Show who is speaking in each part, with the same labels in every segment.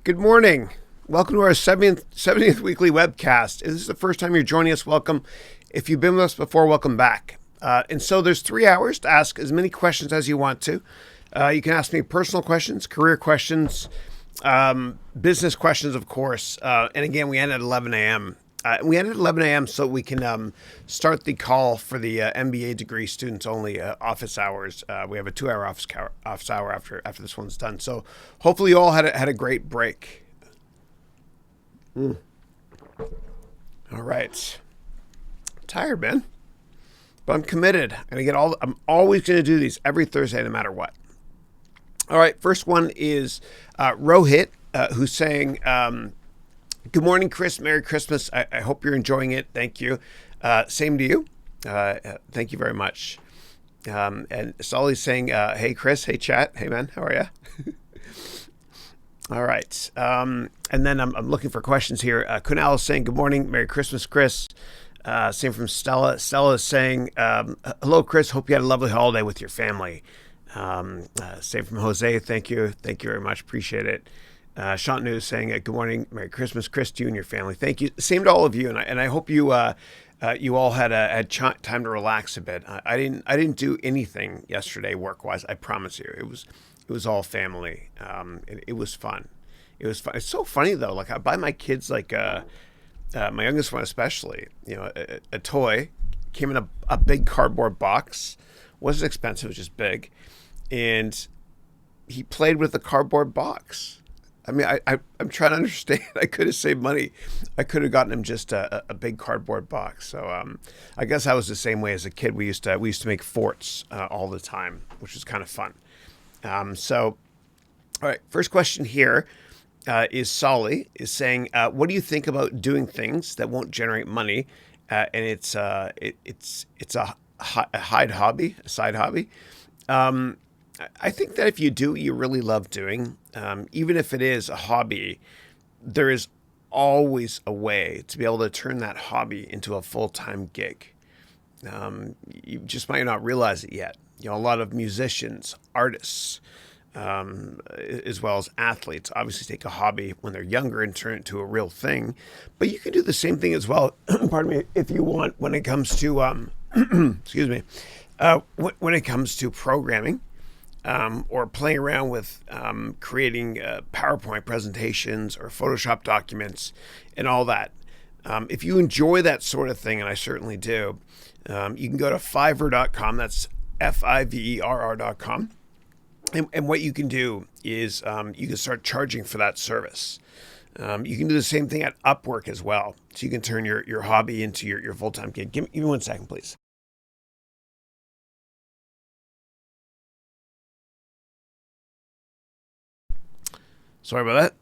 Speaker 1: Good morning. Welcome to our 70th weekly webcast. If this is the first time you're joining us, welcome. If you've been with us before, welcome back. And so there's 3 hours to ask as many questions as you want to. You can ask me personal questions, career questions, business questions, of course. And again, we end at 11 a.m. We end at 11 a.m. so we can start the call for the MBA degree students only office hours. We have a 2-hour office hour after this one's done. So hopefully you all had a great break. All right. I'm tired, man. But I'm committed. I'm always going to do these every Thursday no matter what. All right. First one is Rohit, who's saying, good morning, Chris. Merry Christmas. I hope you're enjoying it. Thank you. Same to you. Thank you very much. And Solly's saying, hey, Chris. Hey, chat. Hey, man. How are you? All right. And then I'm looking for questions here. Kunal is saying, good morning. Merry Christmas, Chris. Same from Stella. Stella is saying, hello, Chris. Hope you had a lovely holiday with your family. Same from Jose. Thank you. Thank you very much. Appreciate it. Shantanu is saying, good morning, Merry Christmas, Chris, to you and your family. Thank you. Same to all of you. And I hope you you all had time to relax a bit. I didn't do anything yesterday work-wise. I promise you. It was all family. It was fun. It was fun. It's so funny though. Like I buy my kids my youngest one especially, a toy. Came in a big cardboard box. Wasn't expensive. It was just big, and he played with the cardboard box. I mean, I'm trying to understand. I could have saved money. I could have gotten him just a big cardboard box. So I guess I was the same way as a kid. We used to make forts all the time, which was kind of fun. So, all right. First question here is Solly is saying, what do you think about doing things that won't generate money? And it's a side hobby. I think that if you do what you really love doing, even if it is a hobby, there is always a way to be able to turn that hobby into a full-time gig. You just might not realize it yet. A lot of musicians, artists, as well as athletes, obviously take a hobby when they're younger and turn it into a real thing. But you can do the same thing as well, pardon me, if you want, when it comes to, excuse me, when it comes to programming. Or playing around with creating PowerPoint presentations or Photoshop documents and all that. If you enjoy that sort of thing, and I certainly do, you can go to Fiverr.com. That's Fiverr.com. And what you can do is you can start charging for that service. You can do the same thing at Upwork as well. So you can turn your hobby into your full-time gig. Give me 1 second, please. Sorry about that.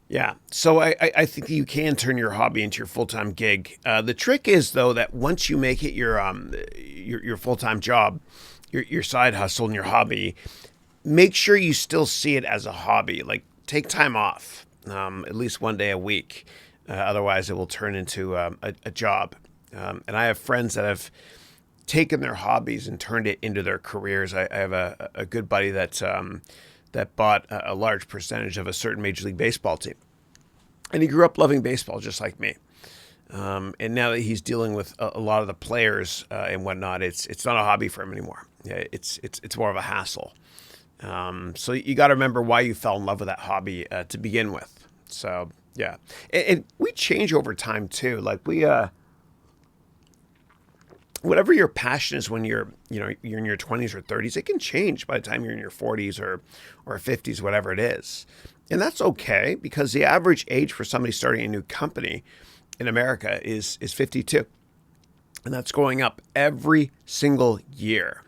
Speaker 1: Yeah, so I think you can turn your hobby into your full-time gig. The trick is, though, that once you make it your full-time job, your side hustle and your hobby, make sure you still see it as a hobby. Like, take time off, at least 1 day a week. Otherwise, it will turn into a job. And I have friends that have taken their hobbies and turned it into their careers. I have a good buddy that bought a large percentage of a certain Major League Baseball team. And he grew up loving baseball just like me. And now that he's dealing with a lot of the players and whatnot, it's not a hobby for him anymore. It's more of a hassle. So you got to remember why you fell in love with that hobby to begin with. So, yeah. And we change over time, too. Like, whatever your passion is when you're in your 20s or 30s, it can change by the time you're in your 40s or 50s, whatever it is. And that's okay, because the average age for somebody starting a new company in America is 52. And that's going up every single year.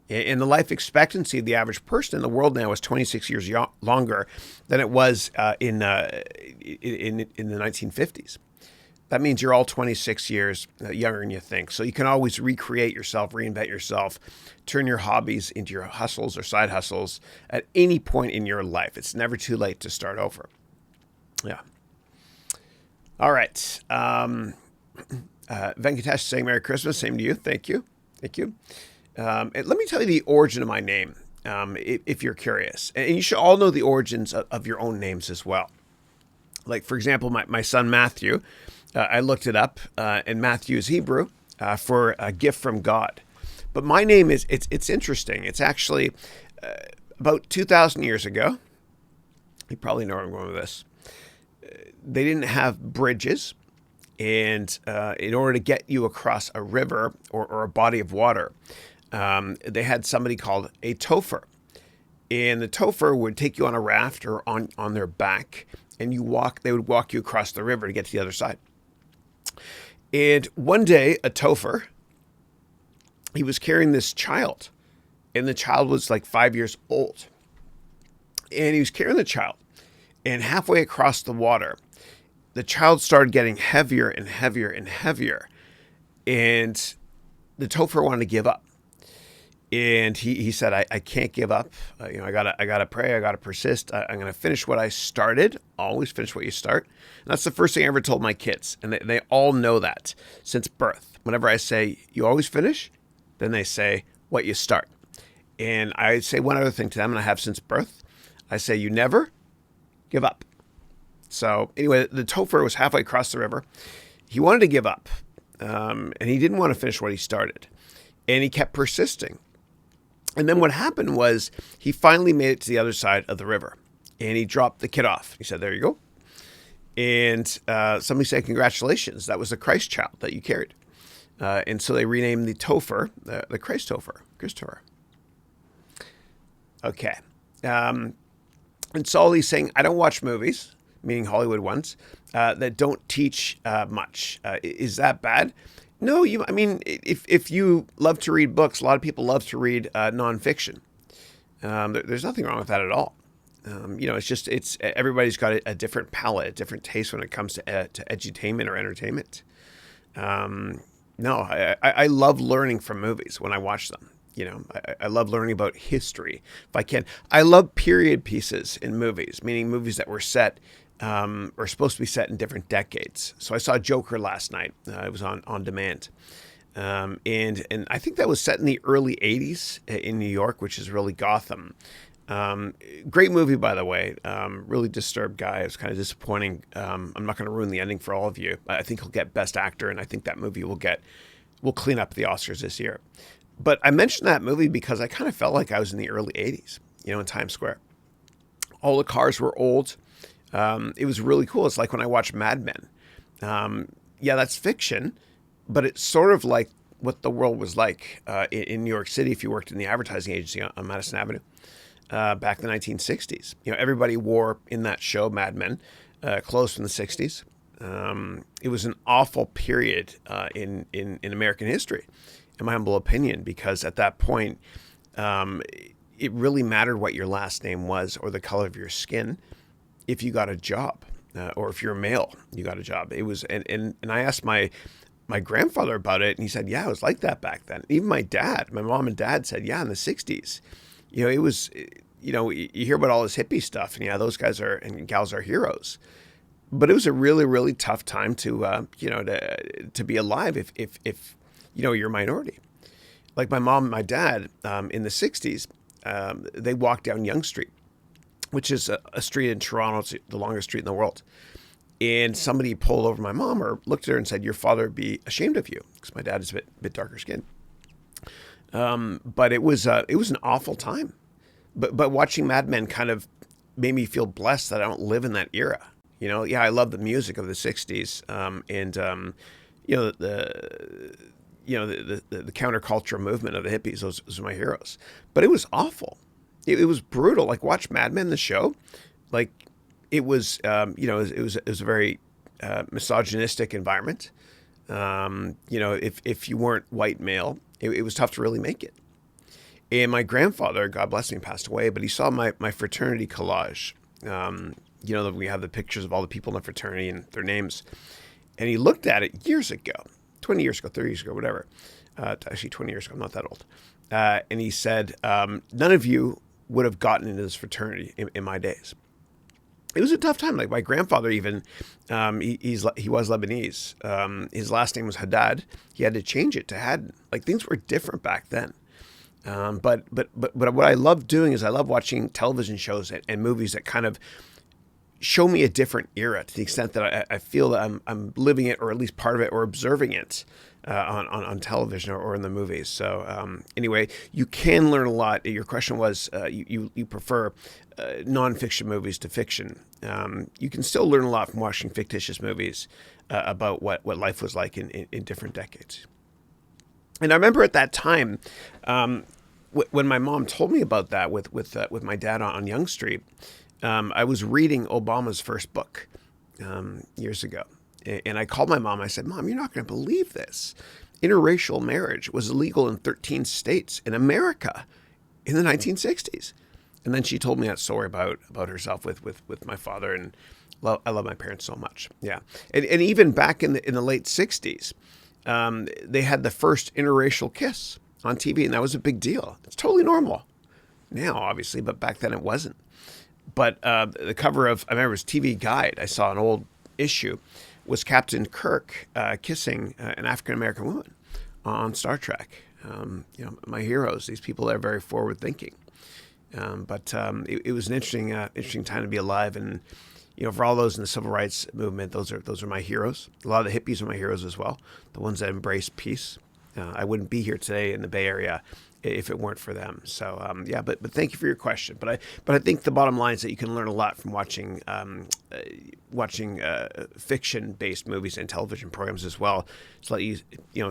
Speaker 1: And the life expectancy of the average person in the world now is 26 years longer than it was in the 1950s. That means you're all 26 years younger than you think. So you can always recreate yourself, reinvent yourself, turn your hobbies into your hustles or side hustles at any point in your life. It's never too late to start over. Yeah. All right. Venkatesh saying Merry Christmas. Same to you. Thank you. Thank you. And let me tell you the origin of my name. if you're curious. And you should all know the origins of your own names as well. Like, for example, my son Matthew, I looked it up, and Matthew is Hebrew for a gift from God. But my name it's interesting. It's actually about 2,000 years ago. You probably know where I'm going with this. They didn't have bridges. And in order to get you across a river or a body of water, they had somebody called a topher. And the topher would take you on a raft or on their back, and they would walk you across the river to get to the other side. And one day, a topher, he was carrying this child, and the child was like 5 years old. And he was carrying the child, and halfway across the water, the child started getting heavier and heavier and heavier, and the topher wanted to give up. And he said, I can't give up. I gotta pray. I gotta persist. I'm gonna finish what I started. Always finish what you start. And that's the first thing I ever told my kids, and they all know that since birth. Whenever I say you always finish, then they say what you start. And I say one other thing to them, and I have since birth. I say you never give up. So anyway, the topher was halfway across the river. He wanted to give up, and he didn't want to finish what he started, and he kept persisting. And then what happened was he finally made it to the other side of the river, and he dropped the kid off. He said, there you go. And somebody said, congratulations, that was the Christ child that you carried. And so they renamed the topher, the Christ topher, Christopher. Okay. And so he's saying, I don't watch movies, meaning Hollywood ones, that don't teach much. Is that bad? No, if you love to read books, a lot of people love to read nonfiction. There's nothing wrong with that at all. It's everybody's got a different palate, a different taste when it comes to edutainment or entertainment. I love learning from movies when I watch them. I love learning about history if I can. I love period pieces in movies, meaning movies that were set or supposed to be set in different decades. So I saw Joker last night. It was on demand. And I think that was set in the early 80s in New York, which is really Gotham. Great movie, by the way. Really disturbed guy. It was kind of disappointing. I'm not going to ruin the ending for all of you. I think he'll get Best Actor, and I think that movie will clean up the Oscars this year. But I mentioned that movie because I kind of felt like I was in the early 80s, in Times Square. All the cars were old. It was really cool. It's like when I watched Mad Men. That's fiction, but it's sort of like what the world was like in New York City if you worked in the advertising agency on Madison Avenue back in the 1960s. Everybody wore, in that show, Mad Men, clothes from the 60s. It was an awful period in American history, in my humble opinion, because at that point, it really mattered what your last name was or the color of your skin if you got a job, or if you're a male, you got a job. It was, and I asked my grandfather about it, and he said, yeah, it was like that back then. Even my mom and dad said, yeah, in the 60s, it was, you hear about all this hippie stuff, and yeah, those guys and gals are heroes. But it was a really, really tough time to be alive if you're a minority. Like my mom and my dad, in the 60s, they walked down Yonge Street, which is a street in Toronto. It's the longest street in the world. And somebody pulled over my mom or looked at her and said, your father would be ashamed of you, because my dad is a bit darker skinned. But it was an awful time. But watching Mad Men kind of made me feel blessed that I don't live in that era. I love the music of the 60s, the counterculture movement of the hippies. Those are my heroes. But it was awful. It was brutal. Like, watch Mad Men, the show. Like, it was it was a very misogynistic environment. If you weren't white male, it was tough to really make it. And my grandfather, God bless him, passed away, but he saw my fraternity collage. We have the pictures of all the people in the fraternity and their names. And he looked at it years ago, 20 years ago, 30 years ago, whatever. Actually, 20 years ago, I'm not that old. And he said, none of you would have gotten into this fraternity in my days. It was a tough time. Like, my grandfather even, he was Lebanese. His last name was Haddad. He had to change it to Haddon. Like, things were different back then. But what I love doing is I love watching television shows and movies that kind of show me a different era to the extent that I feel that I'm living it, or at least part of it, or observing it on television or in the movies. So anyway, you can learn a lot. Your question was you prefer nonfiction movies to fiction. You can still learn a lot from watching fictitious movies about what life was like in different decades. And I remember at that time, when my mom told me about that with my dad on Yonge Street, I was reading Obama's first book years ago. And I called my mom. I said, "Mom, you're not going to believe this. Interracial marriage was illegal in 13 states in America in the 1960s." And then she told me that story about herself with my father. And I love my parents so much. Yeah. And even back in the late 60s, they had the first interracial kiss on TV, and that was a big deal. It's totally normal now, obviously, but back then it wasn't. But the cover of, I remember it was TV Guide, I saw an old issue, was Captain Kirk kissing an African-American woman on Star Trek. My heroes, these people that are very forward-thinking. But it was an interesting time to be alive. And, for all those in the civil rights movement, those are my heroes. A lot of the hippies are my heroes as well, the ones that embrace peace. I wouldn't be here today in the Bay Area if it weren't for them. So but thank you for your question. But I think the bottom line is that you can learn a lot from watching fiction-based movies and television programs as well, to let you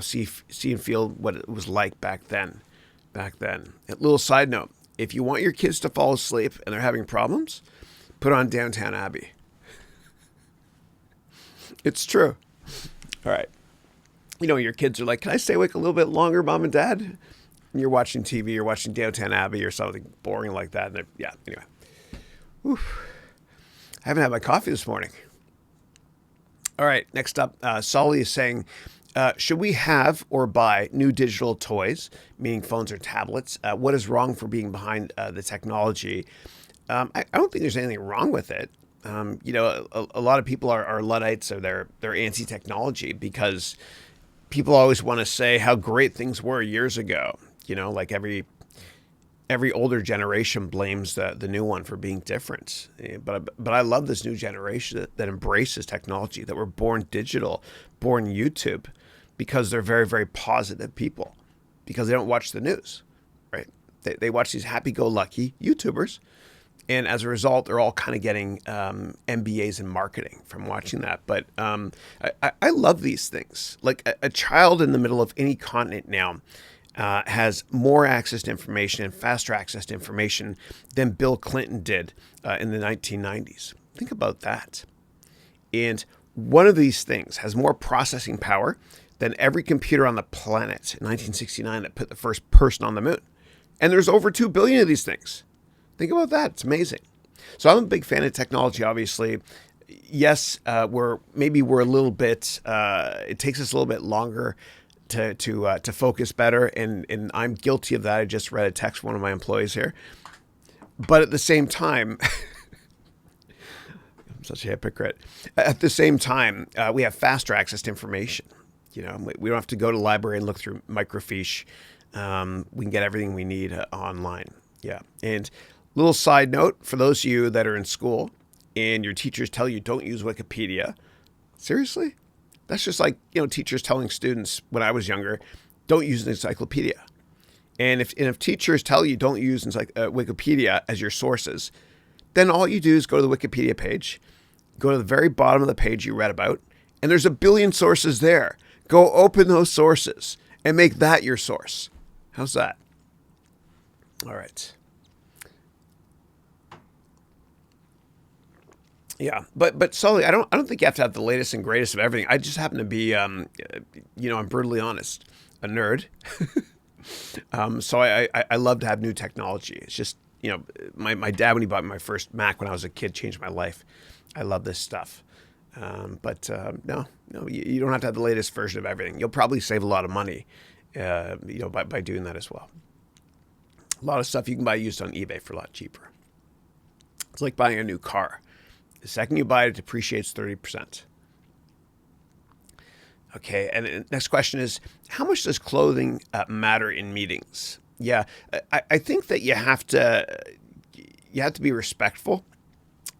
Speaker 1: see and feel what it was like back then. A little side note: if you want your kids to fall asleep and they're having problems, put on Downton Abbey. It's true. All right. Your kids are like, "Can I stay awake a little bit longer, Mom and Dad?" And you're watching TV, you're watching Downton Abbey or something boring like that. And anyway. Whew. I haven't had my coffee this morning. All right, next up, Solly is saying, should we have or buy new digital toys, meaning phones or tablets? What is wrong for being behind the technology? I don't think there's anything wrong with it. A lot of people are Luddites, or they're anti-technology because people always want to say how great things were years ago. Like every older generation blames the new one for being different. But I love this new generation that embraces technology, that were born digital, born YouTube, because they're very, very positive people, because they don't watch the news, right? They watch these happy-go-lucky YouTubers. And as a result, they're all kind of getting MBAs in marketing from watching that. But I love these things. Like a child in the middle of any continent now has more access to information and faster access to information than Bill Clinton did in the 1990s. Think about that. And one of these things has more processing power than every computer on the planet in 1969 that put the first person on the moon. And there's over 2 billion of these things. Think about that. It's amazing. So I'm a big fan of technology, obviously. Yes, we're a little bit, it takes us a little bit longer to focus better. And I'm guilty of that. I just read a text from one of my employees here. But at the same time, I'm such a hypocrite. At the same time, we have faster access to information. We don't have to go to the library and look through microfiche. We can get everything we need online. Yeah. And little side note, for those of you that are in school and your teachers tell you don't use Wikipedia, seriously? That's just like, teachers telling students when I was younger, don't use an encyclopedia. And if teachers tell you don't use Wikipedia as your sources, then all you do is go to the Wikipedia page, go to the very bottom of the page you read about, and there's a billion sources there. Go open those sources and make that your source. How's that? All right. Yeah, but Sully, I don't think you have to have the latest and greatest of everything. I just happen to be, I'm brutally honest, a nerd. So I love to have new technology. It's just, my dad, when he bought me my first Mac when I was a kid, changed my life. I love this stuff. But no, you don't have to have the latest version of everything. You'll probably save a lot of money, by doing that as well. A lot of stuff you can buy used on eBay for a lot cheaper. It's like buying a new car. The second you buy it, it depreciates 30%. Okay, and the next question is, how much does clothing matter in meetings? Yeah, I think that you have to be respectful,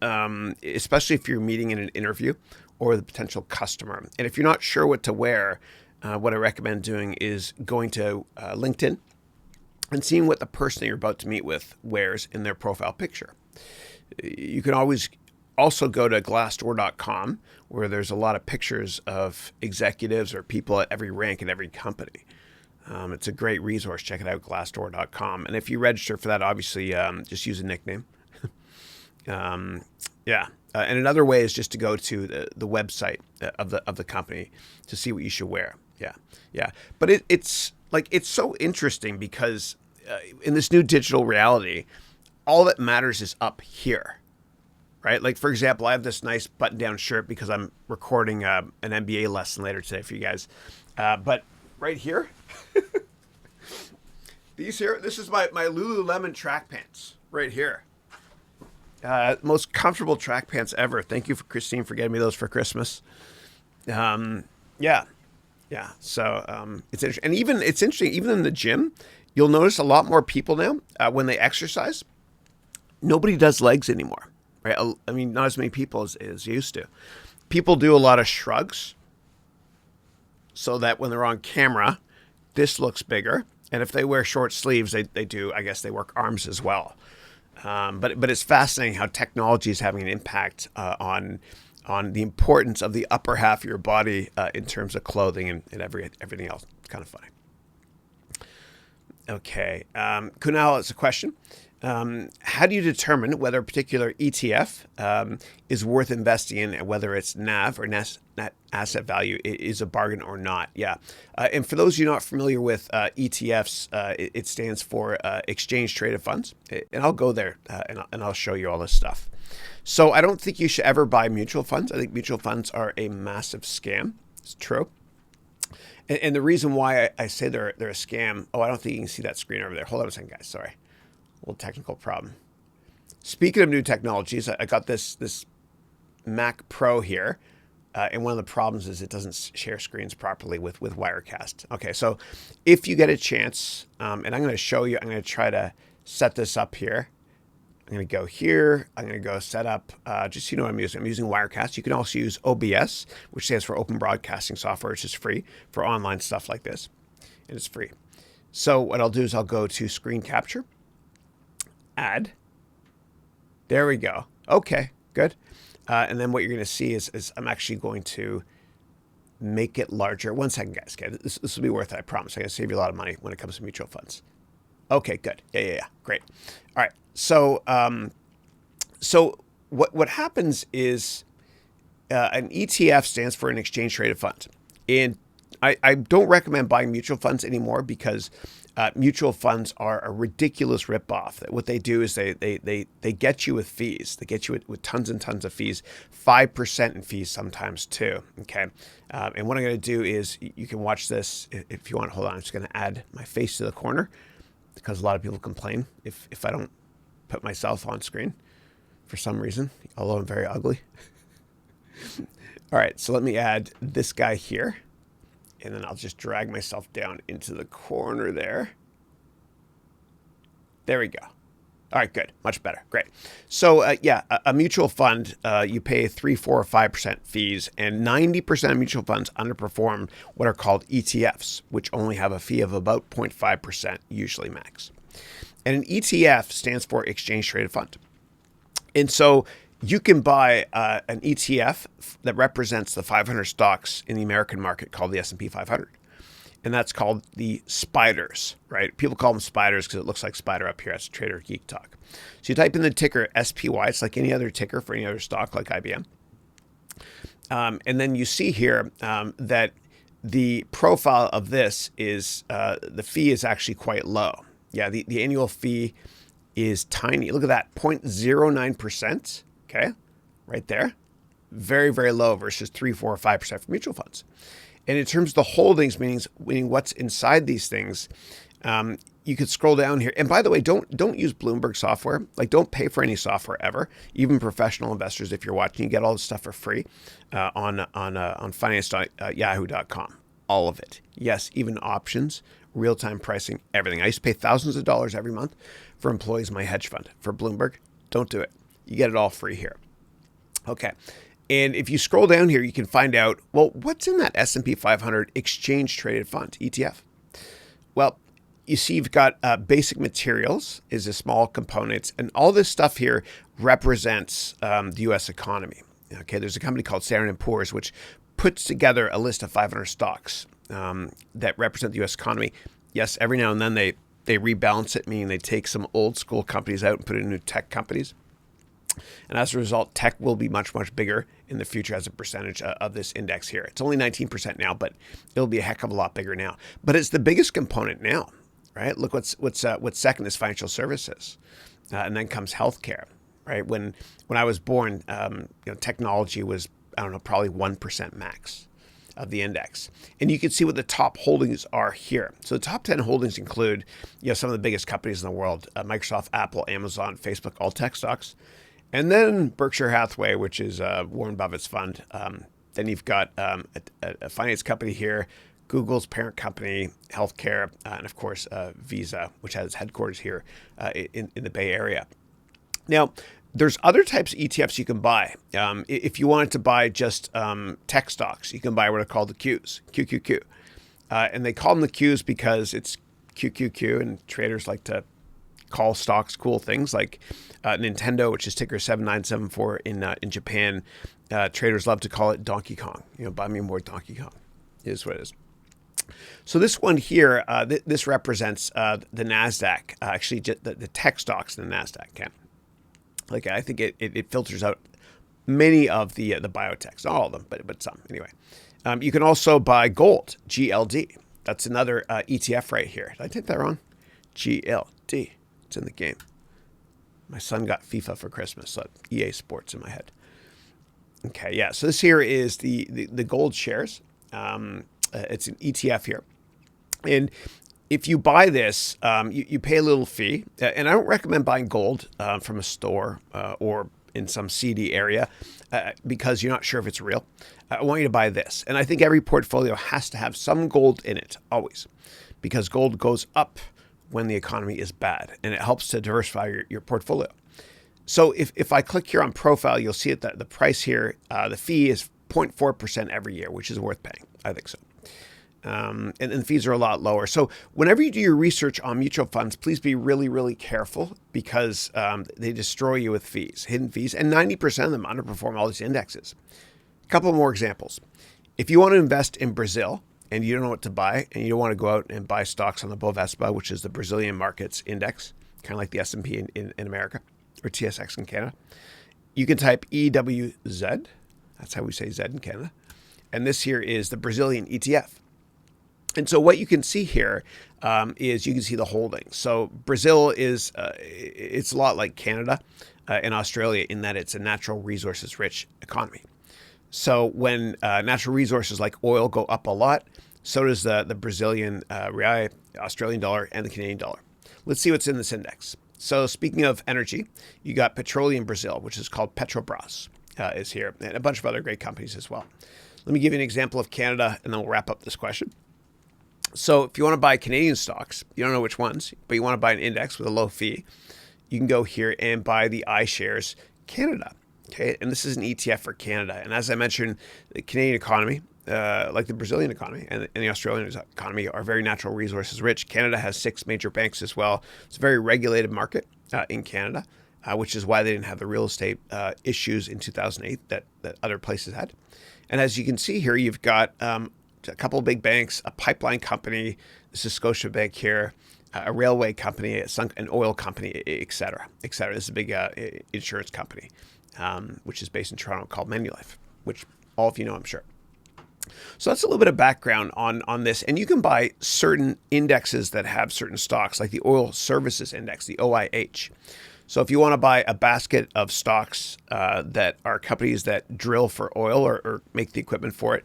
Speaker 1: especially if you're meeting in an interview or the potential customer. And if you're not sure what to wear, what I recommend doing is going to LinkedIn and seeing what the person that you're about to meet with wears in their profile picture. You can always also go to glassdoor.com, where there's a lot of pictures of executives or people at every rank in every company. It's a great resource. Check it out, glassdoor.com. And if you register for that, obviously, just use a nickname. Yeah. And another way is just to go to the website of the company to see what you should wear. Yeah. Yeah. But it's so interesting because in this new digital reality, all that matters is up here. Right? Like, for example, I have this nice button-down shirt because I'm recording an MBA lesson later today for you guys. But right here, this is my Lululemon track pants right here. Most comfortable track pants ever. Thank you, Christine, for getting me those for Christmas. Yeah. So it's interesting. And it's interesting, even in the gym, you'll notice a lot more people now when they exercise. Nobody does legs anymore. Right? I mean, not as many people as used to. People do a lot of shrugs so that when they're on camera, this looks bigger. And if they wear short sleeves, they do, I guess they work arms as well. But it's fascinating how technology is having an impact on the importance of the upper half of your body in terms of clothing and everything else. It's kind of funny. Okay. Kunal has a question. How do you determine whether a particular ETF is worth investing in, and whether it's NAV or net asset value is a bargain or not? Yeah. And for those of you not familiar with ETFs, it stands for exchange traded funds. And I'll go there and I'll show you all this stuff. So I don't think you should ever buy mutual funds. I think mutual funds are a massive scam. It's true. And the reason why I say they're a scam, I don't think you can see that screen over there. Hold on a second, guys. Sorry. Little technical problem. Speaking of new technologies, I got this Mac Pro here, and one of the problems is it doesn't share screens properly with Wirecast. Okay, so if you get a chance, and I'm going to show you, I'm going to try to set this up here. I'm going to go here. I'm going to go set up, just so you know what I'm using. I'm using Wirecast. You can also use OBS, which stands for Open Broadcasting Software, which is free for online stuff like this, and it's free. So what I'll do is I'll go to Screen Capture. Add. There we go. Okay, good. And then what you're going to see is I'm actually going to make it larger. 1 second, guys. Okay, this will be worth it. I promise. I'm going to save you a lot of money when it comes to mutual funds. Okay, good. Yeah. Great. All right. So, what happens is an ETF stands for an exchange traded fund, and I don't recommend buying mutual funds anymore because mutual funds are a ridiculous ripoff. What they do is they get you with fees. They get you with tons and tons of fees, 5% in fees sometimes too. Okay, and what I'm going to do is you can watch this if you want. Hold on, I'm just going to add my face to the corner because a lot of people complain if I don't put myself on screen for some reason, although I'm very ugly. All right, so let me add this guy here. And then I'll just drag myself down into the corner there. There we go. All right, good. Much better. Great. So, a mutual fund, you pay 3, 4, or 5% fees, and 90% of mutual funds underperform what are called ETFs, which only have a fee of about 0.5%, usually max. And an ETF stands for Exchange Traded Fund. And so you can buy an ETF that represents the 500 stocks in the American market called the S&P 500. And that's called the spiders, right? People call them spiders because it looks like spider up here. That's Trader Geek Talk. So you type in the ticker SPY. It's like any other ticker for any other stock like IBM. And then you see here that the profile of this is the fee is actually quite low. Yeah, the annual fee is tiny. Look at that, 0.09%. Okay, right there. Very, very low versus 3, 4, or 5% for mutual funds. And in terms of the holdings, meaning what's inside these things, you could scroll down here. And by the way, don't use Bloomberg software. Like, don't pay for any software ever. Even professional investors, if you're watching, you get all this stuff for free on finance.yahoo.com. All of it. Yes, even options real-time pricing, everything. I used to pay thousands of dollars every month for employees in my hedge fund. For Bloomberg, don't do it. You get it all free here. Okay. And if you scroll down here, you can find out, well, what's in that S&P 500 exchange traded fund, ETF? Well, you see you've got basic materials is a small component, and all this stuff here represents the U.S. economy. Okay, there's a company called Standard & Poor's, which puts together a list of 500 stocks that represent the U.S. economy. Yes, every now and then they rebalance it, meaning they take some old school companies out and put in new tech companies. And as a result, tech will be much, much bigger in the future as a percentage of this index here. It's only 19% now, but it'll be a heck of a lot bigger now. But it's the biggest component now, right? Look, what's second is financial services, and then comes healthcare, right? When I was born, technology was, I don't know, probably 1% max of the index. And you can see what the top holdings are here. So the top 10 holdings include, some of the biggest companies in the world: Microsoft, Apple, Amazon, Facebook, all tech stocks. And then Berkshire Hathaway, which is Warren Buffett's fund. Then you've got a finance company here, Google's parent company, healthcare, and of course Visa, which has its headquarters here in the Bay Area. Now, there's other types of ETFs you can buy. If you wanted to buy just tech stocks, you can buy what are called the Qs, QQQ. And they call them the Qs because it's QQQ, and traders like to call stocks cool things like Nintendo, which is ticker 7974 in Japan. Traders love to call it Donkey Kong. Buy me more Donkey Kong is what it is. So this one here, this represents the NASDAQ, actually the tech stocks in the NASDAQ. Okay? Like, I think it filters out many of the biotechs, not all of them, but some anyway. You can also buy gold, GLD. That's another ETF right here. Did I take that wrong? GLD. It's in the game. My son got FIFA for Christmas, so EA Sports in my head. Okay, yeah. So this here is the gold shares. It's an ETF here. And if you buy this, you pay a little fee. And I don't recommend buying gold from a store or in some seedy area because you're not sure if it's real. I want you to buy this. And I think every portfolio has to have some gold in it, always, because gold goes up when the economy is bad, and it helps to diversify your portfolio. So if I click here on profile, you'll see that the price here, the fee is 0.4% every year, which is worth paying. I think so. And the fees are a lot lower. So whenever you do your research on mutual funds, please be really, really careful because they destroy you with fees, hidden fees, and 90% of them underperform all these indexes. A couple more examples. If you want to invest in Brazil, and you don't know what to buy, and you don't want to go out and buy stocks on the Bovespa, which is the Brazilian markets index, kind of like the S&P in America, or TSX in Canada, you can type EWZ. That's how we say Z in Canada. And this here is the Brazilian ETF. And so what you can see here is you can see the holdings. So Brazil is, it's a lot like Canada and Australia in that it's a natural resources rich economy. So when natural resources like oil go up a lot, so does the Brazilian real, Australian dollar, and the Canadian dollar. Let's see what's in this index. So speaking of energy, you got Petroleum Brazil, which is called Petrobras, is here, and a bunch of other great companies as well. Let me give you an example of Canada, and then we'll wrap up this question. So if you want to buy Canadian stocks, you don't know which ones, but you want to buy an index with a low fee, you can go here and buy the iShares Canada. Okay, and this is an ETF for Canada. And as I mentioned, the Canadian economy, like the Brazilian economy and the Australian economy, are very natural resources rich. Canada has 6 major banks as well. It's a very regulated market in Canada, which is why they didn't have the real estate issues in 2008 that other places had. And as you can see here, you've got a couple of big banks, a pipeline company. This is Scotiabank here. A railway company, an oil company, et cetera, et cetera. This is a big insurance company, which is based in Toronto, called Manulife, which all of you know, I'm sure. So that's a little bit of background on this. And you can buy certain indexes that have certain stocks, like the Oil Services Index, the OIH. So if you want to buy a basket of stocks that are companies that drill for oil or make the equipment for it,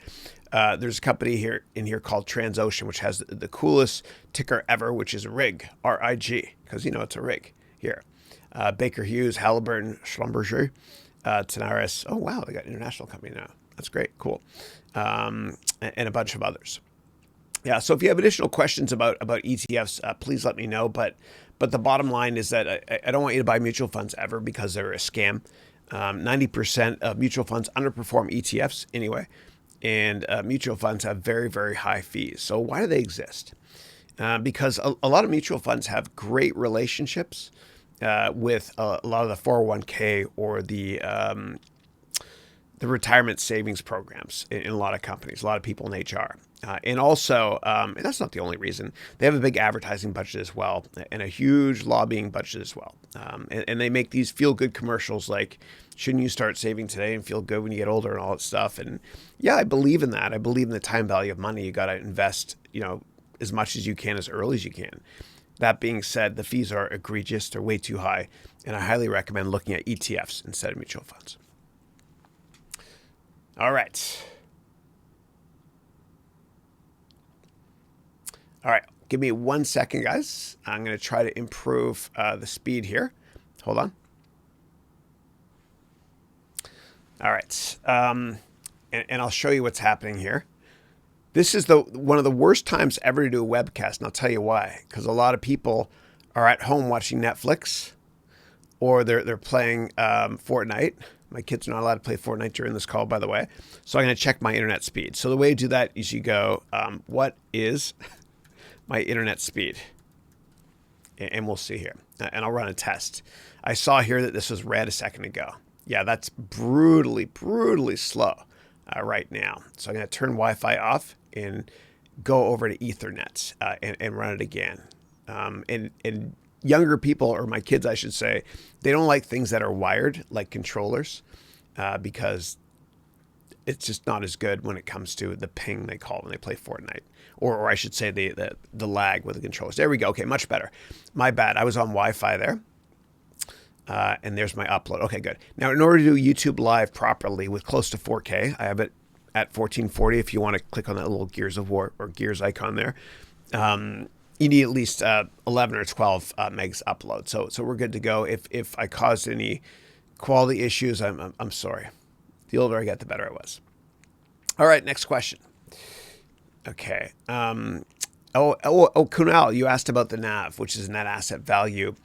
Speaker 1: there's a company here called Transocean, which has the coolest ticker ever, which is RIG, R-I-G, because it's a rig here. Baker Hughes, Halliburton, Schlumberger, Tenaris. Oh, wow, they got an international company now. That's great, cool. And a bunch of others. Yeah. So if you have additional questions about ETFs, please let me know. But the bottom line is that I don't want you to buy mutual funds ever because they're a scam. 90% of mutual funds underperform ETFs anyway, and mutual funds have very, very high fees. So why do they exist? Because a lot of mutual funds have great relationships with a lot of the 401k or the retirement savings programs in a lot of companies, a lot of people in HR. And also, and that's not the only reason, they have a big advertising budget as well and a huge lobbying budget as well. And they make these feel-good commercials like, shouldn't you start saving today and feel good when you get older and all that stuff. And yeah, I believe in that. I believe in the time value of money. You got to invest, as much as you can as early as you can. That being said, the fees are egregious. They're way too high. And I highly recommend looking at ETFs instead of mutual funds. All right. All right, give me 1 second, guys. I'm going to try to improve the speed here. Hold on. All right, and I'll show you what's happening here. This is one of the worst times ever to do a webcast, and I'll tell you why. Because a lot of people are at home watching Netflix, or they're playing Fortnite. My kids are not allowed to play Fortnite during this call, by the way. So I'm going to check my internet speed. So the way to do that is you go, what is my internet speed? And we'll see here. And I'll run a test. I saw here that this was red a second ago. Yeah, that's brutally, brutally slow right now. So I'm going to turn Wi-Fi off and go over to Ethernet and run it again. And younger people, or my kids, I should say, they don't like things that are wired, like controllers, because it's just not as good when it comes to the ping they call when they play Fortnite. Or I should say the lag with the controllers. There we go. Okay, much better. My bad. I was on Wi-Fi there. And there's my upload. Okay, good. Now, in order to do YouTube Live properly with close to 4K, I have it at 1440. If you want to click on that little Gears of War or Gears icon there, you need at least 11 or 12 megs upload. So we're good to go. If I caused any quality issues, I'm sorry. The older I get, the better I was. All right, next question. Okay. Kunal, you asked about the NAV, which is net asset value.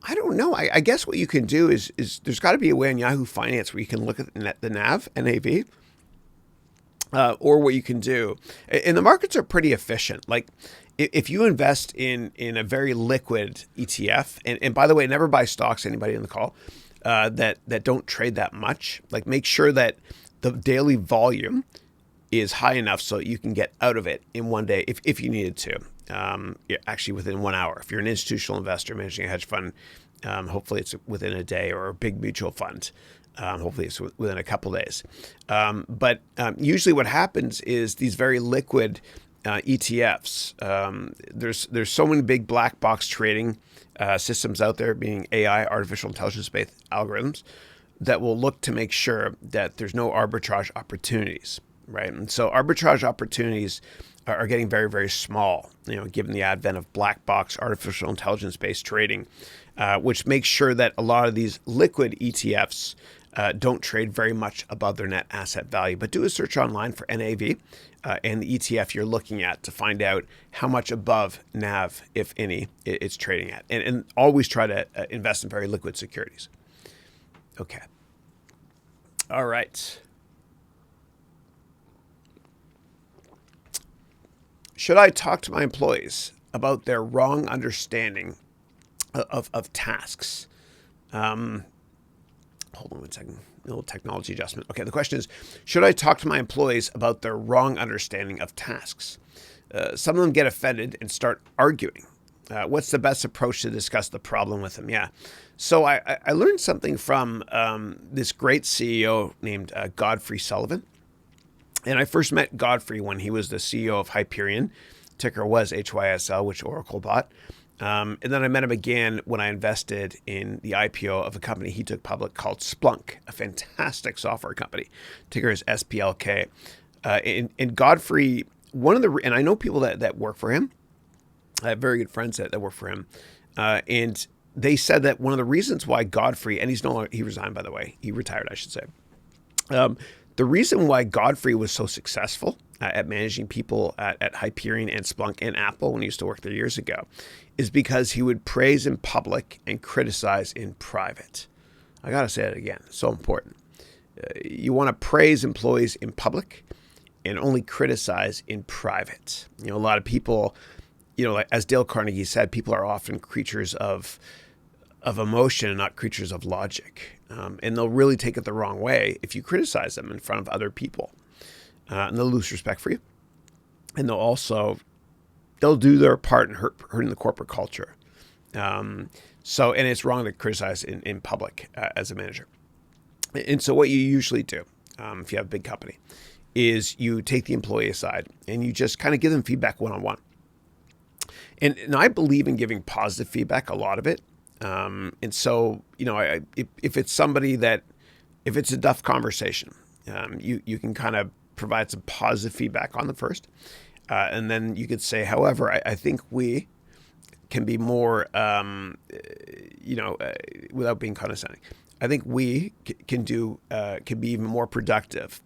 Speaker 1: I don't know. I guess what you can do is there's got to be a way in Yahoo Finance where you can look at the NAV, NAV, or what you can do. And the markets are pretty efficient. Like if you invest in a very liquid ETF, and by the way, never buy stocks, anybody on the call, that don't trade that much. Like make sure that the daily volume is high enough so you can get out of it in one day if you needed to. Actually within 1 hour. If you're an institutional investor managing a hedge fund, hopefully it's within a day, or a big mutual fund. Hopefully it's within a couple days. But usually what happens is these very liquid ETFs, there's so many big black box trading systems out there, being AI, artificial intelligence-based algorithms, that will look to make sure that there's no arbitrage opportunities, right? And so arbitrage opportunities are getting very, very small, given the advent of black box artificial intelligence-based trading, which makes sure that a lot of these liquid ETFs don't trade very much above their net asset value. But do a search online for NAV and the ETF you're looking at to find out how much above NAV, if any, it's trading at. And always try to invest in very liquid securities. Okay. All right. Should I talk to my employees about their wrong understanding of tasks? Hold on 1 second. A little technology adjustment. Okay, the question is, should I talk to my employees about their wrong understanding of tasks? Some of them get offended and start arguing. What's the best approach to discuss the problem with them? Yeah. So I learned something from this great CEO named Godfrey Sullivan. And I first met Godfrey when he was the CEO of Hyperion. Ticker was HYSL, which Oracle bought. And then I met him again when I invested in the IPO of a company he took public called Splunk, a fantastic software company. Ticker is SPLK. And Godfrey, and I know people that work for him. I have very good friends that work for him. And they said that one of the reasons why Godfrey, and he resigned, by the way. He retired, I should say. The reason why Godfrey was so successful at managing people at Hyperion and Splunk and Apple when he used to work there years ago is because he would praise in public and criticize in private. I got to say it again. So important. You want to praise employees in public and only criticize in private. A lot of people, like as Dale Carnegie said, people are often creatures of emotion and not creatures of logic. And they'll really take it the wrong way if you criticize them in front of other people. And they'll lose respect for you. And they'll do their part in hurting the corporate culture. And it's wrong to criticize in public as a manager. And so what you usually do, if you have a big company, is you take the employee aside and you just kind of give them feedback one-on-one. And I believe in giving positive feedback, a lot of it. And so, if it's somebody if it's a tough conversation, you can kind of provide some positive feedback on them first. And then you could say, however, I think we can be more, without being condescending, I think we can be even more productive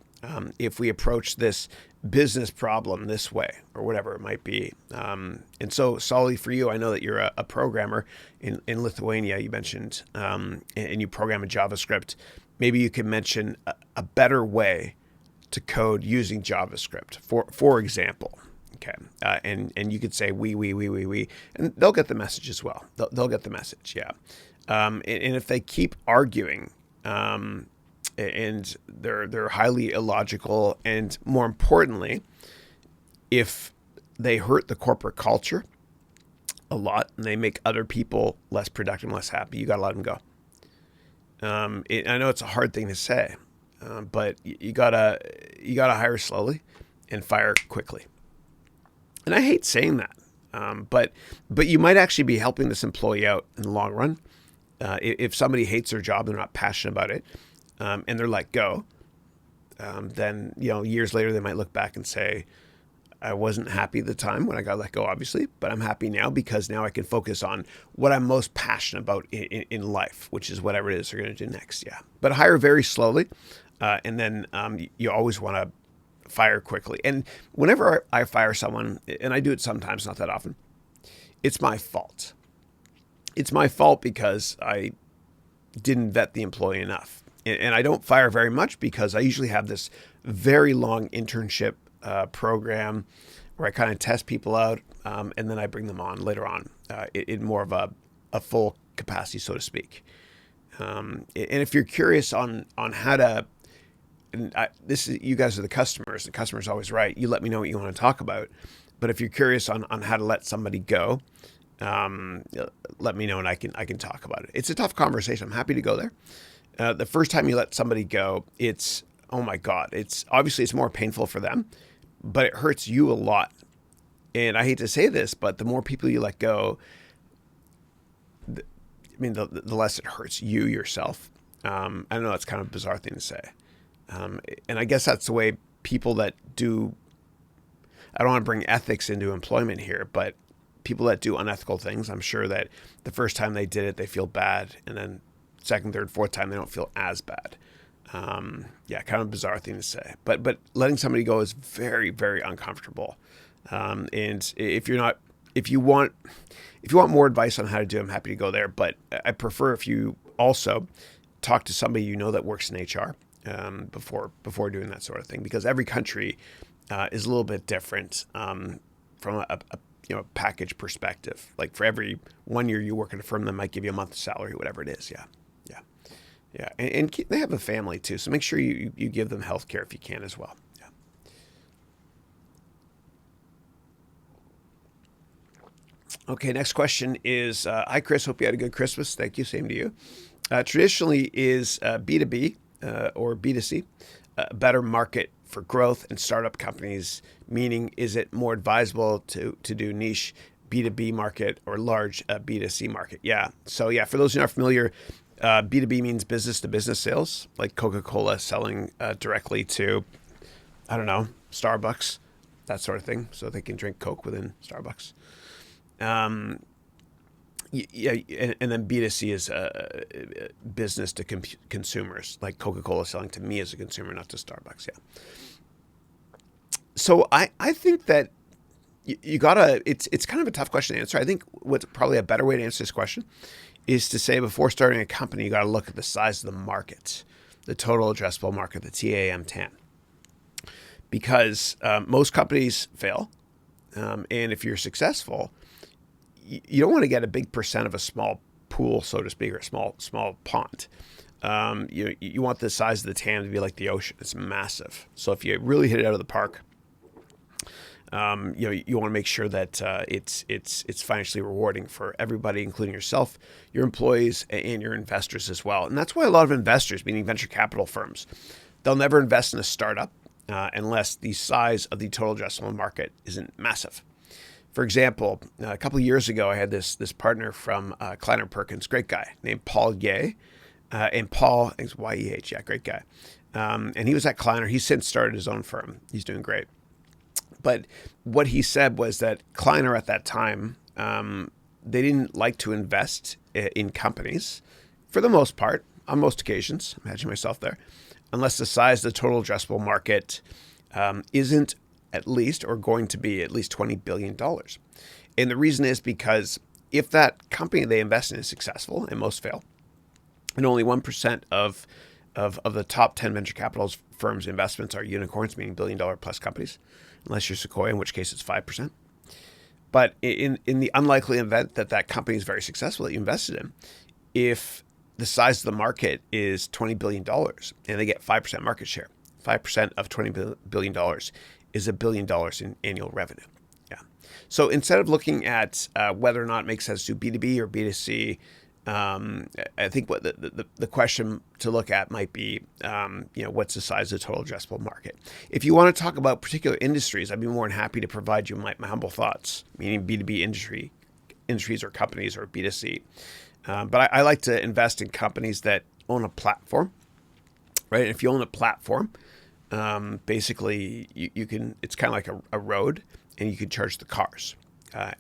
Speaker 1: if we approach this business problem this way or whatever it might be. And so, Solly, for you, I know that you're a programmer in Lithuania, you mentioned, and you program in JavaScript. Maybe you can mention a better way to code using JavaScript, for example. Okay. And you could say we, and they'll get the message as well. They'll get the message. Yeah. And if they keep arguing, and they're highly illogical, and more importantly, if they hurt the corporate culture a lot and they make other people less productive and less happy, you got to let them go. I know it's a hard thing to say, but you gotta hire slowly and fire quickly. And I hate saying that, but you might actually be helping this employee out in the long run. If somebody hates their job, they're not passionate about it, and they're let go, then years later they might look back and say, I wasn't happy at the time when I got let go, obviously, but I'm happy now because now I can focus on what I'm most passionate about in life, which is whatever it is they're going to do next. Yeah, but hire very slowly, and then you always want to fire quickly. And whenever I fire someone, and I do it sometimes, not that often, it's my fault. It's my fault because I didn't vet the employee enough. And I don't fire very much because I usually have this very long internship program where I kind of test people out, and then I bring them on later on in more of a full capacity, so to speak. And if you're curious on how to, you guys are the customers. The customer's always right. You let me know what you want to talk about. But if you're curious on how to let somebody go, let me know and I can talk about it. It's a tough conversation. I'm happy to go there. The first time you let somebody go, it's, oh my God, it's more painful for them, but it hurts you a lot. And I hate to say this, but the more people you let go, the less it hurts you yourself. I know that's kind of a bizarre thing to say. And I guess that's the way people that do, I don't want to bring ethics into employment here, but people that do unethical things, I'm sure that the first time they did it, they feel bad. And then second, third, fourth time, they don't feel as bad. Kind of a bizarre thing to say, but letting somebody go is very, very uncomfortable. And if you want more advice on how to do it, I'm happy to go there. But I prefer if you also talk to somebody that works in HR before doing that sort of thing, because every country is a little bit different from a package perspective. Like for every 1 year you work at a firm, that might give you a month's salary, whatever it is. Yeah. And they have a family too, so make sure you give them health care if you can as well. Yeah. Okay, next question is, hi Chris, hope you had a good Christmas. Thank you, same to you. Traditionally, is B2B or B2C a better market for growth and startup companies? Meaning, is it more advisable to do niche B2B market or large B2C market? Yeah. So for those who are not familiar, B2B means business to business sales, like Coca-Cola selling directly to, I don't know, Starbucks, that sort of thing, so they can drink Coke within Starbucks. Yeah, and then B2C is business to consumers, like Coca-Cola selling to me as a consumer, not to Starbucks. Yeah. So I think that you gotta. It's kind of a tough question to answer. I think what's probably a better way to answer this question is to say before starting a company, you got to look at the size of the market, the total addressable market, the TAM, because most companies fail, and if you're successful, you don't want to get a big percent of a small pool, so to speak, or a small pond. You want the size of the TAM to be like the ocean. It's massive. So if you really hit it out of the park, you want to make sure that it's financially rewarding for everybody, including yourself, your employees, and your investors as well. And that's why a lot of investors, meaning venture capital firms, they'll never invest in a startup unless the size of the total addressable market isn't massive. For example, a couple of years ago, I had this partner from Kleiner Perkins, great guy, named Paul Ye. And Paul, I think it's Y-E-H, yeah, great guy. And he was at Kleiner. He's since started his own firm. He's doing great. But what he said was that Kleiner at that time, they didn't like to invest in companies, for the most part, on most occasions, imagine myself there, unless the size of the total addressable market isn't at least, or going to be at least $20 billion. And the reason is because if that company they invest in is successful, and most fail, and only 1% of the top 10 venture capital firms' investments are unicorns, meaning billion-dollar plus companies, unless you're Sequoia, in which case it's 5%. But in the unlikely event that that company is very successful that you invested in, if the size of the market is $20 billion and they get 5% market share, 5% of $20 billion is $1 billion in annual revenue. Yeah. So instead of looking at whether or not it makes sense to do B2B or B2C, I think what the question to look at might be, what's the size of the total addressable market? If you want to talk about particular industries, I'd be more than happy to provide you my humble thoughts, meaning B2B industries or companies or B2C. But I like to invest in companies that own a platform, right? And if you own a platform, basically you can, it's kind of like a road, and you can charge the cars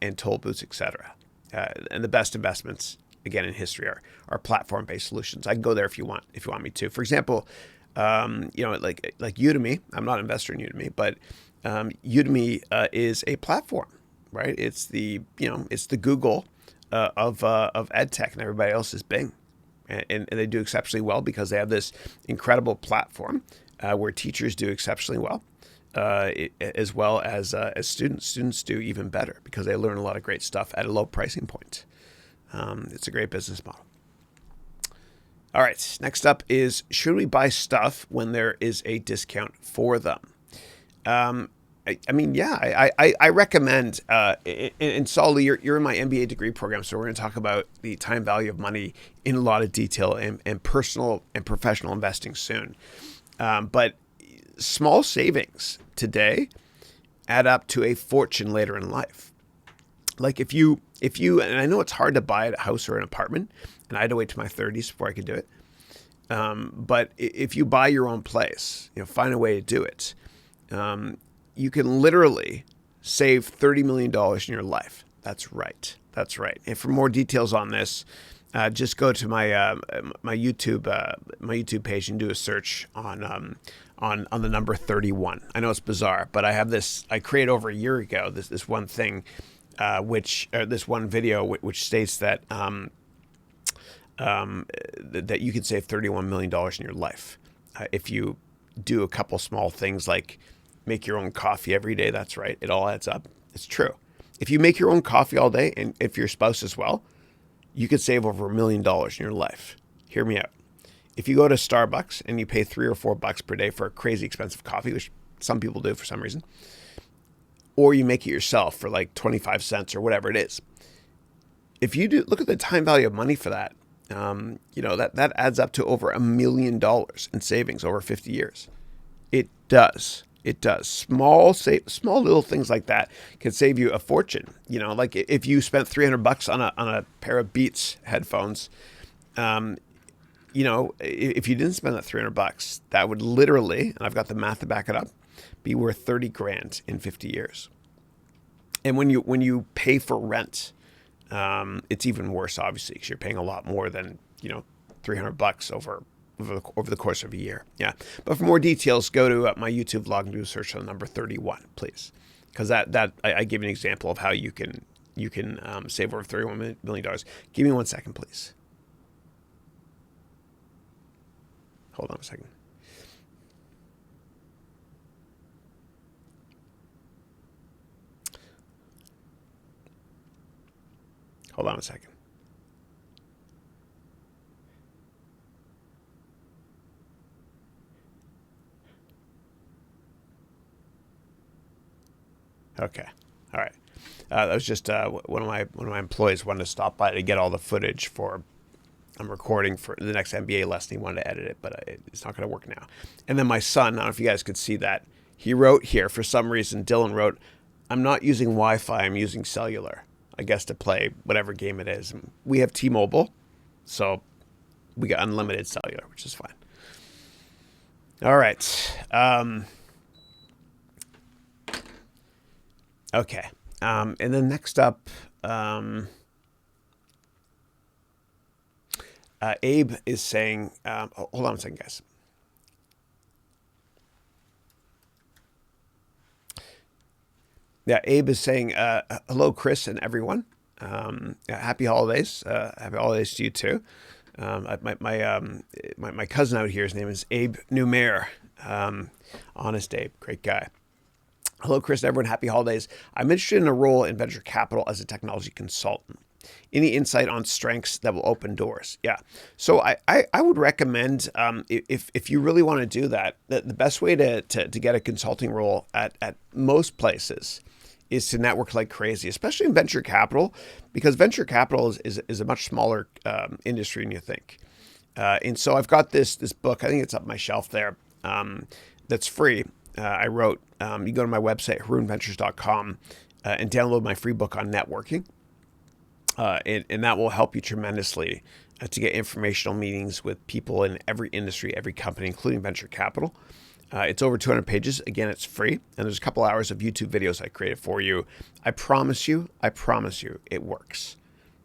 Speaker 1: and toll booths, etc. And the best investments, again, in history are platform-based solutions. I can go there if you want me to. For example, like Udemy. I'm not an investor in Udemy, but Udemy is a platform, right? It's the Google of ed tech, and everybody else is Bing, and they do exceptionally well because they have this incredible platform where teachers do exceptionally well, as well as students. Students do even better because they learn a lot of great stuff at a low pricing point. It's a great business model. All right, next up is, should we buy stuff when there is a discount for them? I recommend, and Saul, you're in my MBA degree program, so we're going to talk about the time value of money in a lot of detail and personal and professional investing soon. But small savings today add up to a fortune later in life. Like if you, and I know it's hard to buy a house or an apartment, and I had to wait to my 30s before I could do it. But if you buy your own place, find a way to do it. You can literally save $30 million in your life. That's right. And for more details on this, just go to my YouTube page and do a search on the number 31. I know it's bizarre, but I have this. I created over a year ago this one thing, this one video which states that that you can save $31 million in your life if you do a couple small things like make your own coffee every day. That's right. It all adds up. It's true. If you make your own coffee all day, and if your spouse as well, you could save over $1 million in your life. Hear me out. If you go to Starbucks and you pay $3 or $4 per day for a crazy expensive coffee, which some people do for some reason, or you make it yourself for like 25 cents or whatever it is. If you do, look at the time value of money for that. That adds up to over $1 million in savings over 50 years. It does. Small little things like that can save you a fortune. Like if you spent $300 on a pair of Beats headphones, if you didn't spend that $300, that would literally, and I've got the math to back it up, be worth 30 grand in 50 years. And when you pay for rent, it's even worse, obviously, because you're paying a lot more than, $300 over the course of a year. Yeah. But for more details, go to my YouTube vlog and do a search on number 31, please. Because I give you an example of how you can save over $31 million. Give me 1 second, please. Hold on a second. Hold on a second. Okay. All right. That was just one of my employees wanted to stop by to get all the footage for I'm recording for the next MBA lesson. He wanted to edit it, but it's not going to work now. And then my son, I don't know if you guys could see that. He wrote here, for some reason, Dylan wrote, "I'm not using Wi-Fi, I'm using cellular, I guess, to play whatever game it is." And we have T-Mobile, so we got unlimited cellular, which is fine. All right. Okay. And then next up, Abe is saying, hold on a second, guys. Yeah, Abe is saying, hello, Chris and everyone. Happy holidays. Happy holidays to you too. My cousin out here, his name is Abe Numair. Honest Abe, great guy. Hello, Chris and everyone. Happy holidays. I'm interested in a role in venture capital as a technology consultant. Any insight on strengths that will open doors? Yeah. So I would recommend, if you really want to do that, the best way to get a consulting role at most places is to network like crazy, especially in venture capital, because venture capital is a much smaller industry than you think. And so I've got this book, I think it's up my shelf there, that's free. I wrote, you go to my website, harounventures.com, and download my free book on networking. And that will help you tremendously to get informational meetings with people in every industry, every company, including venture capital. It's over 200 pages. Again, it's free. And there's a couple hours of YouTube videos I created for you. I promise you, it works.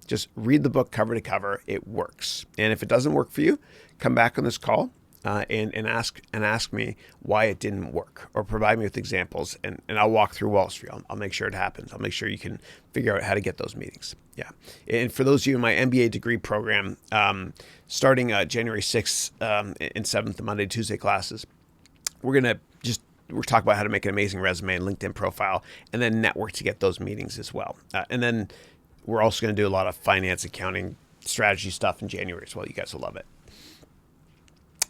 Speaker 1: Just read the book cover to cover. It works. And if it doesn't work for you, come back on this call and ask me why it didn't work, or provide me with examples, and I'll walk through Wall Street. I'll make sure it happens. I'll make sure you can figure out how to get those meetings. Yeah. And for those of you in my MBA degree program, starting January 6th and 7th, the Monday, Tuesday classes, we're talking about how to make an amazing resume and LinkedIn profile, and then network to get those meetings as well. And then we're also going to do a lot of finance, accounting, strategy stuff in January as well. You guys will love it.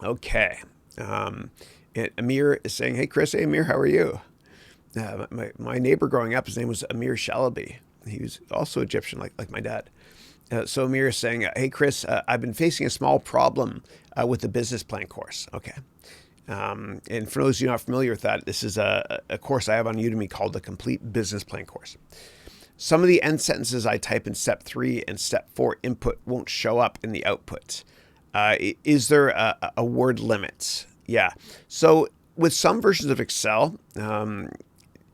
Speaker 1: Okay. And Amir is saying, hey, Chris. Hey, Amir, how are you? My neighbor growing up, his name was Amir Shalaby. He was also Egyptian, like my dad. So Amir is saying, hey, Chris, I've been facing a small problem with the business plan course. Okay. And for those of you not familiar with that, this is a course I have on Udemy called the Complete Business Plan Course. Some of the end sentences I type in step 3 and step 4 input won't show up in the output. Is there a word limit? Yeah. So with some versions of Excel,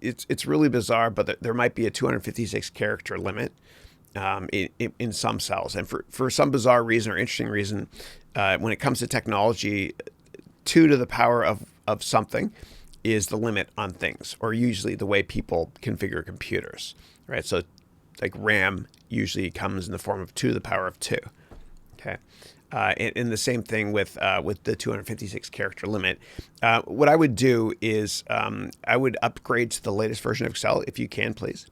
Speaker 1: it's really bizarre, but there might be a 256 character limit in some cells. And for some bizarre reason or interesting reason, when it comes to technology, 2 to the power of something is the limit on things, or usually the way people configure computers, right? So like RAM usually comes in the form of 2 to the power of 2. Okay. And the same thing with the 256 character limit. What I would do is I would upgrade to the latest version of Excel if you can, please.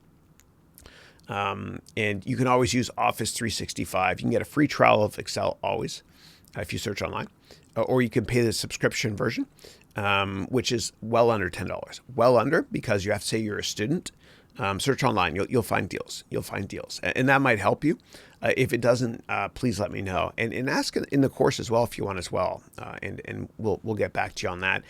Speaker 1: And you can always use Office 365. You can get a free trial of Excel always if you search online, or you can pay the subscription version, which is well under $10. Well under, because you have to say you're a student. Search online. You'll find deals. And that might help you. If it doesn't, please let me know. And ask in the course as well if you want as well. And we'll get back to you on that.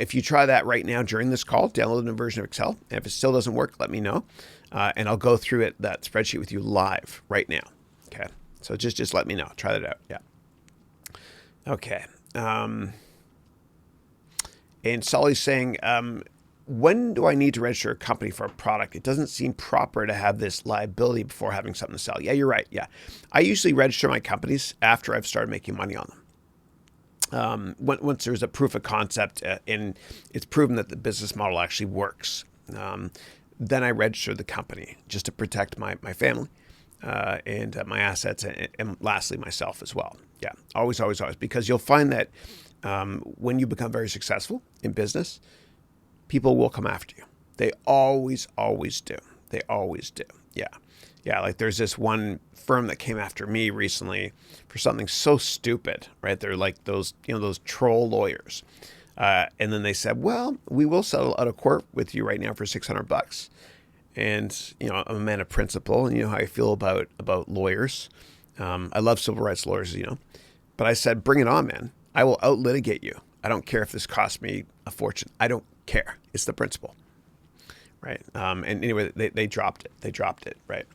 Speaker 1: If you try that right now during this call, download a version of Excel. And if it still doesn't work, let me know. And I'll go through that spreadsheet with you live right now. Okay. So just let me know. Try that out. Yeah. Okay. And Solly's saying, when do I need to register a company for a product? It doesn't seem proper to have this liability before having something to sell. Yeah, you're right. Yeah. I usually register my companies after I've started making money on them. Once there's a proof of concept and it's proven that the business model actually works, then I register the company just to protect my family and my assets and lastly, myself as well. Yeah, always, always, always. Because you'll find that when you become very successful in business, people will come after you. They always, always do. They always do. Yeah. Yeah. Like there's this one firm that came after me recently for something so stupid, right? They're like those, those troll lawyers. And then they said, well, we will settle out of court with you right now for $600. And, I'm a man of principle and you know how I feel about lawyers. I love civil rights lawyers, but I said, bring it on, man. I will out litigate you. I don't care if this costs me a fortune. I don't care. It's the principle, right? And anyway, they dropped it. They dropped it, right?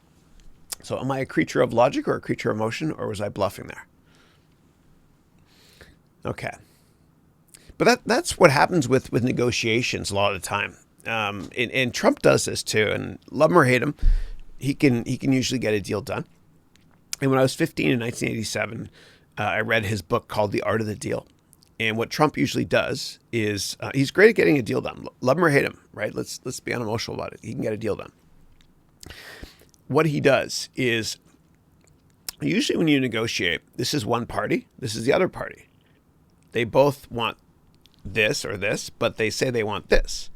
Speaker 1: So am I a creature of logic or a creature of emotion, or was I bluffing there? Okay. But that's what happens with negotiations a lot of the time. And Trump does this too, and love him or hate him, he can usually get a deal done. And when I was 15 in 1987, I read his book called The Art of the Deal. And what Trump usually does is he's great at getting a deal done. Love him or hate him, right? Let's be unemotional about it. He can get a deal done. What he does is usually when you negotiate, this is one party, this is the other party. They both want this or this, but they say they want this.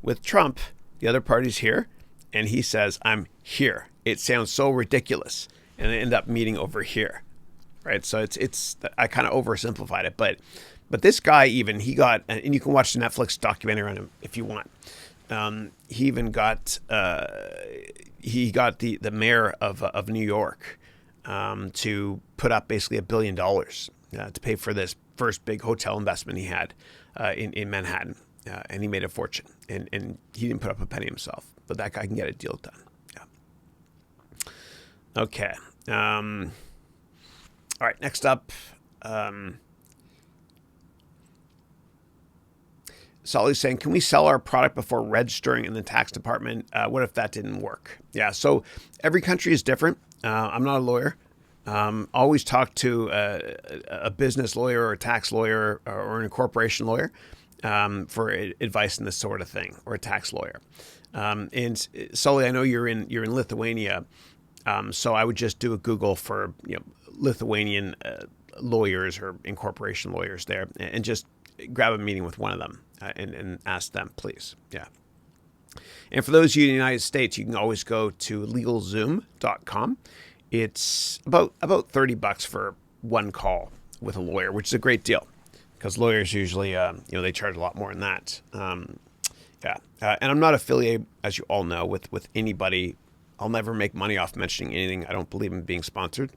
Speaker 1: With Trump, the other party's here, and he says, I'm here. It sounds so ridiculous. And they end up meeting over here, right? So it's I kind of oversimplified it, but this guy he got, and you can watch the Netflix documentary on him if you want. He even got the mayor of New York to put up basically $1 billion to pay for this first big hotel investment he had in Manhattan, and he made a fortune. And he didn't put up a penny himself, but that guy can get a deal done. Yeah. Okay. All right. Next up. Solly's saying, can we sell our product before registering in the tax department? What if that didn't work? Yeah, so every country is different. I'm not a lawyer. Always talk to a business lawyer or a tax lawyer or an incorporation lawyer for advice in this sort of thing, or a tax lawyer. And Sully, I know you're in Lithuania, so I would just do a Google for Lithuanian lawyers or incorporation lawyers there, and just grab a meeting with one of them and ask them, please. Yeah. And for those of you in the United States, you can always go to LegalZoom.com. It's about $30 for one call with a lawyer, which is a great deal because lawyers usually, they charge a lot more than that. Yeah. And I'm not affiliated, as you all know, with anybody. I'll never make money off mentioning anything. I don't believe in being sponsored.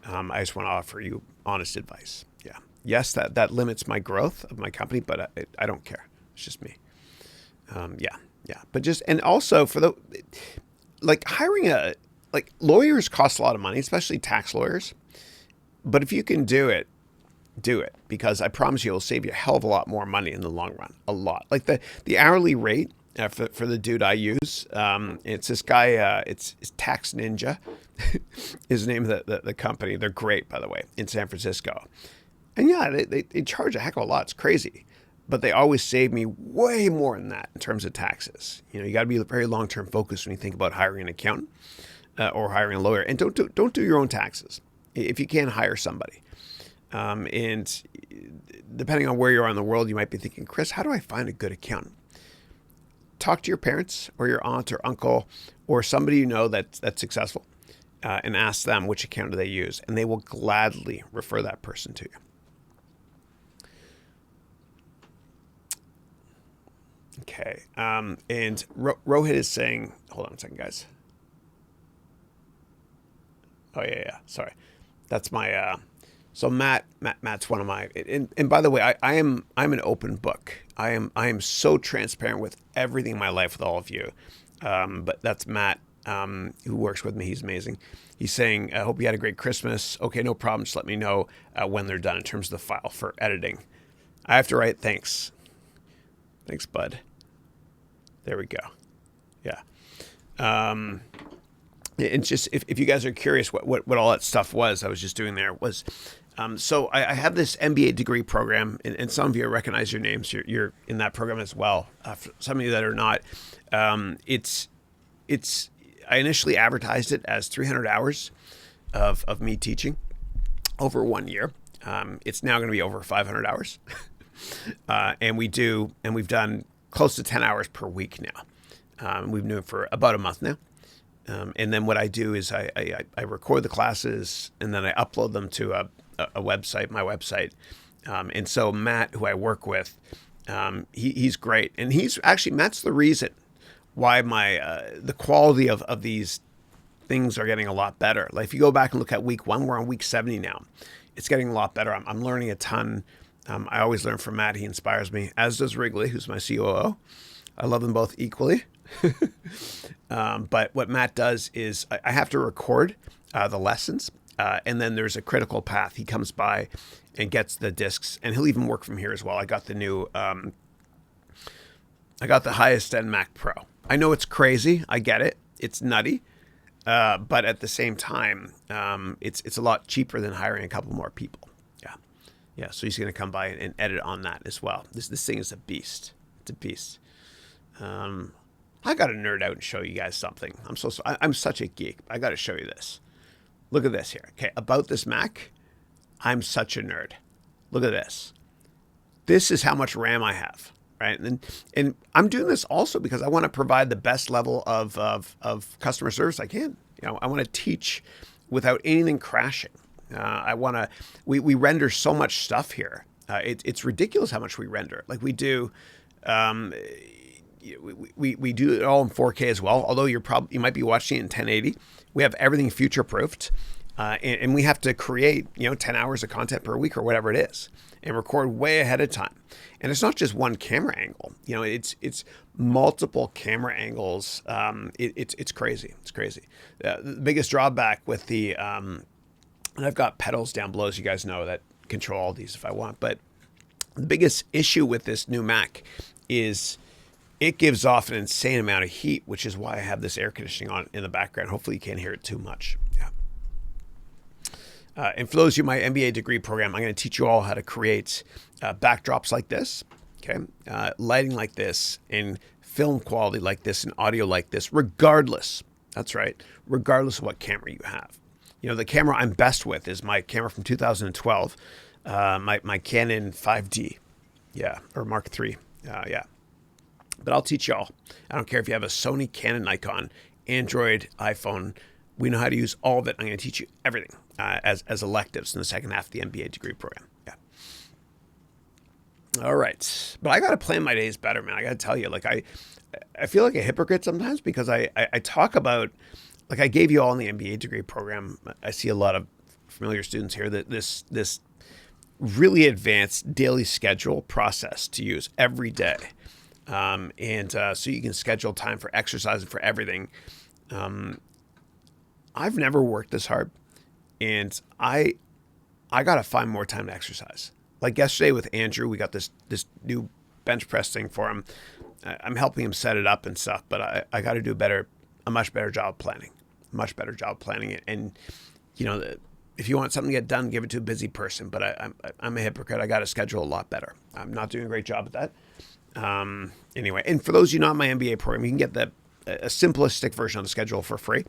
Speaker 1: I just want to offer you honest advice. Yeah. Yes, that limits my growth of my company, but I don't care. It's just me. Yeah. But and also for hiring lawyers cost a lot of money, especially tax lawyers. But if you can do it, because I promise you, it'll save you a hell of a lot more money in the long run. A lot. Like the hourly rate for the dude I use, it's this guy. It's Tax Ninja, is the name of the company. They're great, by the way, in San Francisco. And yeah, they charge a heck of a lot. It's crazy. But they always save me way more than that in terms of taxes. You got to be very long-term focused when you think about hiring an accountant or hiring a lawyer. And don't do your own taxes. If you can, hire somebody. And depending on where you are in the world, you might be thinking, Chris, how do I find a good accountant? Talk to your parents or your aunt or uncle or somebody that's successful and ask them which accountant they use. And they will gladly refer that person to you. Okay. And Rohit is saying, hold on a second, guys. Oh, yeah. Sorry. That's my, so Matt's one of my, and by the way, I'm an open book. I am so transparent with everything in my life with all of you. But that's Matt, who works with me. He's amazing. He's saying, I hope you had a great Christmas. Okay, no problem. Just let me know when they're done in terms of the file for editing. I have to write thanks. Thanks, bud. There we go. Yeah. It's just, if you guys are curious what all that stuff was, I was just doing there was, so I have this MBA degree program, and some of you recognize your names. You're in that program as well. For some of you that are not, it's I initially advertised it as 300 hours of me teaching over 1 year. It's now going to be over 500 hours, and we've done close to 10 hours per week now. We've been doing it for about a month now. And then what I do is I record the classes, and then I upload them to a website, my website. And so Matt, who I work with, he's great. And Matt's the reason why the quality of these things are getting a lot better. Like if you go back and look at week 1, we're on week 70 now. It's getting a lot better. I'm learning a ton. I always learn from Matt. He inspires me, as does Wrigley, who's my COO. I love them both equally. But what Matt does is I have to record the lessons, and then there's a critical path. He comes by and gets the discs, and he'll even work from here as well. I got the new, I got the highest end Mac Pro. I know it's crazy. I get it. It's nutty. But at the same time, it's a lot cheaper than hiring a couple more people. Yeah. Yeah. So he's going to come by and edit on that as well. This thing is a beast. It's a beast. I got to nerd out and show you guys something. I'm such a geek. I got to show you this. Look at this here. Okay. About this Mac, I'm such a nerd. Look at this. This is how much RAM I have. Right. And I'm doing this also because I want to provide the best level of customer service I can. I want to teach without anything crashing. We render so much stuff here. It's ridiculous how much we render. Like we do, we do it all in 4K as well. Although you might be watching it in 1080. We have everything future proofed. And we have to create, 10 hours of content per week or whatever it is, and record way ahead of time. And it's not just one camera angle, it's multiple camera angles. It's crazy. It's crazy. The biggest drawback with and I've got pedals down below, as you guys know, that control all these if I want. But the biggest issue with this new Mac is it gives off an insane amount of heat, which is why I have this air conditioning on in the background. Hopefully you can't hear it too much. Yeah. And for those of you in my MBA degree program, I'm going to teach you all how to create backdrops like this, okay, lighting like this, and film quality like this, and audio like this, regardless. That's right, regardless of what camera you have. The camera I'm best with is my camera from 2012, my Canon 5D, yeah, or Mark III, yeah. But I'll teach y'all. I don't care if you have a Sony, Canon, Nikon, Android, iPhone. We know how to use all of it. I'm going to teach you everything as electives in the second half of the MBA degree program. Yeah. All right. But I got to plan my days better, man. I got to tell you, I feel like a hypocrite sometimes because I talk about, I gave you all in the MBA degree program. I see a lot of familiar students here that this really advanced daily schedule process to use every day. So you can schedule time for exercise and for everything. I've never worked this hard, and I got to find more time to exercise. Like yesterday with Andrew, we got this new bench press thing for him. I'm helping him set it up and stuff, but I got to do a much better job planning, it. And, if you want something to get done, give it to a busy person, but I'm a hypocrite. I got to schedule a lot better. I'm not doing a great job at that. Anyway, and for those of you not in my MBA program, you can get a simplistic version of the schedule for free.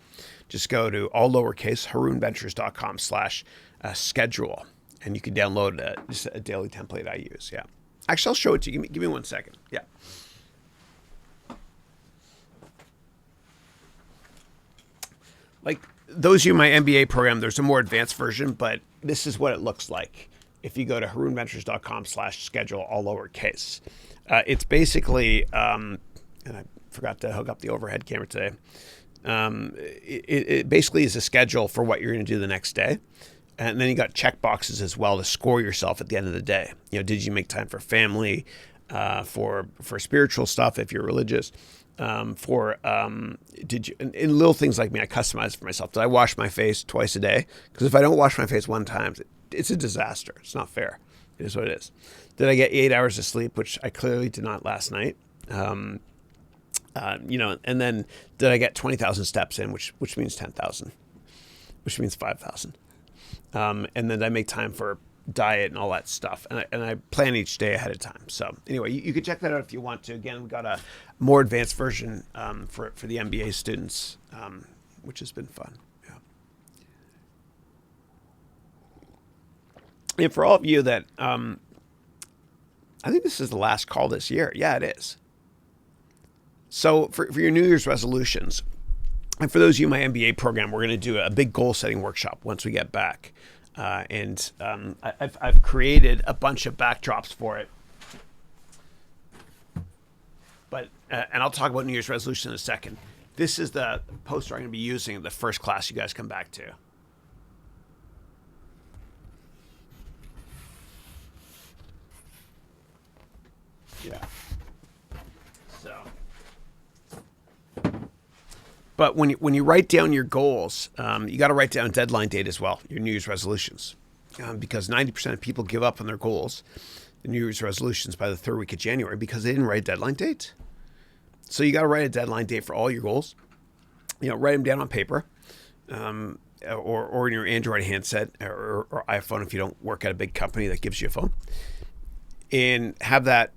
Speaker 1: Just go to all lowercase harounventures.com/schedule, and you can download just a daily template I use. Yeah, actually, I'll show it to you. Give me 1 second. Yeah. Like those of you in my MBA program, there's a more advanced version, but this is what it looks like if you go to harounventures.com/schedule, all lowercase. It's basically, and I forgot to hook up the overhead camera today. It basically is a schedule for what you're going to do the next day. And then you got check boxes as well to score yourself at the end of the day. Did you make time for family, for spiritual stuff if you're religious, did you, and little things like me, I customize for myself. Did I wash my face twice a day? Because if I don't wash my face one time, it's a disaster. It's not fair. It is what it is. Did I get 8 hours of sleep, which I clearly did not last night? And then did I get 20,000 steps in, which means 10,000, which means 5,000. And then did I make time for diet and all that stuff. And I plan each day ahead of time. So anyway, you can check that out if you want to. Again, we've got a more advanced version for the MBA students, which has been fun. Yeah. And for all of you that, I think this is the last call this year. Yeah, it is. So for your New Year's resolutions, and for those of you in my MBA program, we're going to do a big goal setting workshop once we get back. I've created a bunch of backdrops for it. But and I'll talk about New Year's resolution in a second. This is the poster I'm going to be using at the first class you guys come back to. Yeah. So, but when you write down your goals, you got to write down deadline date as well, your New Year's resolutions, because 90% of people give up on their goals, the New Year's resolutions, by the third week of January because they didn't write a deadline date. So you got to write a deadline date for all your goals. Write them down on paper, or in your Android handset or iPhone if you don't work at a big company that gives you a phone, and have that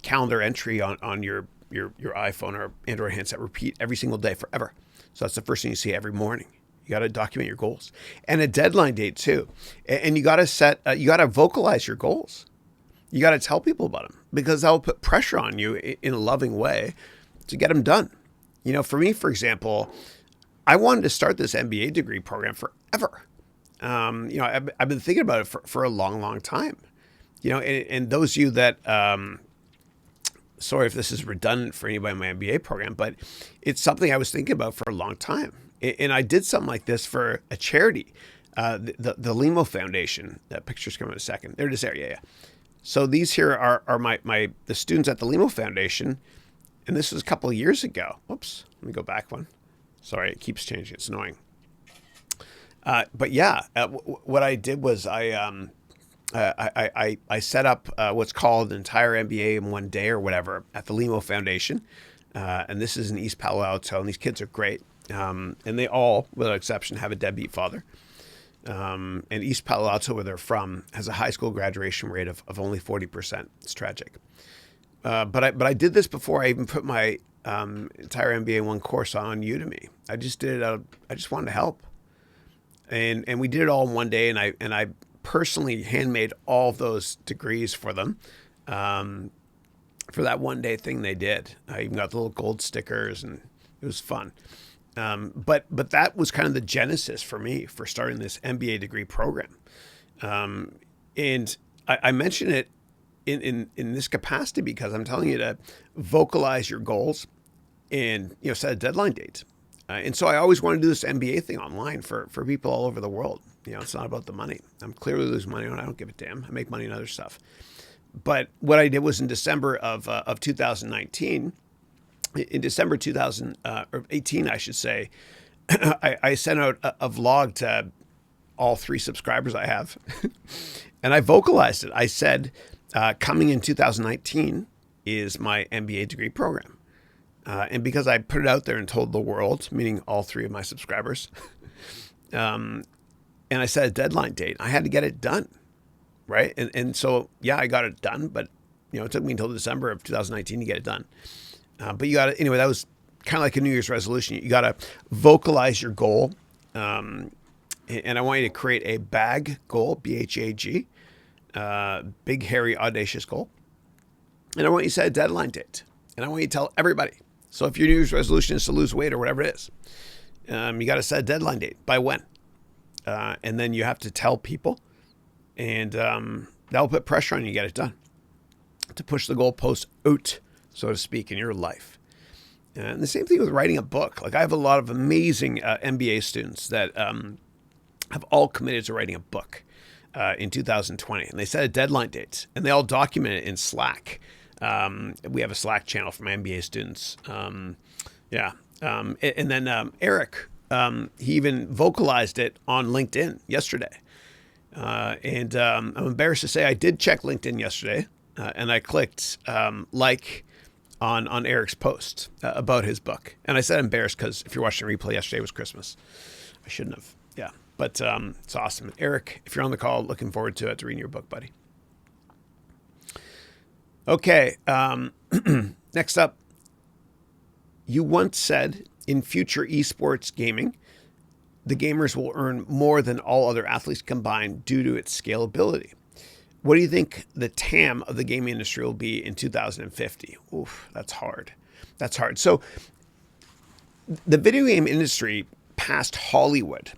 Speaker 1: calendar entry on your iPhone or Android handset repeat every single day forever. So that's the first thing you see every morning. You got to document your goals and a deadline date too. And you got to you got to vocalize your goals. You got to tell people about them because that will put pressure on you in a loving way to get them done. For me, for example, I wanted to start this MBA degree program forever. I've been thinking about it for a long, long time. And those of you that, sorry if this is redundant for anybody in my MBA program, but it's something I was thinking about for a long time. And I did something like this for a charity, the Limo Foundation. That picture's coming in a second. There it is there, yeah. So these here are the students at the Limo Foundation, and this was a couple of years ago. Whoops, let me go back one. Sorry, it keeps changing. It's annoying. But yeah, what I did was I set up what's called an entire MBA in one day or whatever at the Limo Foundation. And this is in East Palo Alto, and these kids are great. And they all, without exception, have a deadbeat father. And East Palo Alto, where they're from, has a high school graduation rate of only 40%. It's tragic. But I did this before I even put my entire MBA in one course on Udemy. I just did it. I just wanted to help. And we did it all in one day, and I personally handmade all of those degrees for them for that one day thing they did. I even got the little gold stickers, and it was fun. But that was kind of the genesis for me for starting this MBA degree program. And I mention it in this capacity because I'm telling you to vocalize your goals and set a deadline date. And so I always want to do this MBA thing online for people all over the world. It's not about the money. I'm clearly losing money on it. I don't give a damn. I make money in other stuff. But what I did was in December of 2019, in December 2018, I should say, I sent out a vlog to all 3 subscribers I have. And I vocalized it. I said, coming in 2019 is my MBA degree program. And because I put it out there and told the world, meaning all 3 of my subscribers, and I set a deadline date, I had to get it done, right? And so, yeah, I got it done, but, it took me until December of 2019 to get it done. But you got to, anyway, that was kind of like a New Year's resolution. You got to vocalize your goal. And I want you to create a BAG goal, BHAG, big, hairy, audacious goal. And I want you to set a deadline date. And I want you to tell everybody. So if your New Year's resolution is to lose weight or whatever it is, you got to set a deadline date. By when? And then you have to tell people. And that'll put pressure on you to get it done. To push the goalpost out, so to speak, in your life. And the same thing with writing a book. Like I have a lot of amazing MBA students that have all committed to writing a book in 2020. And they set a deadline date. And they all document it in Slack. We have a Slack channel for my MBA students. And then Eric, he even vocalized it on LinkedIn yesterday. And I'm embarrassed to say I did check LinkedIn yesterday, and I clicked like on Eric's post about his book. And I said embarrassed because if you're watching the replay, yesterday was Christmas. I shouldn't have. Yeah. But it's awesome. Eric, if you're on the call, looking forward to reading your book, buddy. Okay. Next up, you once said in future esports gaming, the gamers will earn more than all other athletes combined due to its scalability. What do you think the TAM of the gaming industry will be in 2050? Oof, that's hard. That's hard. So the video game industry passed Hollywood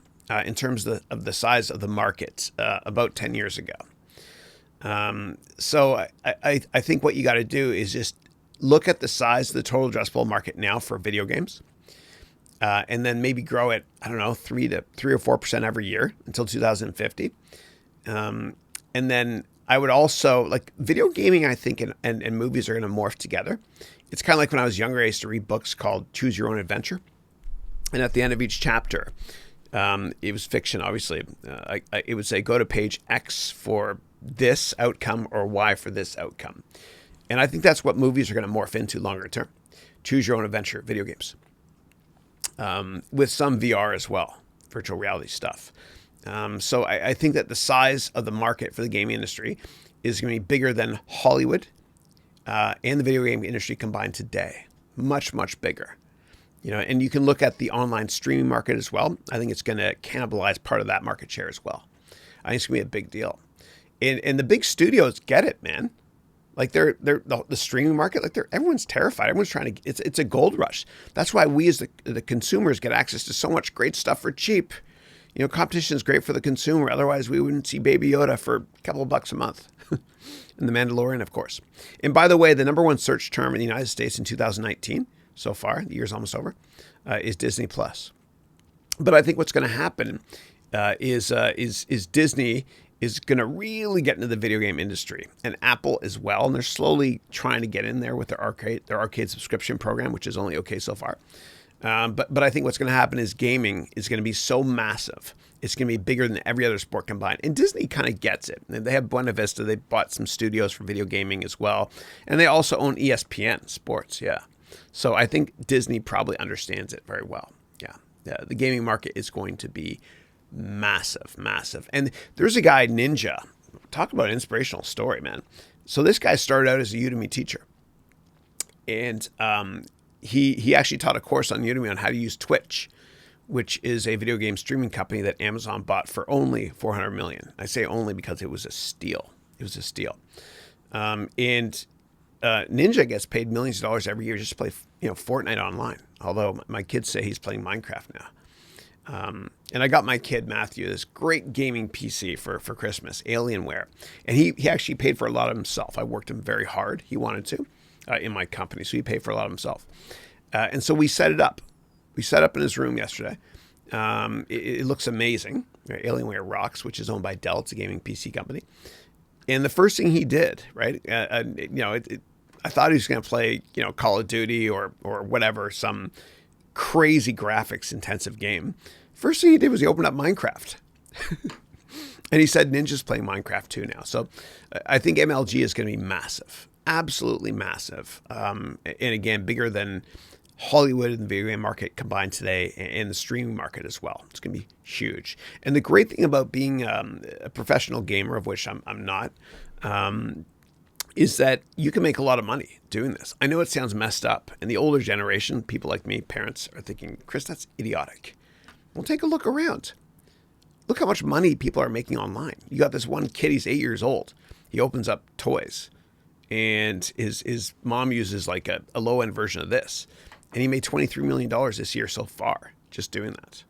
Speaker 1: in terms of the size of the market about 10 years ago. So I think what you got to do is just look at the size of the total addressable market now for video games, and then maybe grow it, I don't know, 3 or 4% every year until 2050. And then I would also, like, video gaming, I think, and movies are going to morph together. It's kind of like when I was younger, I used to read books called Choose Your Own Adventure. And at the end of each chapter, it was fiction, obviously. It would say, go to page X for this outcome or Y for this outcome. And I think that's what movies are going to morph into longer term. Choose your own adventure, video games. With some VR as well, virtual reality stuff. So I think that the size of the market for the gaming industry is going to be bigger than Hollywood and the video game industry combined today. Much, much bigger. And you can look at the online streaming market as well. I think it's going to cannibalize part of that market share as well. I think it's going to be a big deal. And the big studios get it, man. Like they're the streaming market, like everyone's terrified. Everyone's trying to, it's a gold rush. That's why we as the consumers get access to so much great stuff for cheap. Competition is great for the consumer. Otherwise, we wouldn't see Baby Yoda for a couple of bucks a month. And The Mandalorian, of course. And by the way, the number one search term in the United States in 2019, so far, the year's almost over, is Disney Plus. But I think what's going to happen is Disney is going to really get into the video game industry, and Apple as well. And they're slowly trying to get in there with their arcade subscription program, which is only okay so far. But I think what's going to happen is gaming is going to be so massive. It's going to be bigger than every other sport combined. And Disney kind of gets it. They have Buena Vista. They bought some studios for video gaming as well. And they also own ESPN Sports. Yeah. So I think Disney probably understands it very well. Yeah. The gaming market is going to be massive, massive. And there's a guy, Ninja. Talk about an inspirational story, man. So this guy started out as a Udemy teacher. And he actually taught a course on Udemy on how to use Twitch, which is a video game streaming company that Amazon bought for only $400 million. I say only because it was a steal. It was a steal. And Ninja gets paid millions of dollars every year just to play, Fortnite online. Although my kids say he's playing Minecraft now. And I got my kid, Matthew, this great gaming PC for Christmas, Alienware. And he actually paid for a lot of himself. I worked him very hard. He wanted to in my company, so he paid for a lot of himself. And so we set it up. We set up in his room yesterday. It looks amazing. Alienware rocks, which is owned by Dell. It's a gaming PC company. And the first thing he did, right, I thought he was going to play, Call of Duty or whatever, some crazy graphics intensive game. First thing he did was he opened up Minecraft. And he said Ninja's playing Minecraft too now. So I think MLG is going to be massive, absolutely massive. And again, bigger than Hollywood and the video game market combined today, and the streaming market as well. It's going to be huge. And the great thing about being a professional gamer, of which I'm not, is that you can make a lot of money doing this. I know it sounds messed up. And the older generation, people like me, parents, are thinking, Chris, that's idiotic. Well, take a look around. Look how much money people are making online. You got this one kid, he's 8 years old. He opens up toys. And his mom uses like a low-end version of this. And he made $23 million this year so far just doing that.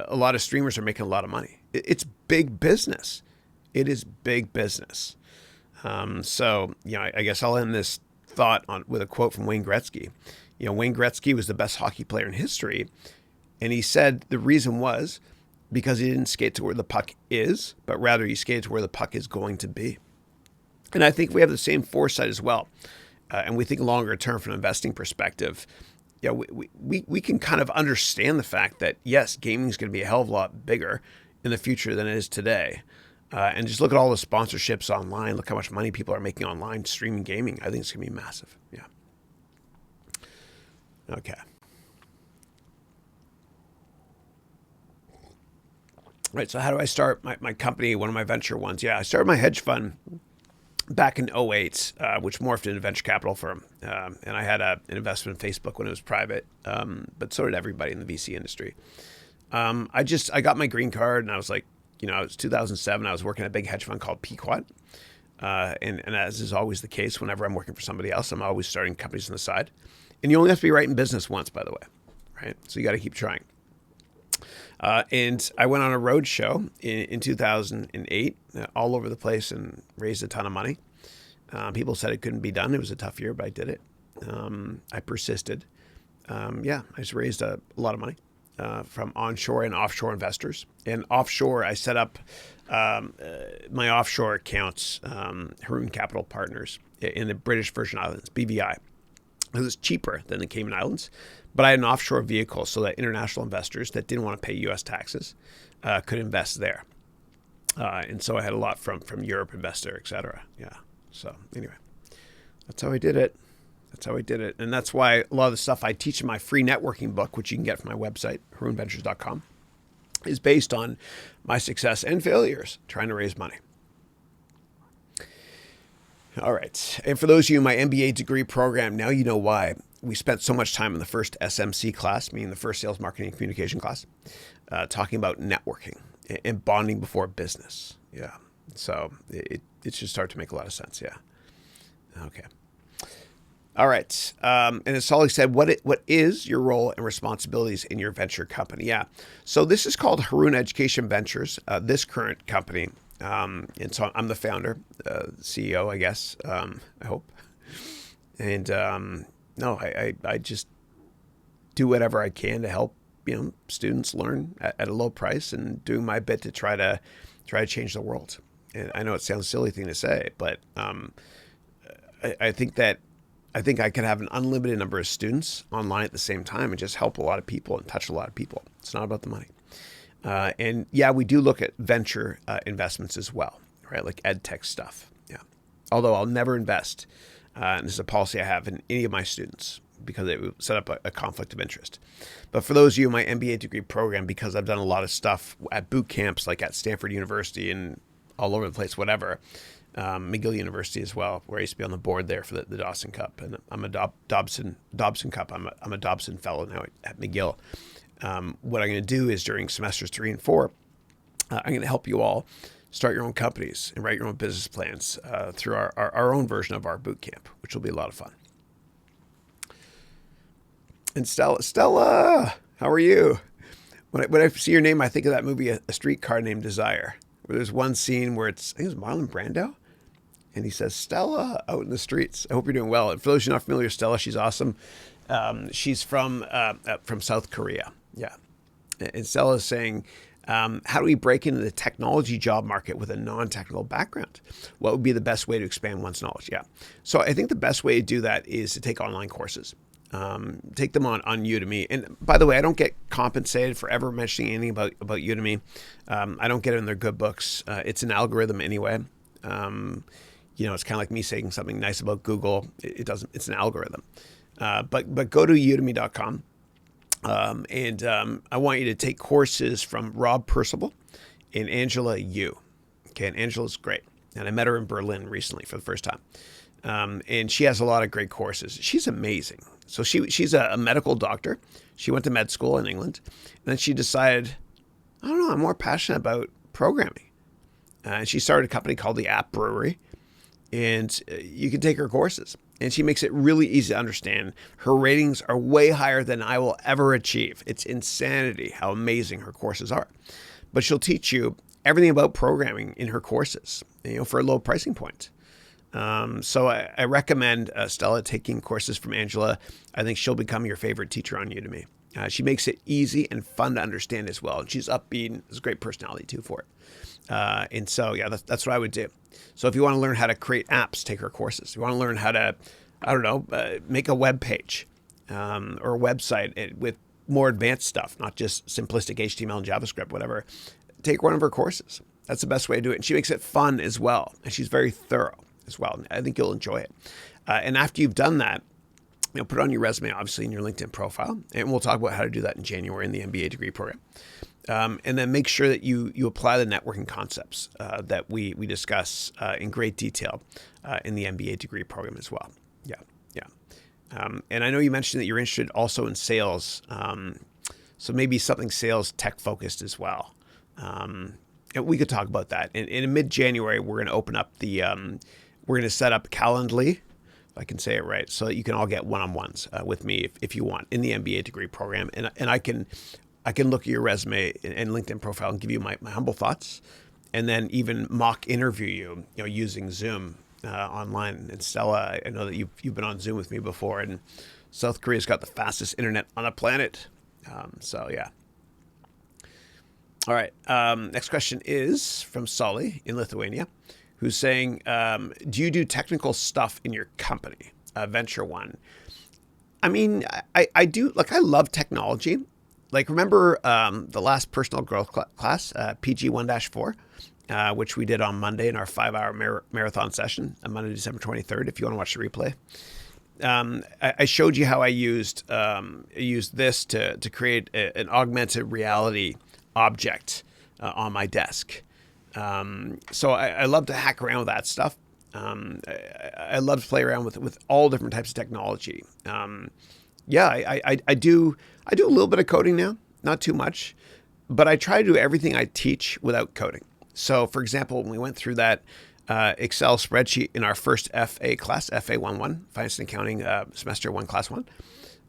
Speaker 1: A lot of streamers are making a lot of money. It's big business. It is big business. So, I guess I'll end this thought with a quote from Wayne Gretzky. Wayne Gretzky was the best hockey player in history. And he said the reason was because he didn't skate to where the puck is, but rather he skated to where the puck is going to be. And I think we have the same foresight as well. And we think longer term from an investing perspective. We can kind of understand the fact that, yes, gaming is going to be a hell of a lot bigger in the future than it is today. And just look at all the sponsorships online. Look how much money people are making online streaming gaming. I think it's going to be massive. Yeah. Okay. Right. So how do I start my company, one of my venture ones? Yeah, I started my hedge fund back in '08, which morphed into a venture capital firm. And I had an investment in Facebook when it was private, but so did everybody in the VC industry. I got my green card and I was like, it was 2007. I was working at a big hedge fund called Pequot. And as is always the case, whenever I'm working for somebody else, I'm always starting companies on the side. And you only have to be right in business once, by the way, right? So you got to keep trying. And I went on a road show in 2008 all over the place and raised a ton of money. People said it couldn't be done. It was a tough year, but I did it. I persisted. I just raised a lot of money from onshore and offshore investors. And offshore, I set up my offshore accounts, Haroun Capital Partners, in the British Virgin Islands, BVI. It was cheaper than the Cayman Islands, but I had an offshore vehicle so that international investors that didn't want to pay U.S. taxes could invest there. And so I had a lot from Europe Investor, et cetera. Yeah. So anyway, that's how I did it. And that's why a lot of the stuff I teach in my free networking book, which you can get from my website, harounventures.com, is based on my success and failures trying to raise money. All right. And for those of you in my MBA degree program, now you know why we spent so much time in the first SMC class, meaning the first sales, marketing, and communication class, talking about networking and bonding before business. Yeah. So it should start to make a lot of sense. Yeah. Okay. All right. And as Solly said, what is your role and responsibilities in your venture company? Yeah. So this is called Haroun Education Ventures, this current company. And so I'm the founder, CEO, I guess, I hope. And no, I just do whatever I can to help, students learn at a low price and doing my bit to try to change the world. And I know it sounds a silly thing to say, but I think I could have an unlimited number of students online at the same time and just help a lot of people and touch a lot of people. It's not about the money. And yeah, we do look at venture investments as well, right? Like ed tech stuff. Yeah. Although I'll never invest, and this is a policy I have in any of my students because it would set up a conflict of interest. But for those of you in my MBA degree program, because I've done a lot of stuff at boot camps, like at Stanford University and all over the place, whatever, McGill University as well, where I used to be on the board there for the Dawson Cup. And I'm a Dobson Cup. I'm a Dobson fellow now at McGill. What I'm going to do is during semesters 3 and 4, I'm going to help you all start your own companies and write your own business plans through our own version of our boot camp, which will be a lot of fun. And Stella, how are you? When I see your name, I think of that movie, A Streetcar Named Desire, where there's one scene where I think it's Marlon Brando, and he says, Stella, out in the streets. I hope you're doing well. And for those who are not familiar with Stella, she's awesome. She's from South Korea. Yeah. And Stella is saying, how do we break into the technology job market with a non-technical background? What would be the best way to expand one's knowledge? Yeah. So I think the best way to do that is to take online courses. Take them on Udemy. And by the way, I don't get compensated for ever mentioning anything about Udemy. I don't get it in their good books. It's an algorithm anyway. It's kind of like me saying something nice about Google. It doesn't. It's an algorithm. But go to udemy.com. And I want you to take courses from Rob Percival and Angela Yu. Okay, and Angela's great. And I met her in Berlin recently for the first time. And she has a lot of great courses. She's amazing. So she's a medical doctor. She went to med school in England. And then she decided, I don't know, I'm more passionate about programming. And she started a company called the App Brewery. And you can take her courses. And she makes it really easy to understand. Her ratings are way higher than I will ever achieve. It's insanity how amazing her courses are. But she'll teach you everything about programming in her courses, for a low pricing point. So I recommend Stella taking courses from Angela. I think she'll become your favorite teacher on Udemy. She makes it easy and fun to understand as well. And she's upbeat. There's a great personality too for it. And so, yeah, that's what I would do. So if you want to learn how to create apps, take her courses. If you want to learn how to, make a web page or a website with more advanced stuff, not just simplistic HTML and JavaScript, whatever, take one of her courses. That's the best way to do it. And she makes it fun as well. And she's very thorough as well. I think you'll enjoy it. And after you've done that, put it on your resume, obviously in your LinkedIn profile, and we'll talk about how to do that in January in the MBA degree program. And then make sure that you apply the networking concepts that we discuss in great detail in the MBA degree program as well. Yeah, yeah. And I know you mentioned that you're interested also in sales, so maybe something sales tech focused as well. And we could talk about that. In mid-January, we're going to open up we're going to set up Calendly, if I can say it right, so that you can all get one-on-ones with me if you want in the MBA degree program. And I can look at your resume and LinkedIn profile and give you my humble thoughts, and then even mock interview you using Zoom online. And Stella, I know that you've been on Zoom with me before, and South Korea's got the fastest internet on the planet. So yeah. All right. Next question is from Solly in Lithuania, who's saying, do you do technical stuff in your company? Venture One. I mean, I do. Like, I love technology. Like, remember the last personal growth class, PG 1-4, which we did on Monday in our 5-hour marathon session on Monday, December 23rd, if you want to watch the replay. I showed you how I used this to create an augmented reality object on my desk. So I love to hack around with that stuff. I love to play around with all different types of technology. I do a little bit of coding now, not too much, but I try to do everything I teach without coding. So, for example, when we went through that Excel spreadsheet in our first FA class, FA11, Finance and Accounting Semester 1, Class 1,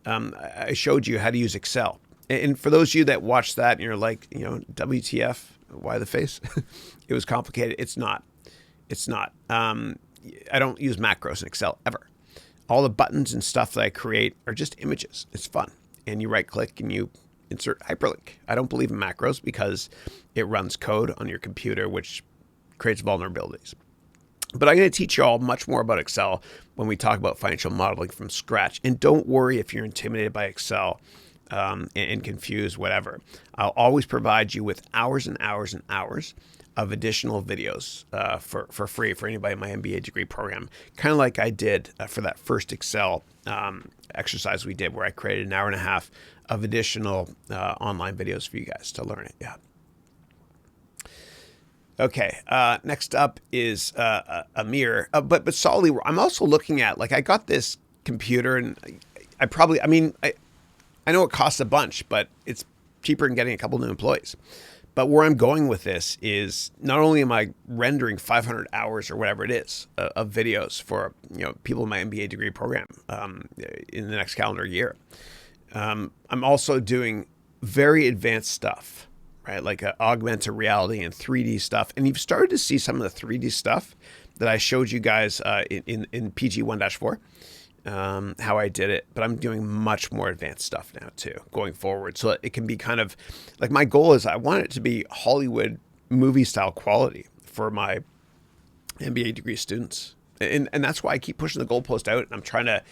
Speaker 1: I showed you how to use Excel. And for those of you that watched that and you're like, WTF, why the face? It was complicated. It's not. I don't use macros in Excel ever. All the buttons and stuff that I create are just images. It's fun. And you right click and you insert hyperlink. I don't believe in macros because it runs code on your computer, which creates vulnerabilities. But I'm going to teach you all much more about Excel when we talk about financial modeling from scratch. And don't worry if you're intimidated by Excel and confused, whatever. I'll always provide you with hours and hours and hours of additional videos for free for anybody in my MBA degree program, kind of like I did for that first Excel exercise we did, where I created an hour and a half of additional online videos for you guys to learn it. Yeah. Okay. Next up is Amir. But Solly, I'm also looking at, like, I got this computer, and I know it costs a bunch, but it's cheaper than getting a couple new employees. But where I'm going with this is not only am I rendering 500 hours or whatever it is of videos for people in my MBA degree program in the next calendar year, I'm also doing very advanced stuff, right? Like augmented reality and 3D stuff. And you've started to see some of the 3D stuff that I showed you guys in PG 1-4. How I did it, but I'm doing much more advanced stuff now too, going forward. So it can be kind of like, my goal is I want it to be Hollywood movie style quality for my MBA degree students. And that's why I keep pushing the goalpost out, and I'm trying to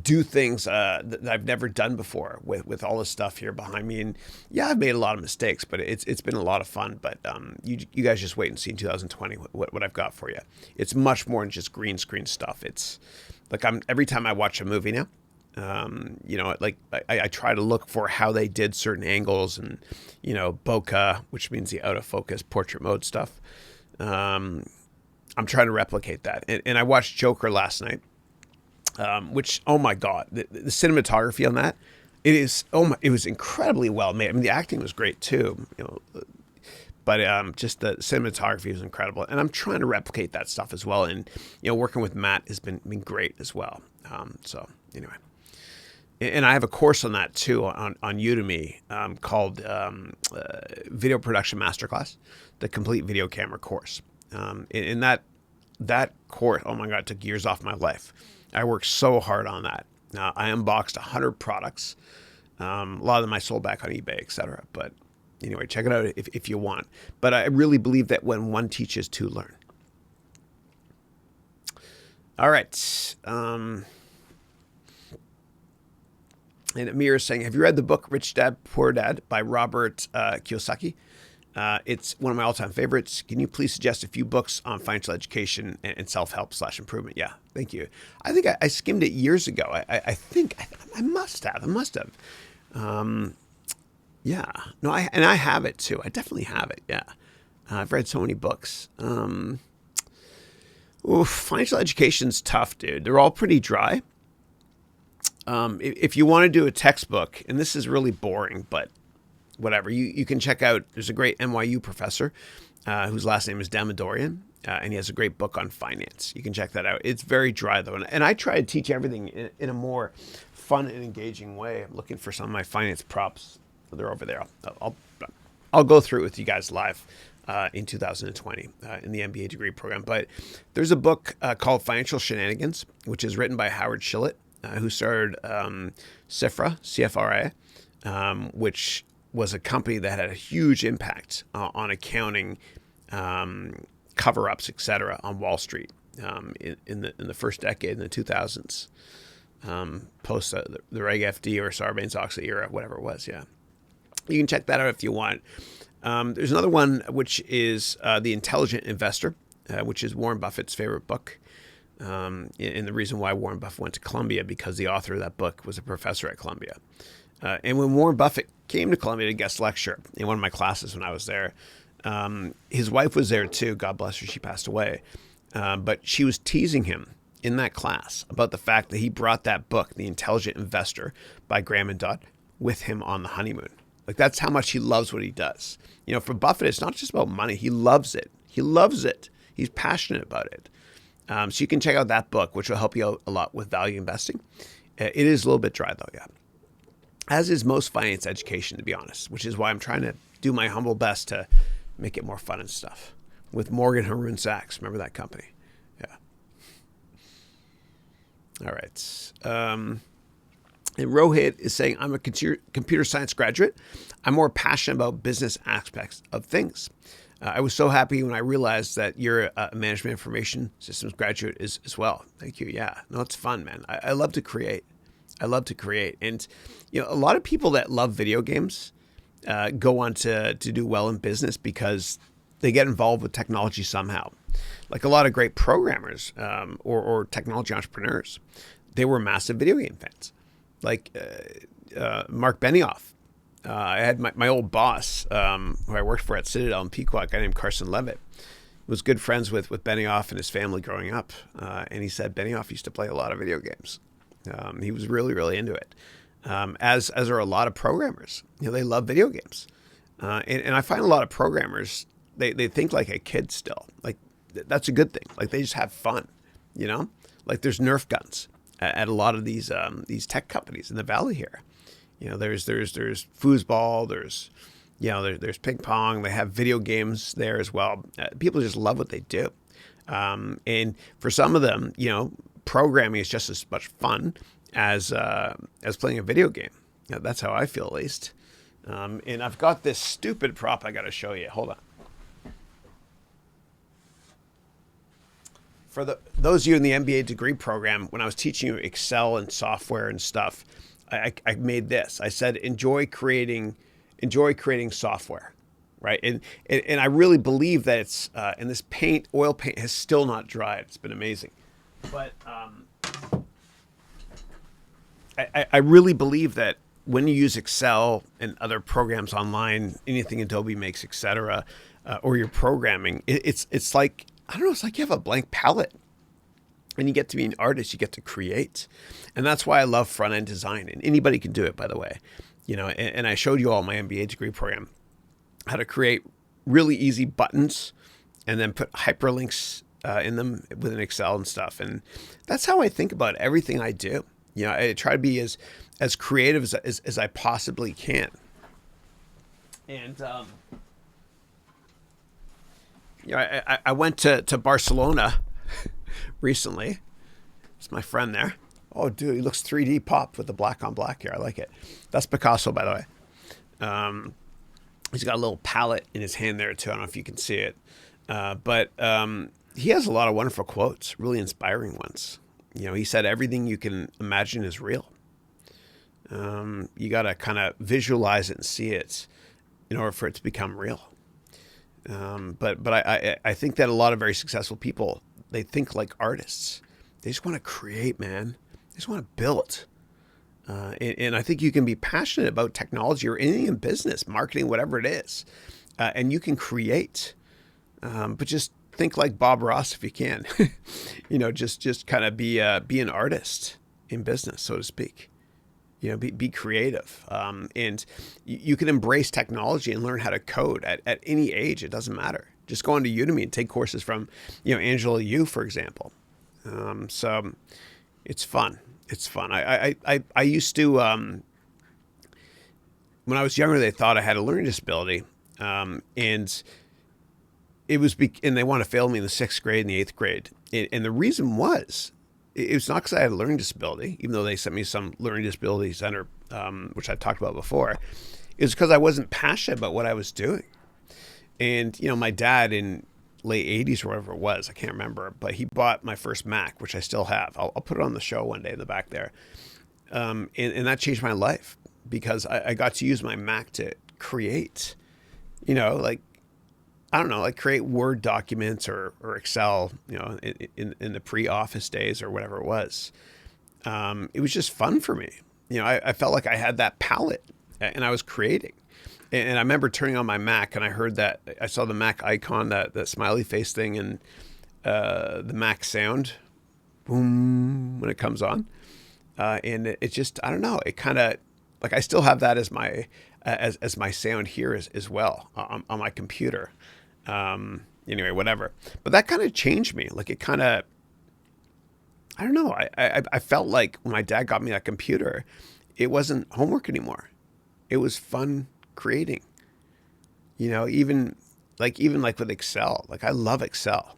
Speaker 1: do things that I've never done before with all this stuff here behind me. And yeah, I've made a lot of mistakes, but it's been a lot of fun. But you guys just wait and see in 2020 what I've got for you. It's much more than just green screen stuff. It's like every time I watch a movie now, I try to look for how they did certain angles and, bokeh, which means the out of focus portrait mode stuff. I'm trying to replicate that. And I watched Joker last night, which, oh my God, the cinematography on that, it was incredibly well made. I mean, the acting was great too, but just the cinematography was incredible. And I'm trying to replicate that stuff as well. And, working with Matt has been great as well. So anyway, and I have a course on that too on Udemy called Video Production Masterclass, the complete video camera course. In that course, oh my God, it took years off my life. I worked so hard on that. I unboxed 100 products. A lot of them I sold back on eBay, etc. But anyway, check it out if you want. But I really believe that when one teaches, two learn. All right. And Amir is saying, have you read the book Rich Dad, Poor Dad by Robert Kiyosaki? It's one of my all-time favorites. Can you please suggest a few books on financial education and self-help/improvement? Yeah, thank you. I think I skimmed it years ago. I think I must have. Yeah. No, I have it too. I definitely have it. Yeah. I've read so many books. Financial education's tough, dude. They're all pretty dry. If you want to do a textbook, and this is really boring, but whatever, you can check out, there's a great NYU professor whose last name is Damadorian, and he has a great book on finance. You can check that out. It's very dry, though. And I try to teach everything in a more fun and engaging way. I'm looking for some of my finance props. They're over there. I'll go through it with you guys live in 2020 in the MBA degree program. But there's a book called Financial Shenanigans, which is written by Howard Shillett, who started CFRA, CFRA, which was a company that had a huge impact on accounting, cover-ups, etc., on Wall Street in the first decade, in the 2000s, post the Reg FD or Sarbanes-Oxley era, whatever it was. Yeah, you can check that out if you want. There's another one which is The Intelligent Investor, which is Warren Buffett's favorite book. And the reason why Warren Buffett went to Columbia, because the author of that book was a professor at Columbia. And when Warren Buffett came to Columbia to guest lecture in one of my classes when I was there, his wife was there too. God bless her, she passed away. But she was teasing him in that class about the fact that he brought that book, The Intelligent Investor by Graham and Dodd, with him on the honeymoon. Like, that's how much he loves what he does. You know, for Buffett, it's not just about money. He loves it. He loves it. He's passionate about it. So you can check out that book, which will help you out a lot with value investing. It is a little bit dry, though, yeah. As is most finance education, to be honest, which is why I'm trying to do my humble best to make it more fun and stuff. With Morgan Haroun Sachs. Remember that company? Yeah. All right. And Rohit is saying, I'm a computer science graduate. I'm more passionate about business aspects of things. I was so happy when I realized that you're a management information systems graduate as well. Thank you. Yeah. No, it's fun, man. I love to create. And, you know, a lot of people that love video games go on to do well in business because they get involved with technology somehow. Like a lot of great programmers or technology entrepreneurs, they were massive video game fans. Like Mark Benioff. I had my old boss who I worked for at Citadel in Pequot, a guy named Carson Levitt, was good friends with Benioff and his family growing up. And he said Benioff used to play a lot of video games. He was really, really into it. As are a lot of programmers. You know, they love video games. And I find a lot of programmers, they think like a kid still. Like, that's a good thing. Like, they just have fun, you know? Like, there's Nerf guns at a lot of these tech companies in the Valley here. You know, there's foosball, there's ping pong. They have video games there as well. People just love what they do. And for some of them, you know, programming is just as much fun as playing a video game. You know, that's how I feel, at least. And I've got this stupid prop I got to show you. Hold on. For those of you in the MBA degree program, when I was teaching you Excel and software and stuff, I made this. I said, enjoy creating software, right? And I really believe that it's and this oil paint has still not dried. It's been amazing, but I really believe that when you use Excel and other programs online, anything Adobe makes, etc., or you're programming, it's like, I don't know, it's like you have a blank palette. And you get to be an artist, you get to create. And that's why I love front-end design. And anybody can do it, by the way. You know, and I showed you all my MBA degree program, how to create really easy buttons and then put hyperlinks in them within Excel and stuff. And that's how I think about everything I do. You know, I try to be as creative as I possibly can. And, you know, I went to Barcelona recently. It's my friend there. Oh, dude, he looks 3D pop with the black on black here. I like it. That's Picasso, by the way. He's got a little palette in his hand there, too. I don't know if you can see it. But he has a lot of wonderful quotes, really inspiring ones. You know, he said, everything you can imagine is real. You got to kind of visualize it and see it in order for it to become real. But I think that a lot of very successful people, they think like artists. They just want to create, man. They just want to build. And I think you can be passionate about technology or anything in business, marketing, whatever it is, and you can create. But just think like Bob Ross if you can. Just kind of be an artist in business, so to speak. Be creative. And you can embrace technology and learn how to code at any age. It doesn't matter. Just go onto Udemy and take courses from, Angela Yu, for example. So it's fun. It's fun. I used to, when I was younger, they thought I had a learning disability. And and they want to fail me in the 6th grade and the 8th grade. And the reason was, it was not because I had a learning disability, even though they sent me some learning disability center, which I talked about before. It was because I wasn't passionate about what I was doing. And, my dad in late 80s or whatever it was, I can't remember, but he bought my first Mac, which I still have. I'll put it on the show one day in the back there. And that changed my life because I got to use my Mac to create, create Word documents or Excel, in the pre-Office days or whatever it was. It was just fun for me. I felt like I had that palette and I was creating. And I remember turning on my Mac and I saw the Mac icon, that smiley face thing, and the Mac sound, boom, when it comes on. And it just, I don't know, it kind of, like I still have that as my sound here as well on my computer. Anyway, whatever. But that kind of changed me. Like it kind of, I don't know. I felt like when my dad got me that computer, it wasn't homework anymore. It was fun creating. Even with Excel. Like I love Excel,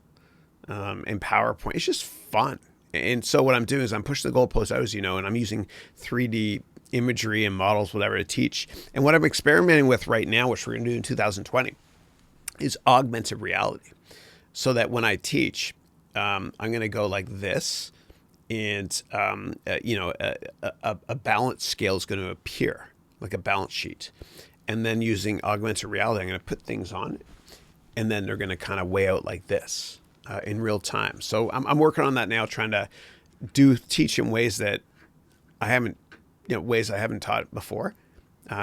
Speaker 1: and PowerPoint. It's just fun. And so what I'm doing is I'm pushing the goalposts out, and I'm using 3D imagery and models, whatever, to teach. And what I'm experimenting with right now, which we're going to do in 2020, is augmented reality. So that when I teach, I'm going to go like this, and a balance scale is going to appear, like a balance sheet. And then using augmented reality, I'm going to put things on it, and then they're going to kind of weigh out like this in real time. So I'm working on that now, trying to teach in ways that I haven't taught before,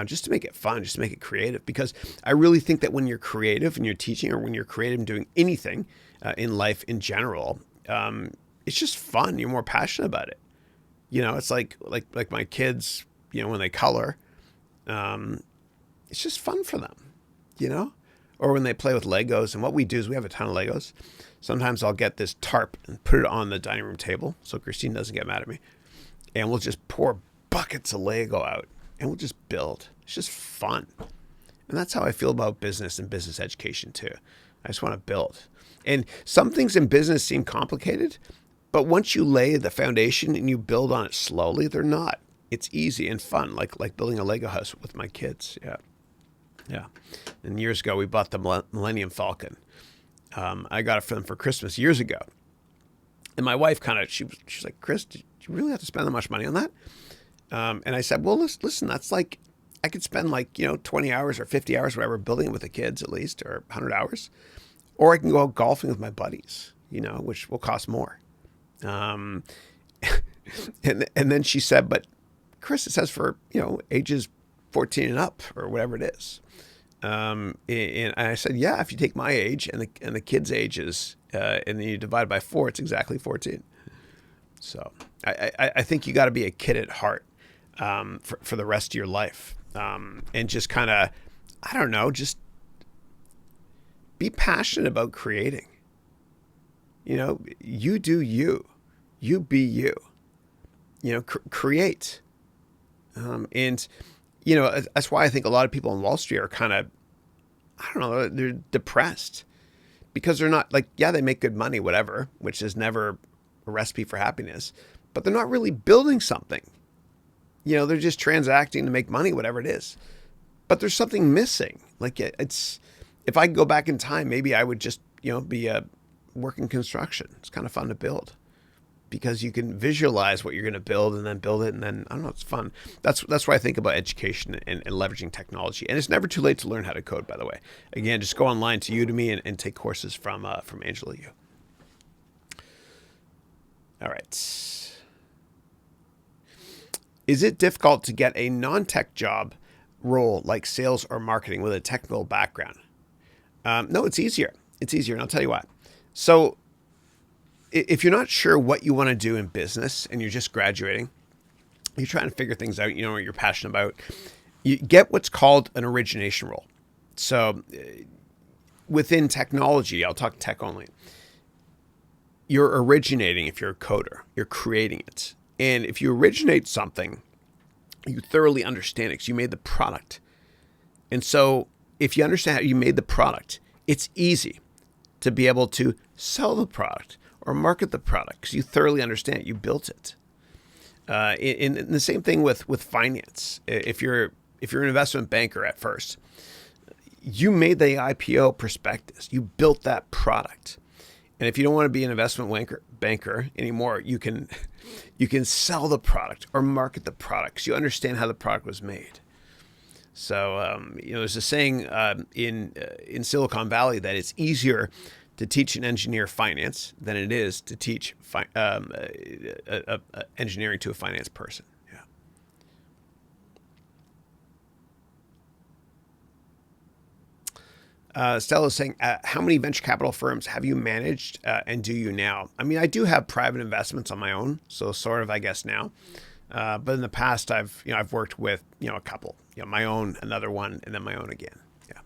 Speaker 1: just to make it fun, just to make it creative. Because I really think that when you're creative and you're teaching, or when you're creative and doing anything in life in general, it's just fun. You're more passionate about it. It's like my kids, when they color, it's just fun for them, or when they play with Legos. And what we do is we have a ton of Legos. Sometimes I'll get this tarp and put it on the dining room table so Christine doesn't get mad at me. And we'll just pour buckets of Lego out and we'll just build. It's just fun. And that's how I feel about business and business education too. I just want to build. And some things in business seem complicated, but once you lay the foundation and you build on it slowly, they're not. It's easy and fun, like building a Lego house with my kids. Yeah. And years ago, we bought the Millennium Falcon. I got it for them for Christmas years ago. And my wife she's like, Chris, did you really have to spend that much money on that? And I said, well, listen, that's like, I could spend 20 hours or 50 hours, whatever, building it with the kids at least, or 100 hours. Or I can go out golfing with my buddies, which will cost more. And then she said, but Chris, it says for, ages 14 and up, or whatever it is. And I said, yeah, if you take my age and the kids' ages, and then you divide by 4, it's exactly 14. So I think you got to be a kid at heart, for the rest of your life. And just kind of, I don't know, just be passionate about creating. You do you. You be you. Create. And that's why I think a lot of people on Wall Street are kind of, I don't know, they're depressed because they're not they make good money, whatever, which is never a recipe for happiness, but they're not really building something. They're just transacting to make money, whatever it is, but there's something missing. If I could go back in time, maybe I would just, be working construction. It's kind of fun to build because you can visualize what you're going to build and then build it, and then I don't know, it's fun. That's what I think about education and leveraging technology. And it's never too late to learn how to code, by the way. Again, just go online to Udemy and take courses from Angela Yu. All right. Is it difficult to get a non-tech job role like sales or marketing with a technical background? No, it's easier. It's easier, and I'll tell you why. So if you're not sure what you want to do in business and you're just graduating, you're trying to figure things out, you know, what you're passionate about, you get what's called an origination role. So within technology, I'll talk tech only, you're originating if you're a coder, you're creating it. And if you originate something, you thoroughly understand it because you made the product. And so if you understand how you made the product, it's easy to be able to sell the product or market the product because you thoroughly understand it. You built it. In the same thing with finance. If you're an investment banker at first, you made the IPO prospectus. You built that product. And if you don't want to be an investment banker anymore, you can sell the product or market the product because you understand how the product was made. So there's a saying in Silicon Valley that it's easier to teach an engineer finance than it is to teach engineering to a finance person. Yeah. Stella is saying, how many venture capital firms have you managed and do you now? I mean, I do have private investments on my own, so sort of, I guess now. But in the past, I've worked with a couple, my own, another one, and then my own again. Yeah.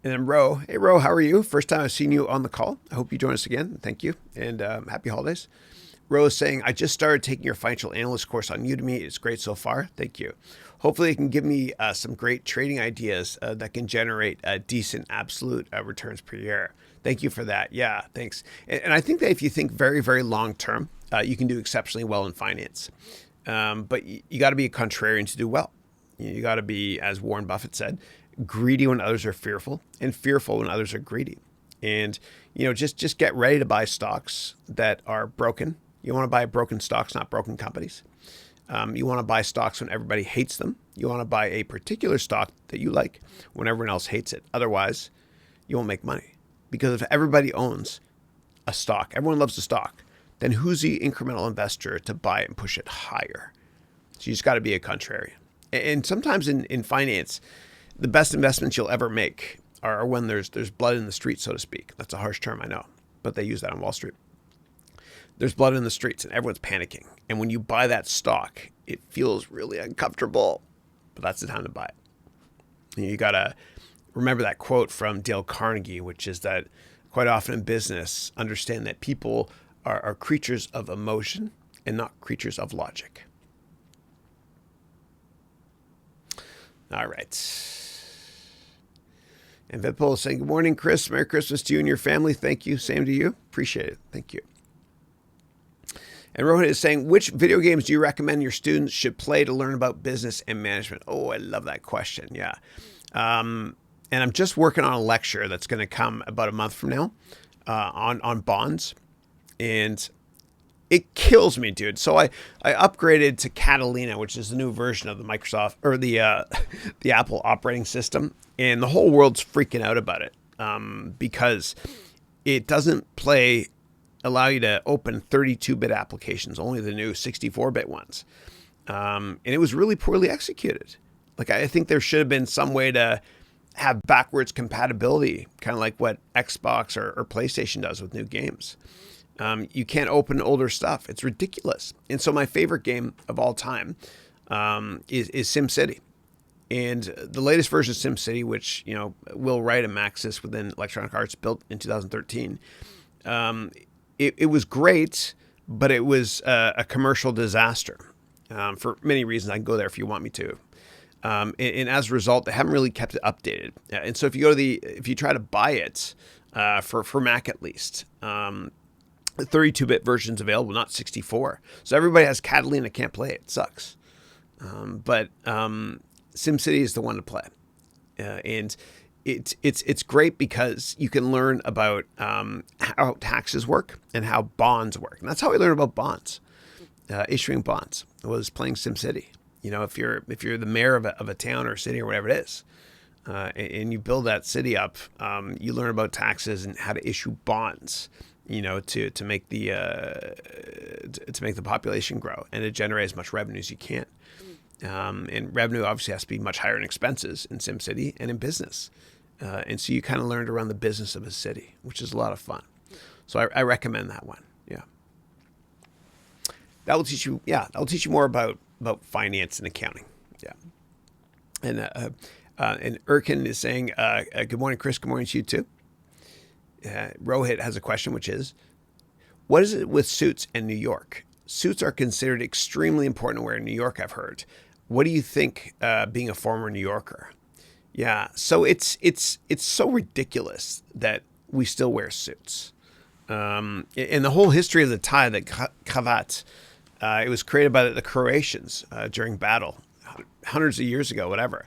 Speaker 1: And then Ro, hey Ro, how are you? First time I've seen you on the call. I hope you join us again. Thank you, and happy holidays. Ro is saying, I just started taking your financial analyst course on Udemy. It's great so far. Thank you. Hopefully, it can give me some great trading ideas that can generate decent absolute returns per year. Thank you for that. Yeah, thanks. And I think that if you think very, very long term, you can do exceptionally well in finance. But you got to be a contrarian to do well. You got to be, as Warren Buffett said, greedy when others are fearful and fearful when others are greedy. And, just get ready to buy stocks that are broken. You want to buy broken stocks, not broken companies. You want to buy stocks when everybody hates them. You want to buy a particular stock that you like when everyone else hates it. Otherwise, you won't make money. Because if everybody owns a stock, everyone loves the stock, then who's the incremental investor to buy it and push it higher? So you just got to be a contrarian. And sometimes in finance, the best investments you'll ever make are when there's blood in the streets, so to speak. That's a harsh term, I know, but they use that on Wall Street. There's blood in the streets and everyone's panicking. And when you buy that stock, it feels really uncomfortable, but that's the time to buy it. You got to remember that quote from Dale Carnegie, which is that quite often in business, understand that people are creatures of emotion and not creatures of logic. All right. And Vipul is saying, good morning, Chris. Merry Christmas to you and your family. Thank you. Same to you. Appreciate it. Thank you. And Rohit is saying, which video games do you recommend your students should play to learn about business and management? Oh, I love that question. Yeah. And I'm just working on a lecture that's going to come about a month from now on bonds. And it kills me, dude. So I upgraded to Catalina, which is the new version of the Microsoft or the Apple operating system. And the whole world's freaking out about it because it doesn't allow you to open 32-bit applications, only the new 64-bit ones. And it was really poorly executed. Like, I think there should have been some way to have backwards compatibility, kind of like what Xbox or PlayStation does with new games. You can't open older stuff. It's ridiculous. And so my favorite game of all time is SimCity. And the latest version of SimCity, which, Will Wright and Maxis within Electronic Arts built in 2013, it was great, but it was a commercial disaster for many reasons. I can go there if you want me to. And as a result, they haven't really kept it updated. And so if you try to buy it for Mac at least, the 32-bit version's available, not 64. So everybody has Catalina, can't play it. It sucks. But SimCity is the one to play. And it's great because you can learn about how taxes work and how bonds work, and that's how I learned about bonds. Issuing bonds was playing SimCity. If you're the mayor of a town or city or whatever it is, and you build that city up, you learn about taxes and how to issue bonds. To make the population grow and to generate as much revenue as you can. And revenue obviously has to be much higher than expenses in SimCity and in business. And so you kind of learned around the business of a city, which is a lot of fun. So I recommend that one. Yeah. That will teach you. Yeah, that will teach you more about finance and accounting. Yeah. And Erkin is saying, "Good morning, Chris. Good morning to you too." Rohit has a question, which is, what is it with suits in New York? Suits are considered extremely important to wear in New York, I've heard. What do you think, being a former New Yorker? Yeah, so it's so ridiculous that we still wear suits. In the whole history of the tie, the cravat, it was created by the Croatians during battle, hundreds of years ago, whatever.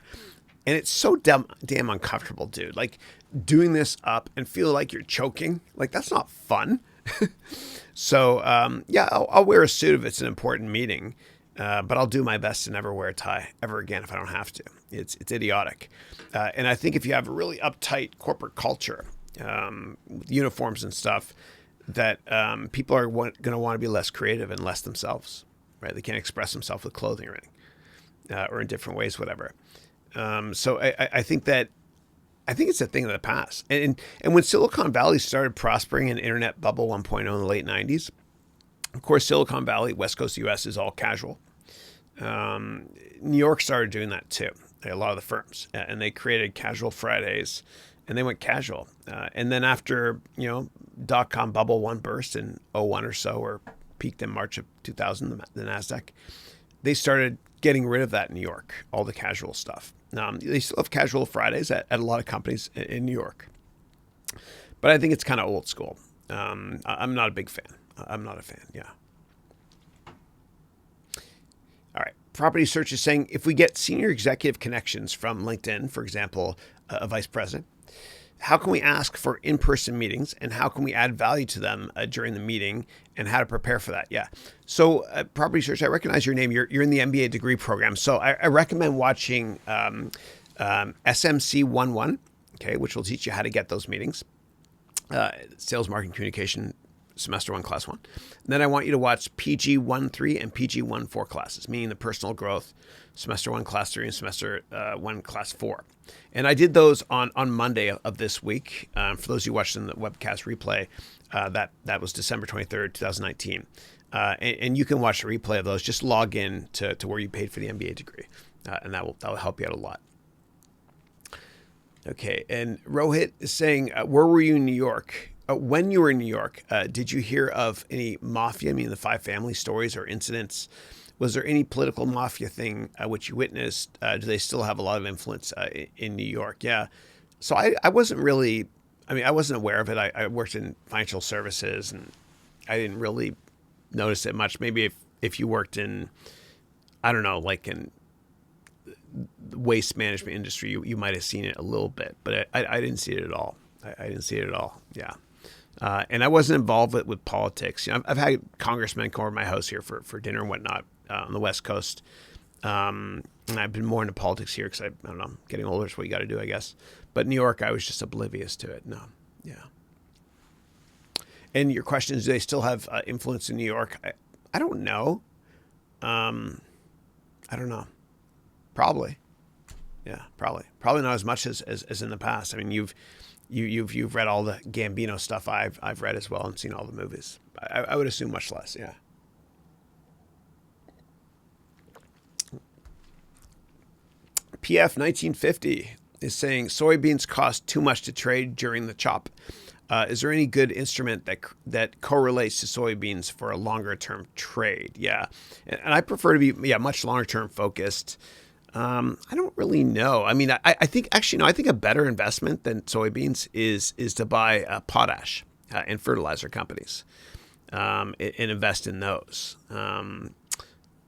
Speaker 1: And it's so damn uncomfortable, dude. Like, doing this up and feel like you're choking, like, that's not fun. So, I'll wear a suit if it's an important meeting, but I'll do my best to never wear a tie ever again if I don't have to. It's idiotic. And I think if you have a really uptight corporate culture, with uniforms and stuff, that people are going to want to be less creative and less themselves, right? They can't express themselves with clothing or anything, or in different ways, whatever. So I think it's a thing of the past. And when Silicon Valley started prospering in Internet Bubble 1.0 in the late 90s, of course, Silicon Valley, West Coast US, is all casual. New York started doing that too, a lot of the firms. And they created Casual Fridays, and they went casual. And then after, dot-com bubble one burst in 01 or so, or peaked in March of 2000, the NASDAQ, they started getting rid of that in New York, all the casual stuff. They still have Casual Fridays at a lot of companies in New York. But I think it's kind of old school. I'm not a big fan. I'm not a fan, yeah. All right. Property Search is saying, if we get senior executive connections from LinkedIn, for example, a vice president, how can we ask for in-person meetings, and how can we add value to them during the meeting, and how to prepare for that? Yeah. So Property Search, I recognize your name. You're in the MBA degree program. So I recommend watching SMC 11, okay, which will teach you how to get those meetings. Sales, Marketing, Communication, Semester 1, Class 1. And then I want you to watch PG 1.3 and PG 1.4 classes, meaning the Personal Growth, Semester 1, Class 3, and Semester 1, Class 4. And I did those on Monday of this week. For those of you watching the webcast replay, that was December 23rd, 2019. And you can watch the replay of those. Just log in to where you paid for the MBA degree, and that will help you out a lot. Okay, and Rohit is saying, where were you in New York? When you were in New York, did you hear of any mafia, meaning the 5 family stories or incidents? Was there any political mafia thing which you witnessed? Do they still have a lot of influence in New York? Yeah. So I wasn't really, I wasn't aware of it. I worked in financial services, and I didn't really notice it much. Maybe if you worked in, I don't know, like in the waste management industry, you might have seen it a little bit, but I didn't see it at all. I didn't see it at all. Yeah. And I wasn't involved with politics. I've had congressmen come over to my house here for dinner and whatnot on the West Coast. And I've been more into politics here because I don't know, getting older is what you got to do, I guess. But New York, I was just oblivious to it. No. Yeah. And your question is, do they still have influence in New York? I don't know. I don't know. Probably. Yeah, probably. Probably not as much as in the past. You've read all the Gambino stuff I've read as well, and seen all the movies. I would assume much less, yeah. PF 1950 is saying soybeans cost too much to trade during the chop. Is there any good instrument that correlates to soybeans for a longer term trade? Yeah, and I prefer to be much longer term focused. I don't really know. I think a better investment than soybeans is to buy potash and fertilizer companies, and invest in those.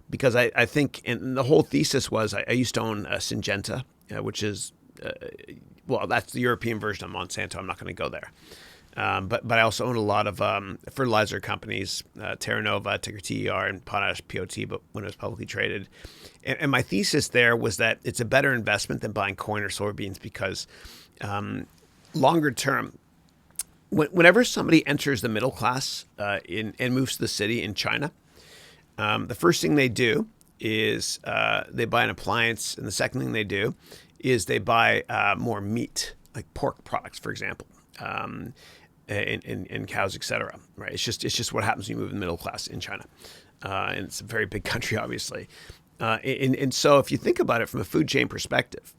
Speaker 1: Because I think, and the whole thesis was, I used to own Syngenta, which is well, that's the European version of Monsanto. I'm not going to go there. But I also own a lot of fertilizer companies, Terra Nova, ticker TER, and Potash POT, but when it was publicly traded. And my thesis there was that it's a better investment than buying corn or soybeans because longer term, whenever somebody enters the middle class and moves to the city in China, the first thing they do is they buy an appliance, and the second thing they do is they buy more meat, like pork products, for example. And cows, etc. Right? It's just what happens when you move in the middle class in China, and it's a very big country, obviously. And so, if you think about it from a food chain perspective,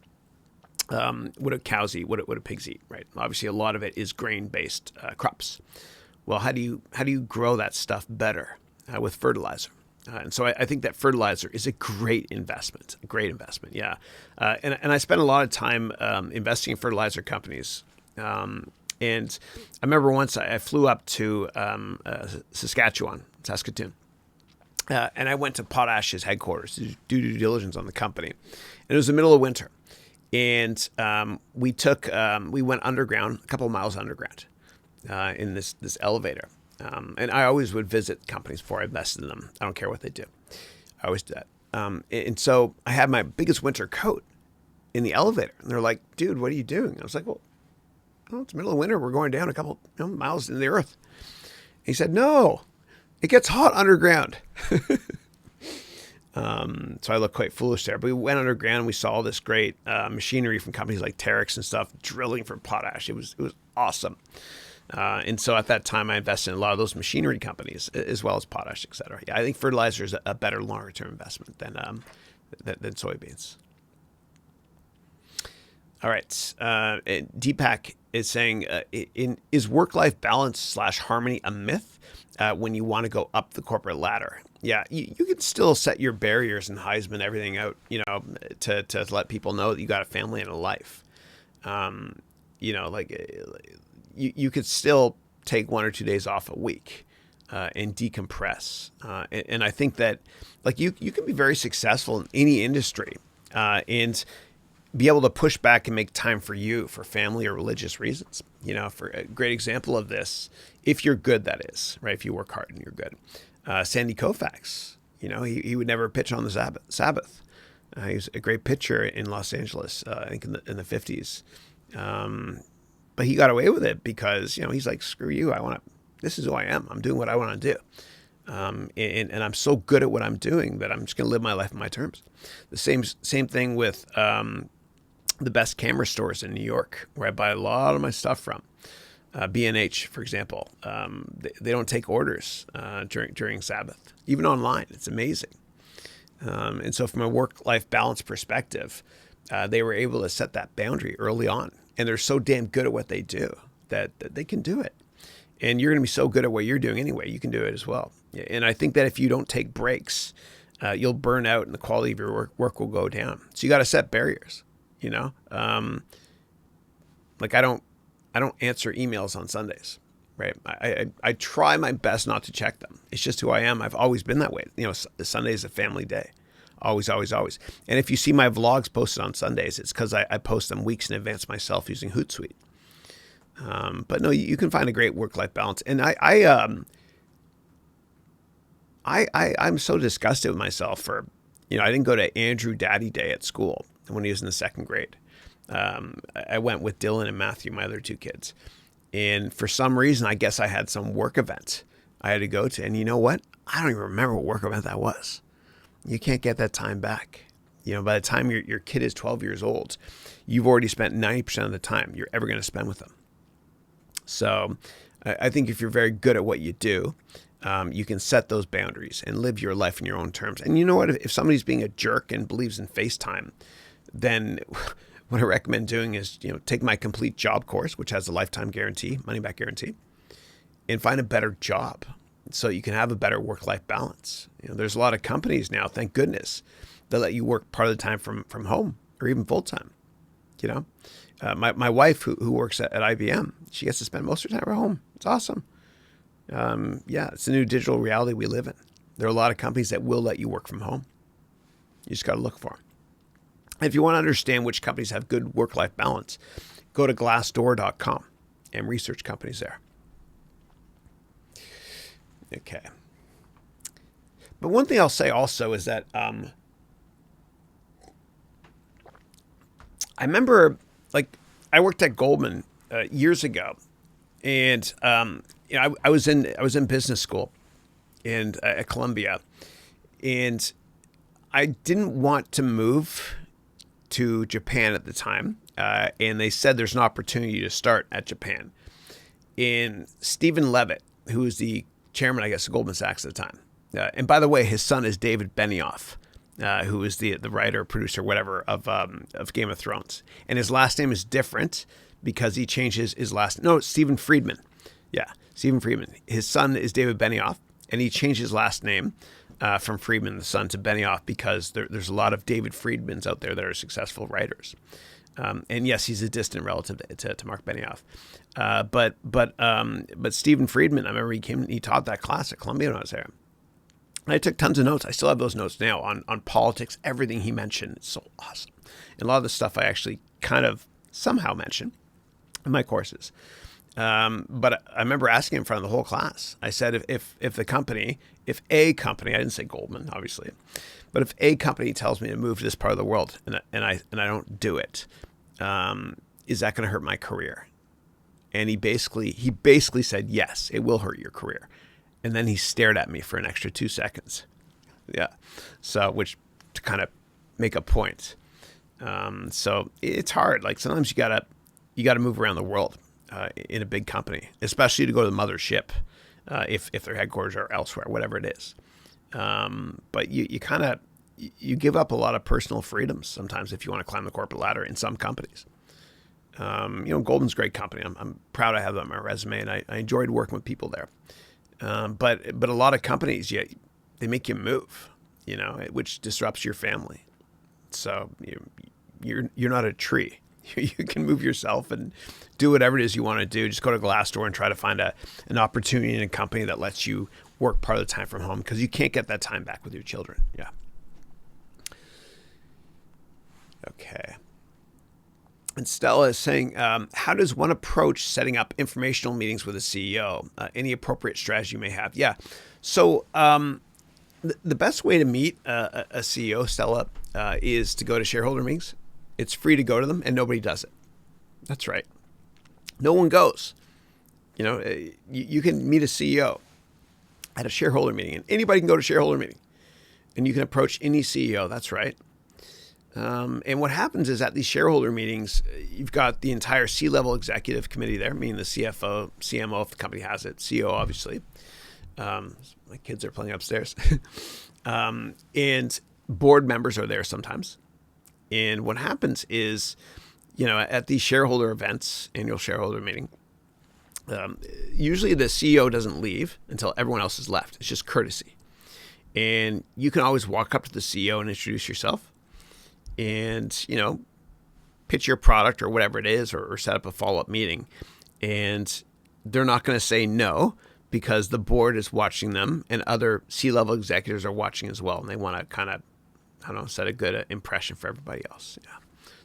Speaker 1: what do cows eat? What do pigs eat? Right? Obviously, a lot of it is grain-based crops. Well, how do you grow that stuff better with fertilizer? And so I think that fertilizer is a great investment. Yeah. And I spent a lot of time investing in fertilizer companies. And I remember once I flew up to Saskatoon, and I went to Potash's headquarters to do due diligence on the company. And it was the middle of winter, and we went underground, a couple of miles underground, in this elevator. And I always would visit companies before I invested in them. I don't care what they do. I always do that. And so I had my biggest winter coat in the elevator, and they're like, "Dude, what are you doing?" I was like, "Well, it's the middle of winter. We're going down a couple miles into the earth." He said, "No, it gets hot underground." So I looked quite foolish there. But we went underground and we saw all this great machinery from companies like Terex and stuff drilling for potash. It was awesome. And so at that time, I invested in a lot of those machinery companies as well as potash, et cetera. Yeah, I think fertilizer is a better longer-term investment than soybeans. All right. Deepak is saying, is work-life balance / harmony a myth when you want to go up the corporate ladder? Yeah, you can still set your barriers and Heisman everything out, to let people know that you got a family and a life. You could still take 1 or 2 days off a week and decompress. And I think that, you can be very successful in any industry and be able to push back and make time for you, for family or religious reasons. For a great example of this, if you're good, that is, right? If you work hard and you're good. Sandy Koufax, he would never pitch on the Sabbath. He was a great pitcher in Los Angeles, I think in the 50s. But he got away with it because, he's like, screw you. This is who I am. I'm doing what I want to do. And I'm so good at what I'm doing that I'm just going to live my life on my terms. The same thing with the best camera stores in New York, where I buy a lot of my stuff from. B&H, for example, they don't take orders during Sabbath, even online. It's amazing. And so from a work-life balance perspective, they were able to set that boundary early on. And they're so damn good at what they do that they can do it. And you're going to be so good at what you're doing anyway, you can do it as well. And I think that if you don't take breaks, you'll burn out and the quality of your work will go down. So you got to set barriers, I don't answer emails on Sundays, right? I try my best not to check them. It's just who I am. I've always been that way. Sunday is a family day. Always, always, always. And if you see my vlogs posted on Sundays, it's because I post them weeks in advance myself using Hootsuite. But no, you can find a great work-life balance. And I'm so disgusted with myself for, I didn't go to Andrew Daddy Day at school when he was in the second grade. I went with Dylan and Matthew, my other two kids. And for some reason, I guess I had some work event I had to go to. And you know what? I don't even remember what work event that was. You can't get that time back. By the time your kid is 12 years old, you've already spent 90% of the time you're ever going to spend with them. So I think if you're very good at what you do, you can set those boundaries and live your life in your own terms. And you know what? If somebody's being a jerk and believes in FaceTime, then what I recommend doing is, take my complete job course, which has a lifetime guarantee, money back guarantee, and find a better job so you can have a better work-life balance. There's a lot of companies now, thank goodness, that let you work part of the time from home or even full-time. My wife who works at IBM, she gets to spend most of her time at home. It's awesome. It's the new digital reality we live in. There are a lot of companies that will let you work from home. You just got to look for them. If you want to understand which companies have good work-life balance, go to glassdoor.com and research companies there. Okay. But one thing I'll say also is that I remember, like, I worked at Goldman years ago, and I was in business school and at Columbia, and I didn't want to move to Japan at the time, and they said there's an opportunity to start at Japan. And Stephen Levitt, who was the chairman, I guess, of Goldman Sachs at the time, and by the way, his son is David Benioff, who is the writer, producer, whatever of Game of Thrones, and his last name is different because he changes his last. No, it's Stephen Friedman. Yeah, Stephen Friedman. His son is David Benioff, and he changed his last name from Friedman, the son, to Benioff because there's a lot of David Friedmans out there that are successful writers. And yes, he's a distant relative to Mark Benioff. But Stephen Friedman, I remember he taught that class at Columbia when I was there. And I took tons of notes. I still have those notes now on politics, everything he mentioned. It's so awesome. And a lot of the stuff I actually kind of somehow mention in my courses. But I remember asking in front of the whole class. I said, if a company, I didn't say Goldman, obviously, but if a company tells me to move to this part of the world and I don't do it, is that going to hurt my career? And he basically said, yes, it will hurt your career. And then he stared at me for an extra 2 seconds. Yeah. So, which to kind of make a point. So it's hard. Like sometimes you gotta move around the world in a big company, especially to go to the mothership, if their headquarters are elsewhere, whatever it is. But you give up a lot of personal freedoms sometimes if you want to climb the corporate ladder in some companies. Goldman's a great company. I'm proud I have them on my resume, and I enjoyed working with people there. But a lot of companies, they make you move, which disrupts your family. So you're not a tree. You can move yourself and do whatever it is you want to do. Just go to Glassdoor and try to find an opportunity in a company that lets you work part of the time from home, because you can't get that time back with your children. Yeah. Okay. And Stella is saying, how does one approach setting up informational meetings with a CEO? Any appropriate strategy you may have? Yeah. So the best way to meet a CEO, Stella, is to go to shareholder meetings. It's free to go to them, and nobody does it. That's right. No one goes. You can meet a CEO at a shareholder meeting, and anybody can go to a shareholder meeting, and you can approach any CEO. That's right. And what happens is at these shareholder meetings, you've got the entire C-level executive committee there, meaning the CFO, CMO if the company has it, CEO obviously. My kids are playing upstairs. And board members are there sometimes. And what happens is, at these shareholder events, annual shareholder meeting, usually the CEO doesn't leave until everyone else is left. It's just courtesy. And you can always walk up to the CEO and introduce yourself and, pitch your product or whatever it is, or set up a follow-up meeting. And they're not going to say no, because the board is watching them and other C-level executives are watching as well. And they want to kind of, set a good impression for everybody else. Yeah,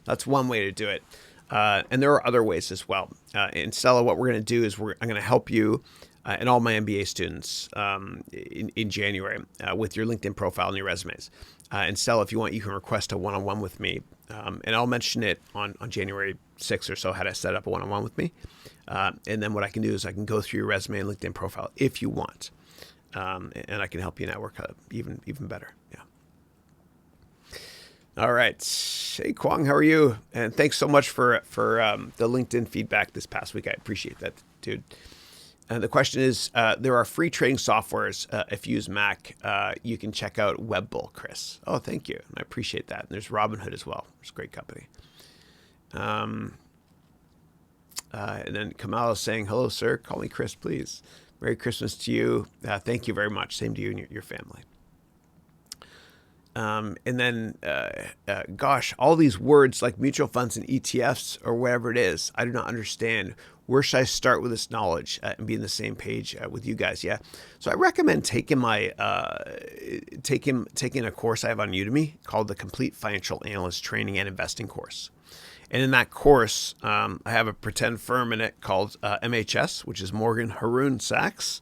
Speaker 1: that's one way to do it. And there are other ways as well. And Stella, what we're going to do is I'm going to help you and all my MBA students in January with your LinkedIn profile and your resumes. And Stella, if you want, you can request a one-on-one with me. And I'll mention it on January 6th or so, how to set up a one-on-one with me. And then what I can do is I can go through your resume and LinkedIn profile if you want. And I can help you network even better. Yeah. All right. Hey, Kwong, how are you? And thanks so much for the LinkedIn feedback this past week. I appreciate that, dude. And the question is, there are free trading softwares. If you use Mac, you can check out Webbull, Chris. Oh, thank you. I appreciate that. And there's Robinhood as well. It's a great company. And then Kamal is saying, hello, sir. Call me Chris, please. Merry Christmas to you. Thank you very much. Same to you and your family. And then, gosh, all these words like mutual funds and ETFs or whatever it is, I do not understand. Where should I start with this knowledge and be on the same page with you guys? Yeah. So I recommend taking my taking a course I have on Udemy called the Complete Financial Analyst Training and Investing course. And in that course, I have a pretend firm in it called MHS, which is Morgan Haroun Sachs.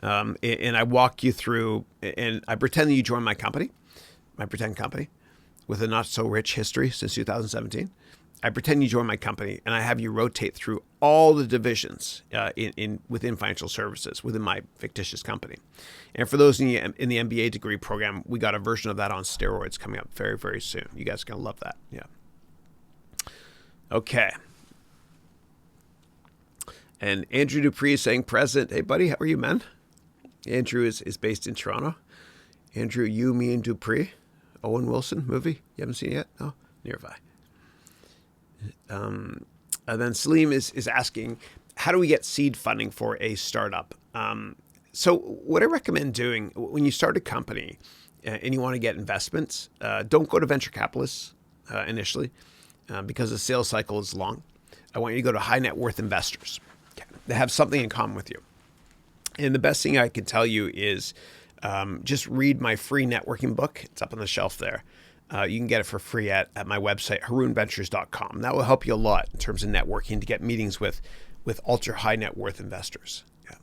Speaker 1: And I walk you through, and I pretend that you join my company, my pretend company, with a not so rich history since 2017. I pretend you join my company, and I have you rotate through all the divisions within financial services within my fictitious company. And for those in the MBA degree program, we got a version of that on steroids coming up very, very soon. You guys are gonna love that. Yeah. Okay. And Andrew Dupree is saying present. Hey, buddy, how are you, man? Andrew is based in Toronto. Andrew, you, me, and Dupree. Owen Wilson movie. You haven't seen it yet? No? Nearby. And then Salim is asking, how do we get seed funding for a startup? So what I recommend doing when you start a company and you want to get investments, don't go to venture capitalists initially because the sales cycle is long. I want you to go to high net worth investors that have something in common with you. And the best thing I can tell you is just read my free networking book. It's up on the shelf there. You can get it for free at my website, harounventures.com. That will help you a lot in terms of networking to get meetings with ultra high net worth investors. Yeah.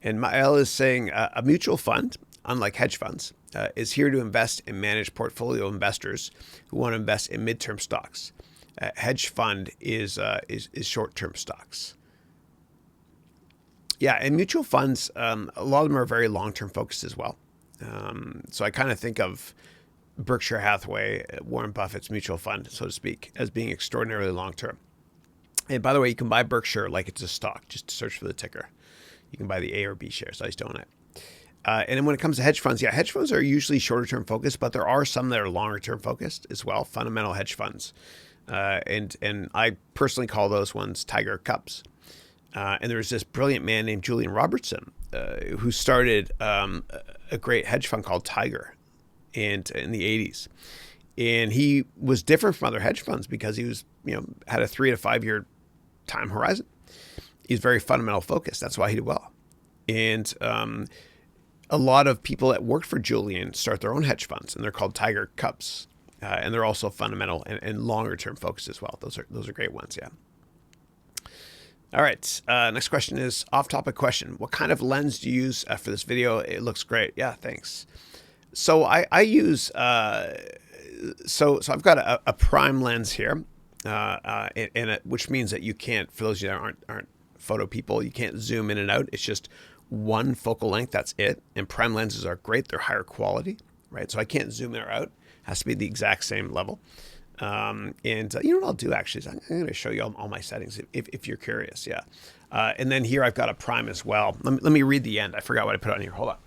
Speaker 1: And Mael is saying a mutual fund, unlike hedge funds, is here to invest and manage portfolio investors who want to invest in midterm stocks. Hedge fund is short-term stocks. Yeah, and mutual funds, a lot of them are very long-term focused as well. So I kind of think of Berkshire Hathaway, Warren Buffett's mutual fund, so to speak, as being extraordinarily long-term. And by the way, you can buy Berkshire like it's a stock. Just search for the ticker. You can buy the A or B shares. I just own it. And then when it comes to hedge funds, yeah, hedge funds are usually shorter-term focused, but there are some that are longer-term focused as well, fundamental hedge funds. And I personally call those ones Tiger Cups. And there was this brilliant man named Julian Robertson who started a great hedge fund called Tiger in the 80s. And he was different from other hedge funds because he was, had a 3 to 5 year time horizon. He's very fundamental focused. That's why he did well. And a lot of people that worked for Julian start their own hedge funds, and they're called Tiger Cups. And they're also fundamental and longer term focused as well. Those are great ones, yeah. All right. Next question is off-topic question. What kind of lens do you use for this video? It looks great. Yeah, thanks. So I use so I've got a prime lens here, which means that you can't, for those of you that aren't photo people, you can't zoom in and out. It's just one focal length. That's it. And prime lenses are great. They're higher quality, right? So I can't zoom in or out. It has to be the exact same level. And you know what I'll do actually is I'm going to show you all my settings if you're curious. Yeah. And then here I've got a prime as well. Let me read the end. I forgot what I put on here. Hold on.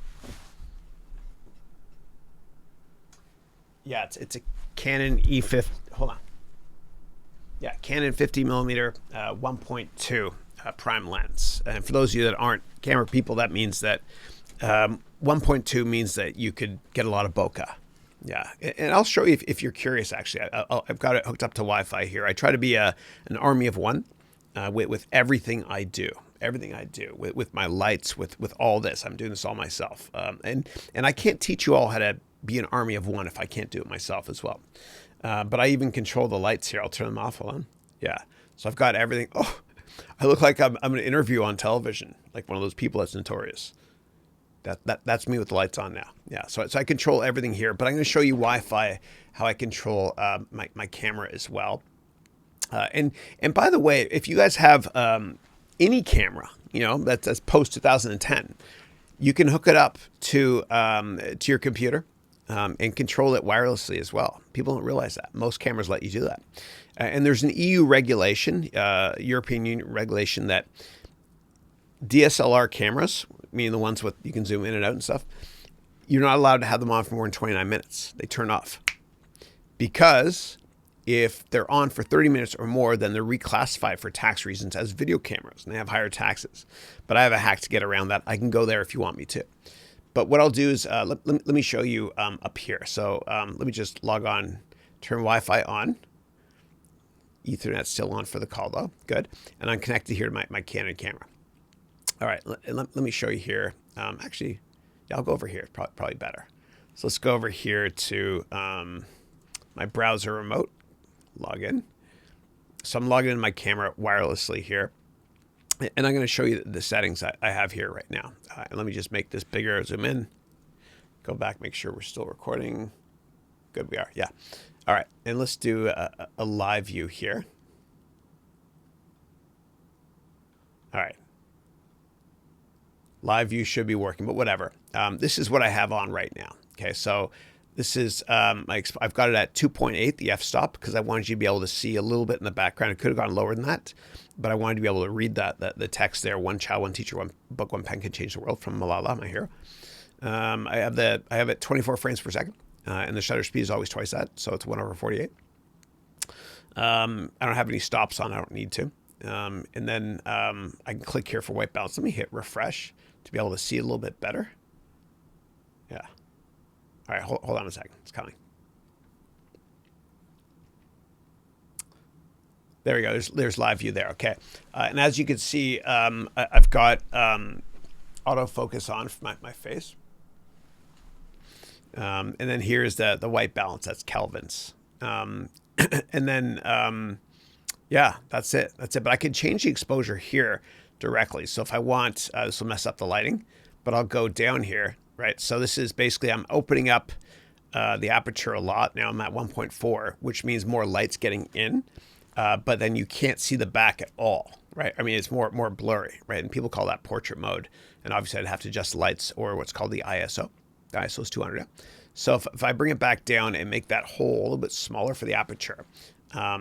Speaker 1: Yeah, it's a Canon E50. Hold on. Yeah, Canon 50 millimeter 1.2 prime lens. And for those of you that aren't camera people, that means that 1.2 means that you could get a lot of bokeh. Yeah, and I'll show you if you're curious, actually. I've got it hooked up to Wi-Fi here. I try to be an army of one with everything I do. Everything I do with my lights, with all this. I'm doing this all myself. And I can't teach you all how to be an army of one if I can't do it myself as well. But I even control the lights here. I'll turn them off. Hold on. Yeah, so I've got everything. Oh, I look like I'm an interview on television, like one of those people that's notorious. That's me with the lights on now. Yeah, so I control everything here, but I'm going to show you Wi-Fi, how I control my camera as well. And by the way, if you guys have any camera, that's post 2010, you can hook it up to your computer and control it wirelessly as well. People don't realize that. Most cameras let you do that. And there's an EU regulation, European Union regulation, that DSLR cameras, meaning the ones with you can zoom in and out and stuff, you're not allowed to have them on for more than 29 minutes. They turn off. Because if they're on for 30 minutes or more, then they're reclassified for tax reasons as video cameras, and they have higher taxes. But I have a hack to get around that. I can go there if you want me to. But what I'll do is let me show you up here. So let me just log on, turn Wi-Fi on. Ethernet still on for the call though. Good. And I'm connected here to my Canon camera. All right, let me show you here. Actually, yeah, I'll go over here. Probably better. So let's go over here to my browser remote. Log in. So I'm logging in my camera wirelessly here. And I'm going to show you the settings I have here right now. And let me just make this bigger, zoom in. Go back, make sure we're still recording. Good, we are, yeah. All right, and let's do a live view here. All right. Live view should be working, but whatever. This is what I have on right now. Okay, so this is, I've got it at 2.8, the f-stop, because I wanted you to be able to see a little bit in the background. It could have gone lower than that, but I wanted to be able to read the text there. One child, one teacher, one book, one pen can change the world, from Malala, my hero. I have it 24 frames per second, and the shutter speed is always twice that, so it's 1/48. I don't have any stops on. I don't need to. And then I can click here for white balance. Let me hit refresh to be able to see it a little bit better. Yeah. All right, hold on a second. It's coming. There we go. There's live view there. Okay. And as you can see, I've got autofocus on for my face. And then here's the white balance. That's Kelvins. And then, yeah, that's it. That's it. But I can change the exposure here directly. So if I want, this will mess up the lighting, but I'll go down here, right? So this is basically, I'm opening up the aperture a lot. Now I'm at 1.4, which means more light's getting in, but then you can't see the back at all, right? I mean, it's more blurry, right? And people call that portrait mode. And obviously I'd have to adjust the lights, or what's called the ISO. The ISO is 200. So if I bring it back down and make that hole a little bit smaller for the aperture,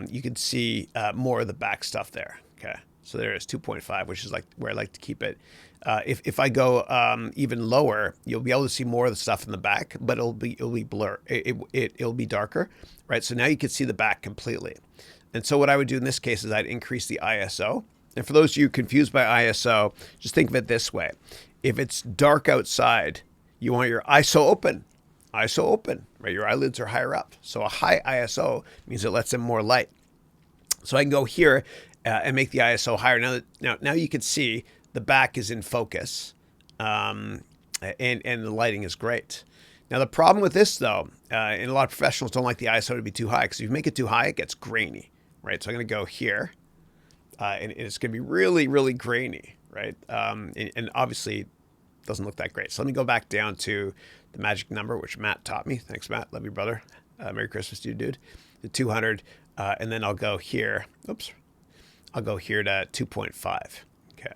Speaker 1: you can see more of the back stuff there. Okay, so there is 2.5, which is like where I like to keep it. If I go even lower, you'll be able to see more of the stuff in the back, but it'll be blur. It'll be darker, right? So now you can see the back completely. And so what I would do in this case is I'd increase the ISO. And for those of you confused by ISO, just think of it this way: if it's dark outside, you want your ISO open. ISO open, right? Your eyelids are higher up. So a high ISO means it lets in more light. So I can go here and make the ISO higher. Now you can see the back is in focus, and the lighting is great. Now the problem with this though, and a lot of professionals don't like the ISO to be too high, because if you make it too high, it gets grainy, right? So I'm going to go here, and it's going to be really, really grainy, right? And obviously doesn't look that great. So let me go back down to the magic number, which Matt taught me. Thanks, Matt. Love you, brother. Merry Christmas to you, dude. The 200. And then I'll go here. Oops. I'll go here to 2.5. Okay.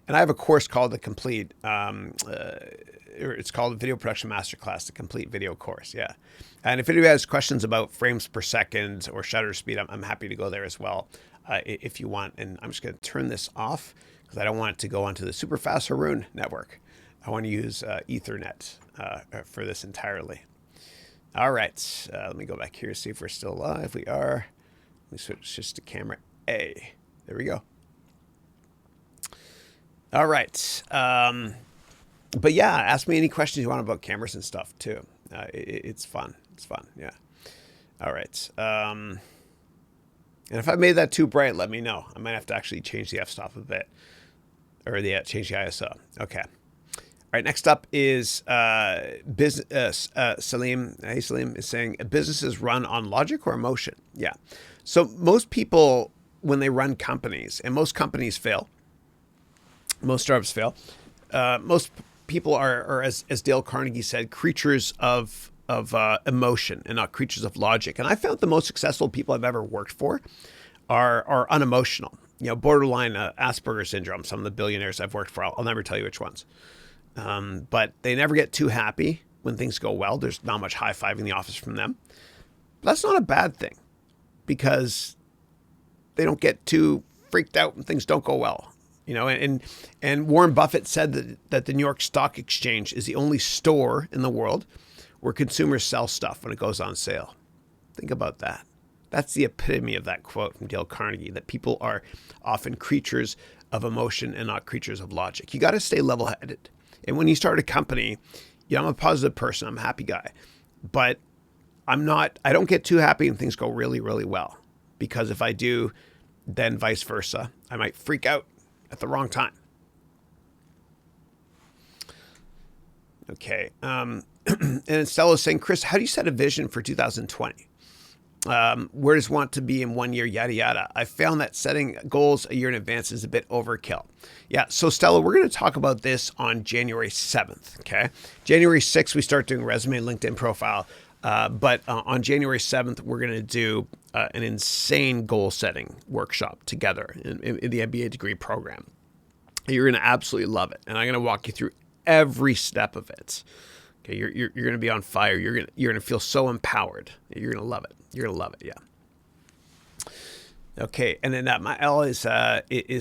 Speaker 1: And I have a course called the Complete, it's called Video Production Masterclass, the Complete Video Course. Yeah. And if anybody has questions about frames per second or shutter speed, I'm happy to go there as well if you want. And I'm just going to turn this off because I don't want it to go onto the super fast Haroun network. I want to use Ethernet for this entirely. All right, let me go back here, see if we're still live. We are. Let me switch just to camera A. There we go. All right. But yeah, ask me any questions you want about cameras and stuff too. It's fun. It's fun. Yeah. All right. And if I made that too bright, let me know. I might have to actually change the f-stop a bit, or change the ISO. Okay. All right, next up is Salim. Hey, Salim is saying, businesses run on logic or emotion? Yeah. So most people, when they run companies, and most companies fail, most startups fail, most people are as Dale Carnegie said, creatures of emotion and not creatures of logic. And I found the most successful people I've ever worked for are unemotional. You know, borderline Asperger's syndrome. Some of the billionaires I've worked for, I'll never tell you which ones. But they never get too happy when things go well. There's not much high-fiving in the office from them. But that's not a bad thing, because they don't get too freaked out when things don't go well. You know, and Warren Buffett said that the New York Stock Exchange is the only store in the world where consumers sell stuff when it goes on sale. Think about that. That's the epitome of that quote from Dale Carnegie, that people are often creatures of emotion and not creatures of logic. You got to stay level-headed. And when you start a company, I'm a positive person. I'm a happy guy, but I don't get too happy when things go really, really well, because if I do, then vice versa, I might freak out at the wrong time. Okay. And Stella's saying, Chris, how do you set a vision for 2020? Where does want to be in 1 year, yada, yada. I found that setting goals a year in advance is a bit overkill. Yeah. So Stella, we're going to talk about this on January 7th. Okay. January 6th, we start doing resume and LinkedIn profile. But on January 7th, we're going to do an insane goal setting workshop together in the MBA degree program. You're going to absolutely love it. And I'm going to walk you through every step of it. Okay, you're going to be on fire. You're going to feel so empowered. You're going to love it. You're going to love it. Yeah. Okay, and then my L is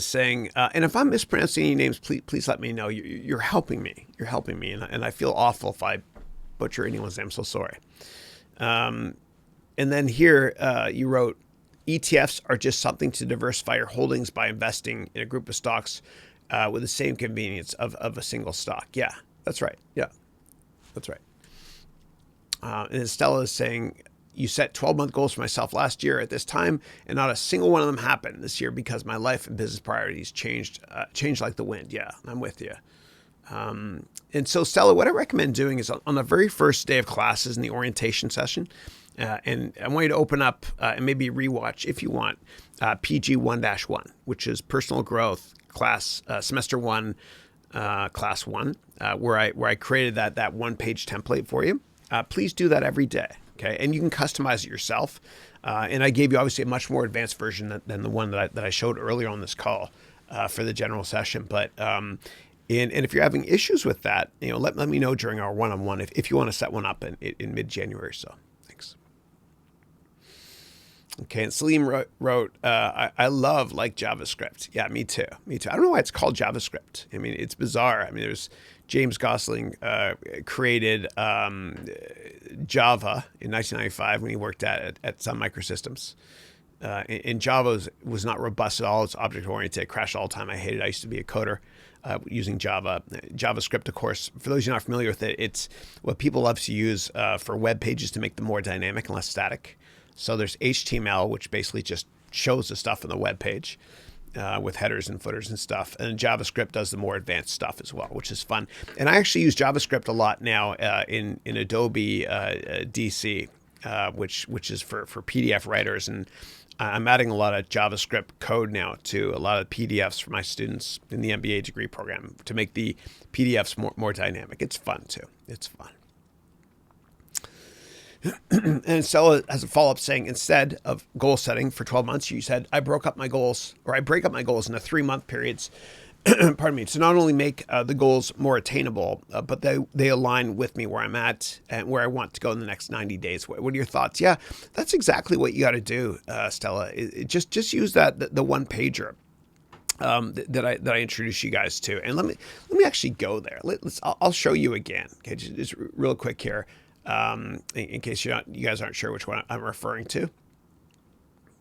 Speaker 1: saying, and if I'm mispronouncing any names, please let me know. You're helping me. You're helping me, and I feel awful if I butcher anyone's name. I'm so sorry. And then here you wrote, ETFs are just something to diversify your holdings by investing in a group of stocks with the same convenience of a single stock. Yeah, that's right. Yeah, that's right. And Stella is saying, you set 12-month goals for myself last year at this time, and not a single one of them happened this year because my life and business priorities changed like the wind. Yeah, I'm with you. And so, Stella, what I recommend doing is on the very first day of classes in the orientation session, and I want you to open up and maybe rewatch, if you want, PG 1-1, which is personal growth class, semester 1, class 1, where I created that one-page template for you. Please do that every day. Okay, and you can customize it yourself. And I gave you obviously a much more advanced version than the one that I showed earlier on this call for the general session. But and if you're having issues with that, let me know during our one-on-one if you want to set one up in mid-January. So thanks. Okay, and Salim wrote, I love JavaScript. Yeah, me too. I don't know why it's called JavaScript. I mean, it's bizarre. I mean, there's James Gosling created Java in 1995 when he worked at Sun Microsystems. And Java was not robust at all. It's object-oriented. It crashed all the time. I hated it. I used to be a coder using Java. JavaScript, of course, for those who are not familiar with it, it's what people love to use for web pages to make them more dynamic and less static. So there's HTML, which basically just shows the stuff on the web page with headers and footers and stuff. And JavaScript does the more advanced stuff as well, which is fun. And I actually use JavaScript a lot now in Adobe DC, which is for PDF writers. And I'm adding a lot of JavaScript code now to a lot of PDFs for my students in the MBA degree program to make the PDFs more dynamic. It's fun too. It's fun. And Stella has a follow-up saying, instead of goal setting for 12 months, you said, I break up my goals into 3-month periods, pardon me, to not only make the goals more attainable, but they align with me where I'm at and where I want to go in the next 90 days. What are your thoughts? Yeah, that's exactly what you got to do, Stella. Just use the one pager that I introduced you guys to. And let me actually go there. I'll show you again. Okay, just real quick here. In case you guys aren't sure which one I'm referring to.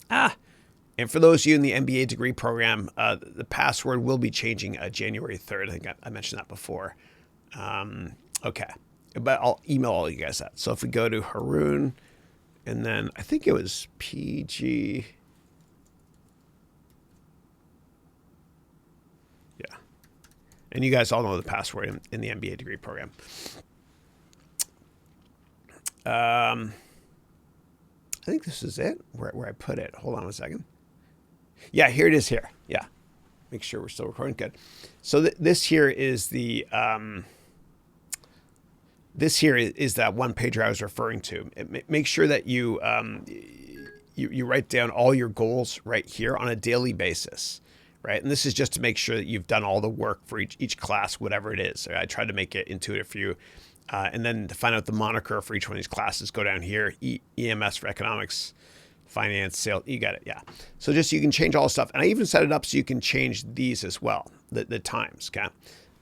Speaker 1: And for those of you in the MBA degree program, the password will be changing January 3rd. I think I mentioned that before. Okay, but I'll email all you guys that. So if we go to Haroun, and then I think it was PG. Yeah. And you guys all know the password in the MBA degree program. I think this is it, where I put it. Hold on a second. Yeah, here it is here. Yeah. Make sure we're still recording. Good. So this here is the, this here is that one pager I was referring to. Make sure that you write down all your goals right here on a daily basis, right? And this is just to make sure that you've done all the work for each class, whatever it is. I tried to make it intuitive for you. And then to find out the moniker for each one of these classes, go down here, EMS for economics, finance, sales. You got it, yeah. So just you can change all the stuff. And I even set it up so you can change these as well, the times, okay?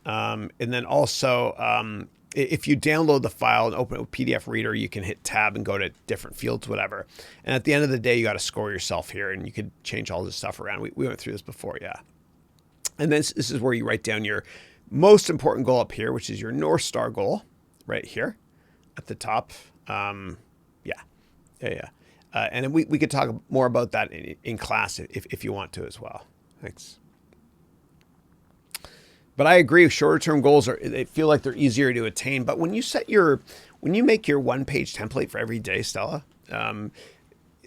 Speaker 1: And then also, if you download the file and open it with PDF Reader, you can hit tab and go to different fields, whatever. And at the end of the day, you got to score yourself here, and you could change all this stuff around. We went through this before, yeah. And this is where you write down your most important goal up here, which is your North Star goal. right here at the top. And we could talk more about that in class if you want to as well. Thanks. But I agree, shorter term goals they feel like they're easier to attain. But when you make your 1-page template for every day, Stella,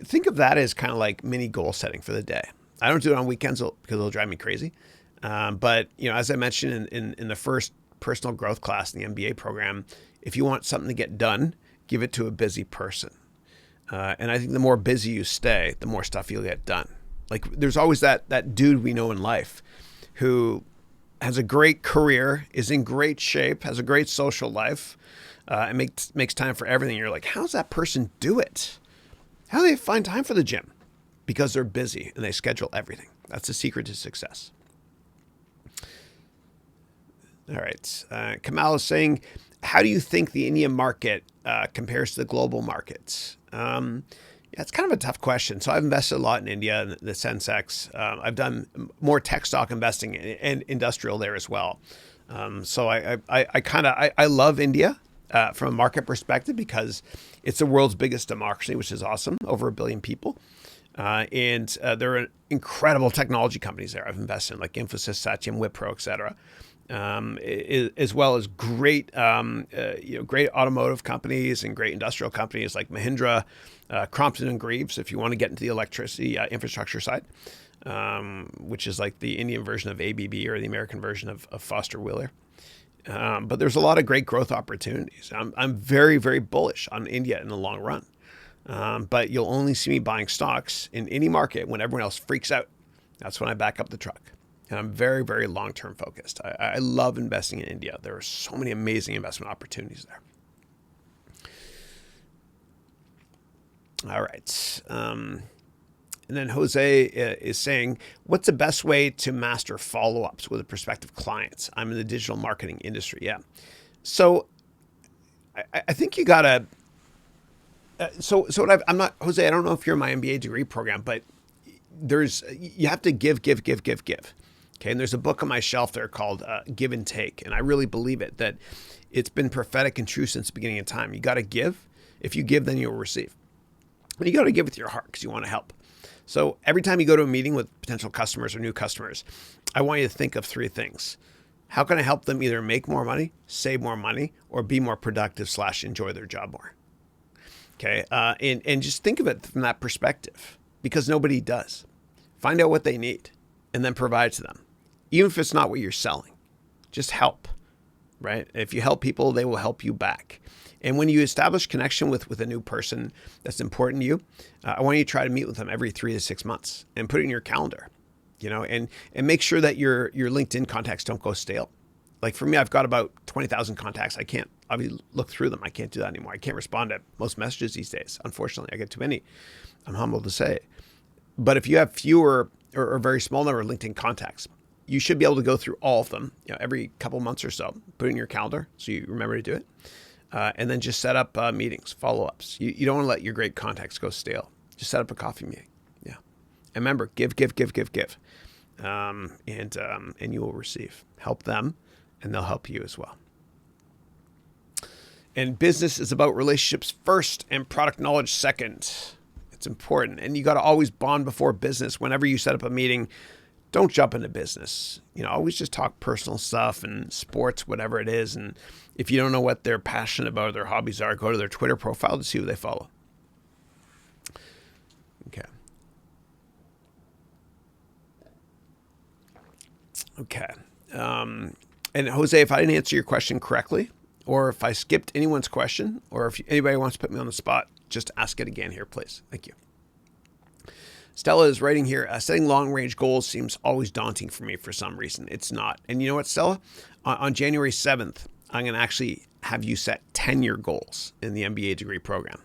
Speaker 1: think of that as kind of like mini goal setting for the day. I don't do it on weekends because it'll drive me crazy. But as I mentioned in the first personal growth class in the MBA program, if you want something to get done, give it to a busy person. And I think the more busy you stay, the more stuff you'll get done. Like there's always that dude we know in life who has a great career, is in great shape, has a great social life, and makes time for everything. You're like, how's that person do it? How do they find time for the gym? Because they're busy and they schedule everything. That's the secret to success. All right. Kamal is saying, how do you think the Indian market compares to the global markets? It's kind of a tough question. So I've invested a lot in India, in the Sensex. I've done more tech stock investing and industrial there as well. So I love India from a market perspective because it's the world's biggest democracy, which is awesome, over 1 billion people. And there are incredible technology companies there I've invested in, like Infosys, Satyam, Wipro, et cetera. As well as great, great automotive companies and great industrial companies like Mahindra, Crompton and Greaves, if you want to get into the electricity infrastructure side, which is like the Indian version of ABB or the American version of Foster Wheeler. But there's a lot of great growth opportunities. I'm very, very bullish on India in the long run. But you'll only see me buying stocks in any market when everyone else freaks out. That's when I back up the truck. And I'm very, very long-term focused. I love investing in India. There are so many amazing investment opportunities there. All right. And then Jose is saying, what's the best way to master follow-ups with prospective clients? I'm in the digital marketing industry. Yeah. So I think you got to... I'm not, Jose, I don't know if you're in my MBA degree program, but you have to give. Okay. And there's a book on my shelf there called Give and Take. And I really believe that it's been prophetic and true since the beginning of time. You got to give. If you give, then you'll receive. And you got to give with your heart because you want to help. So every time you go to a meeting with potential customers or new customers, I want you to think of 3 things. How can I help them either make more money, save more money, or be more productive / enjoy their job more? Okay. And just think of it from that perspective because nobody does. Find out what they need and then provide to them. Even if it's not what you're selling, just help, right? If you help people, they will help you back. And when you establish connection with a new person that's important to you, I want you to try to meet with them every 3 to 6 months and put it in your calendar, and make sure that your LinkedIn contacts don't go stale. Like for me, I've got about 20,000 contacts. I look through them. I can't do that anymore. I can't respond to most messages these days. Unfortunately, I get too many. I'm humbled to say. But if you have fewer or a very small number of LinkedIn contacts, you should be able to go through all of them, every couple months or so. Put it in your calendar so you remember to do it. And then just set up meetings, follow-ups. You don't want to let your great contacts go stale. Just set up a coffee meeting. Yeah. And remember, give. And you will receive. Help them, and they'll help you as well. And business is about relationships first and product knowledge second. It's important. And you got to always bond before business. Whenever you set up a meeting, don't jump into business. Always just talk personal stuff and sports, whatever it is. And if you don't know what they're passionate about or their hobbies are, go to their Twitter profile to see who they follow. Okay. And Jose, if I didn't answer your question correctly, or if I skipped anyone's question, or if anybody wants to put me on the spot, just ask it again here, please. Thank you. Stella is writing here, setting long-range goals seems always daunting for me for some reason. It's not. And you know what, Stella? On January 7th, I'm going to actually have you set 10-year goals in the MBA degree program.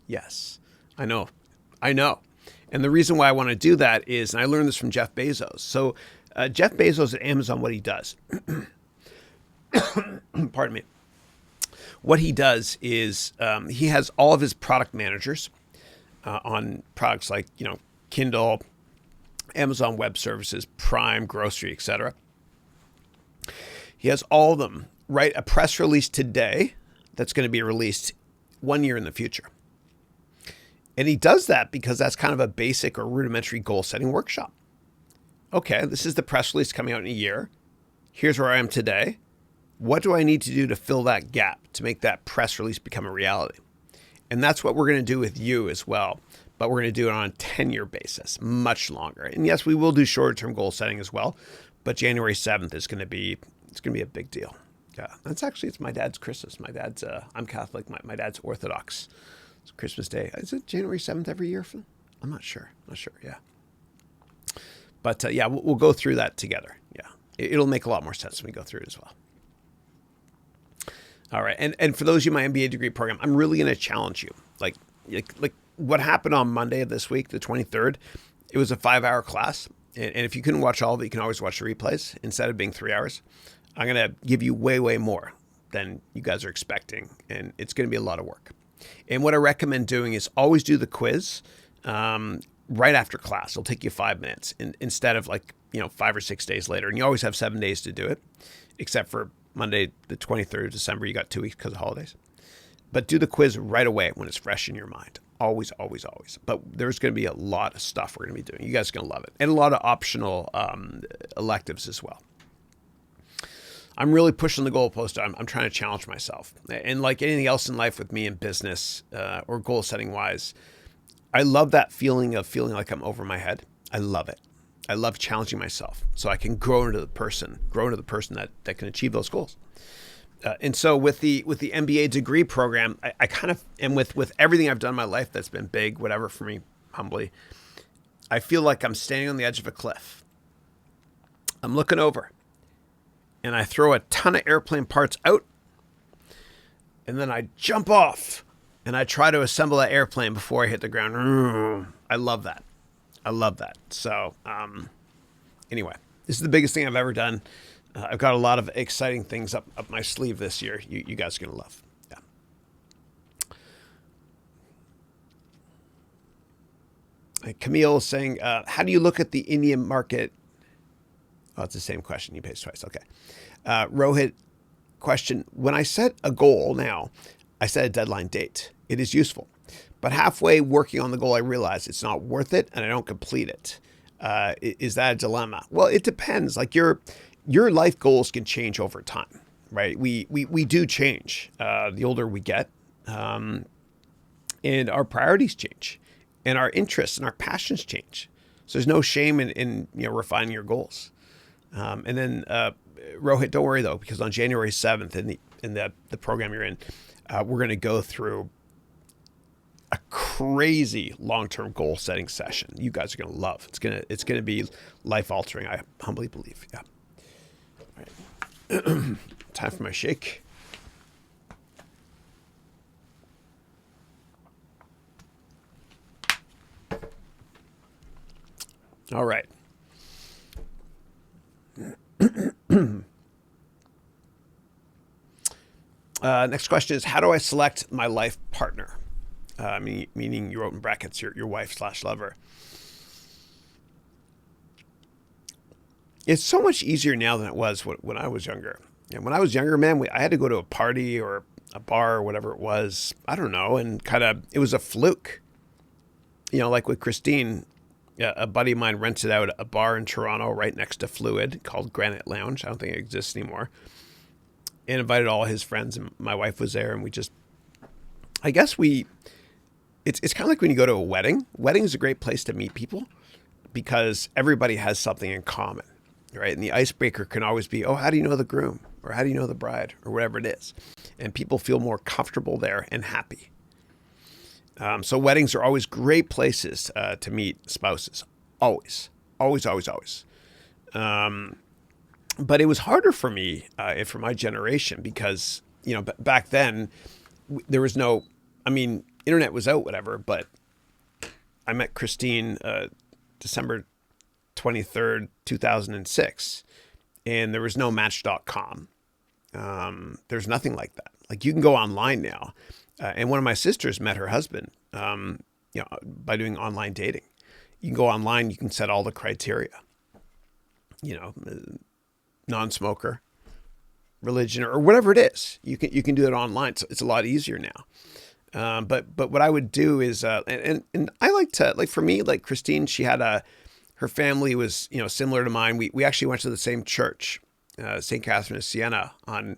Speaker 1: Yes, I know. And the reason why I want to do that is, and I learned this from Jeff Bezos. So Jeff Bezos at Amazon, what he does, pardon me, what he does is he has all of his product managers on products like, Kindle, Amazon Web Services, Prime, grocery, etc. He has all of them write a press release today that's going to be released 1 year in the future. And he does that because that's kind of a basic or rudimentary goal setting workshop. Okay, this is the press release coming out in a year. Here's where I am today. What do I need to do to fill that gap, to make that press release become a reality? And that's what we're going to do with you as well. But we're going to do it on a 10-year basis, much longer. And yes, we will do shorter-term goal setting as well. But January 7th is going to be, it's going to be a big deal. Yeah, it's my dad's Christmas. My dad's, I'm Catholic. My dad's Orthodox. It's Christmas Day. Is it January 7th every year? I'm not sure. Yeah. But yeah, we'll go through that together. Yeah, it'll make a lot more sense when we go through it as well. All right, and for those of you in my MBA degree program, I'm really going to challenge you. Like what happened on Monday of this week, the 23rd, it was a 5-hour class. And if you couldn't watch all of it, you can always watch the replays instead of being 3 hours. I'm going to give you way, way more than you guys are expecting. And it's going to be a lot of work. And what I recommend doing is always do the quiz right after class. It'll take you 5 minutes instead of 5 or 6 days later. And you always have 7 days to do it, except for Monday, the 23rd of December. You got 2 weeks because of holidays. But do the quiz right away when it's fresh in your mind. Always, always, always. But there's going to be a lot of stuff we're going to be doing. You guys are going to love it. And a lot of optional electives as well. I'm really pushing the goalpost. I'm trying to challenge myself. And like anything else in life with me in business or goal setting wise, I love that feeling of feeling like I'm over my head. I love it. I love challenging myself so I can grow into the person that can achieve those goals. And so with the MBA degree program, I kind of, and with everything I've done in my life that's been big, whatever for me, humbly, I feel like I'm standing on the edge of a cliff. I'm looking over and I throw a ton of airplane parts out and then I jump off and I try to assemble that airplane before I hit the ground. I love that. So anyway, this is the biggest thing I've ever done. I've got a lot of exciting things up my sleeve this year. You guys are going to love. Yeah. Camille is saying, how do you look at the Indian market? Oh, it's the same question. You paid twice. Okay. Rohit question. When I set a goal now, I set a deadline date. It is useful. But halfway working on the goal, I realize it's not worth it and I don't complete it. Is that a dilemma? Well, it depends. Like your life goals can change over time, right? We do change the older we get, and our priorities change, and our interests and our passions change. So there's no shame in refining your goals. And then Rohit, don't worry though, because on January 7th in the program you're in, we're going to go through a crazy long-term goal setting session. You guys are going to love. It's going to be life altering. I humbly believe. Yeah. Right. Time for my shake. All right. Next question is, how do I select my life partner? Meaning you wrote in brackets your wife/lover. It's so much easier now than it was when I was younger. And when I was younger, man, I had to go to a party or a bar or whatever it was. I don't know. And it was a fluke. Like with Christine, a buddy of mine rented out a bar in Toronto right next to Fluid called Granite Lounge. I don't think it exists anymore. And invited all his friends, and my wife was there. And we just, I guess it's kind of like when you go to a wedding. Wedding is a great place to meet people because everybody has something in common. Right. And the icebreaker can always be, oh, how do you know the groom? Or how do you know the bride? Or whatever it is. And people feel more comfortable there and happy. So weddings are always great places to meet spouses. Always. Always, always, always. But it was harder for me and for my generation because, back then there was no, internet was out, whatever. But I met Christine December 23rd, 2006. And there was no Match.com. There's nothing like that. Like you can go online now. And one of my sisters met her husband, by doing online dating. You can go online, you can set all the criteria, non-smoker, religion or whatever it is. You can do it online. So it's a lot easier now. But what I would do is, and I like to, like for me, like Christine, she had her family was, similar to mine. We actually went to the same church, St. Catherine of Siena on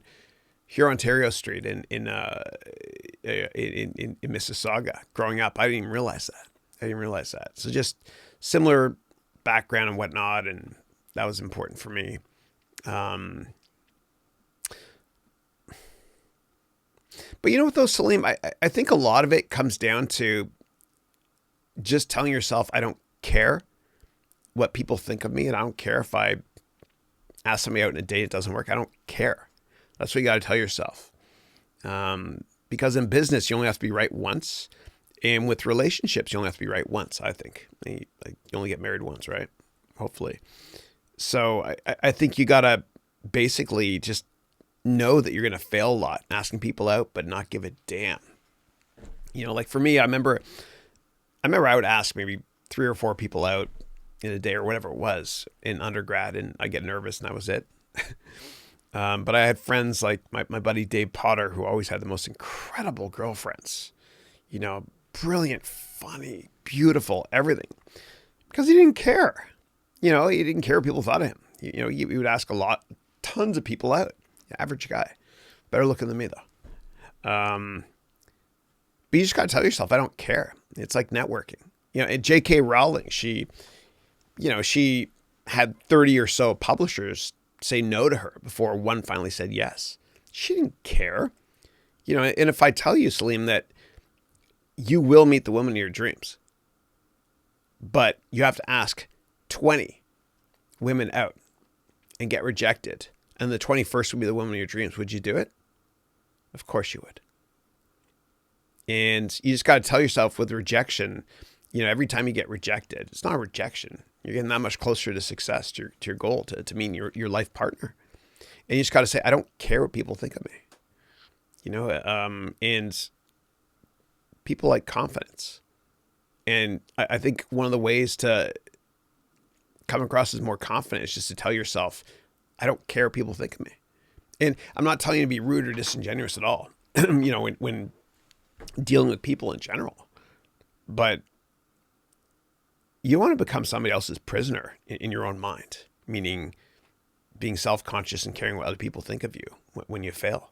Speaker 1: Huron, Ontario Street in Mississauga. Growing up, I didn't even realize that. So just similar background and whatnot, and that was important for me. But you know what though, Salim, I think a lot of it comes down to just telling yourself, I don't care what people think of me, and I don't care if I ask somebody out in a date, it doesn't work. I don't care. That's what you got to tell yourself. Because in business, you only have to be right once. And with relationships, you only have to be right once, I think. You only get married once, right? Hopefully. So I think you got to basically just know that you're going to fail a lot asking people out, but not give a damn. Like for me, I remember I would ask maybe 3 or 4 people out in a day or whatever it was in undergrad, and I get nervous and that was it. But I had friends like my buddy Dave Potter, who always had the most incredible girlfriends, brilliant, funny, beautiful, everything, because he didn't care. He didn't care what people thought of him. He would ask tons of people out. Average guy, better looking than me though. But you just got to tell yourself, I don't care. It's like networking. And J.K. Rowling, she had 30 or so publishers say no to her before one finally said yes. She didn't care. And if I tell you, Salim, that you will meet the woman of your dreams, but you have to ask 20 women out and get rejected, and the 21st would be the woman of your dreams, would you do it? Of course you would. And you just got to tell yourself with rejection, every time you get rejected, it's not a rejection. You're getting that much closer to success, to your goal, to meet your life partner. And you just got to say, I don't care what people think of me. And people like confidence. And I think one of the ways to come across as more confident is just to tell yourself, I don't care what people think of me. And I'm not telling you to be rude or disingenuous at all, when dealing with people in general. But you want to become somebody else's prisoner in your own mind, meaning being self-conscious and caring what other people think of you when you fail.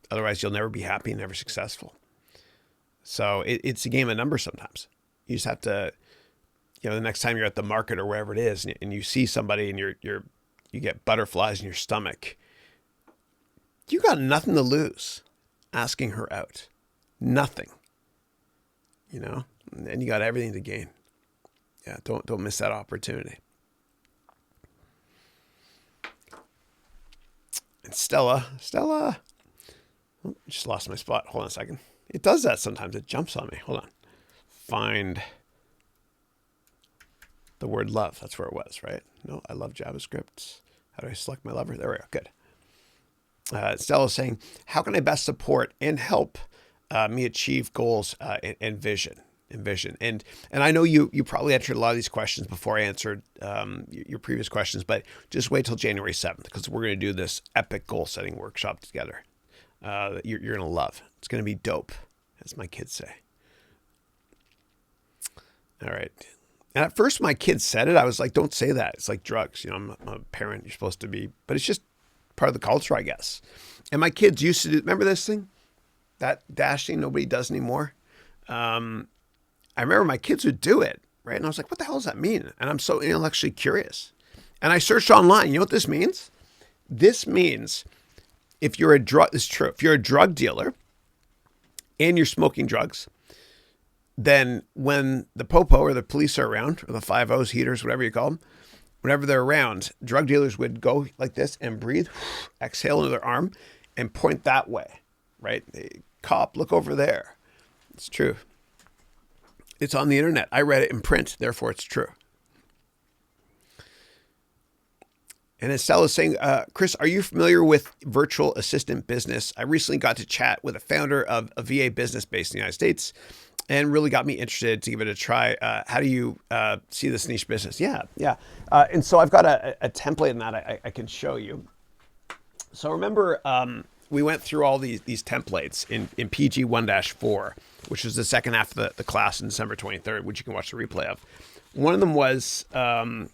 Speaker 1: Otherwise, you'll never be happy and never successful. So it's a game of numbers sometimes. You just have to, the next time you're at the market or wherever it is, and you see somebody and you get butterflies in your stomach, you got nothing to lose asking her out. Nothing. And you got everything to gain. Yeah, don't miss that opportunity. And Stella, oh, just lost my spot. Hold on a second. It does that sometimes. It jumps on me. Hold on. Find the word love. That's where it was, right? No, I love JavaScript. How do I select my lover? There we go. Good. Stella's saying, how can I best support and help me achieve goals and vision? And I know you probably answered a lot of these questions before I answered your previous questions, but just wait till January 7th, because we're going to do this epic goal setting workshop together that you're going to love. It's going to be dope, as my kids say. All right. And at first my kids said it, I was like, don't say that. It's like drugs. I'm a parent. You're supposed to be, but it's just part of the culture, I guess. And my kids used to do, remember this thing? That dashing nobody does anymore. I remember my kids would do it, right? And I was like, what the hell does that mean? And I'm so intellectually curious. And I searched online. You know what this means? This means if you're a drug, it's true. If you're a drug dealer and you're smoking drugs, then when the popo or the police are around, or the 5-0s, heaters, whatever you call them, whenever they're around, drug dealers would go like this and breathe, exhale into their arm, and point that way, right? Cop, look over there. It's true. It's on the internet. I read it in print, therefore it's true. And Estelle is saying, Chris, are you familiar with virtual assistant business? I recently got to chat with a founder of a VA business based in the United States and really got me interested to give it a try. How do you see this niche business? Yeah. And so I've got a template in that I can show you. So remember, we went through all these templates in PG 1-4, which was the second half of the class in December 23rd, which you can watch the replay of. One of them was the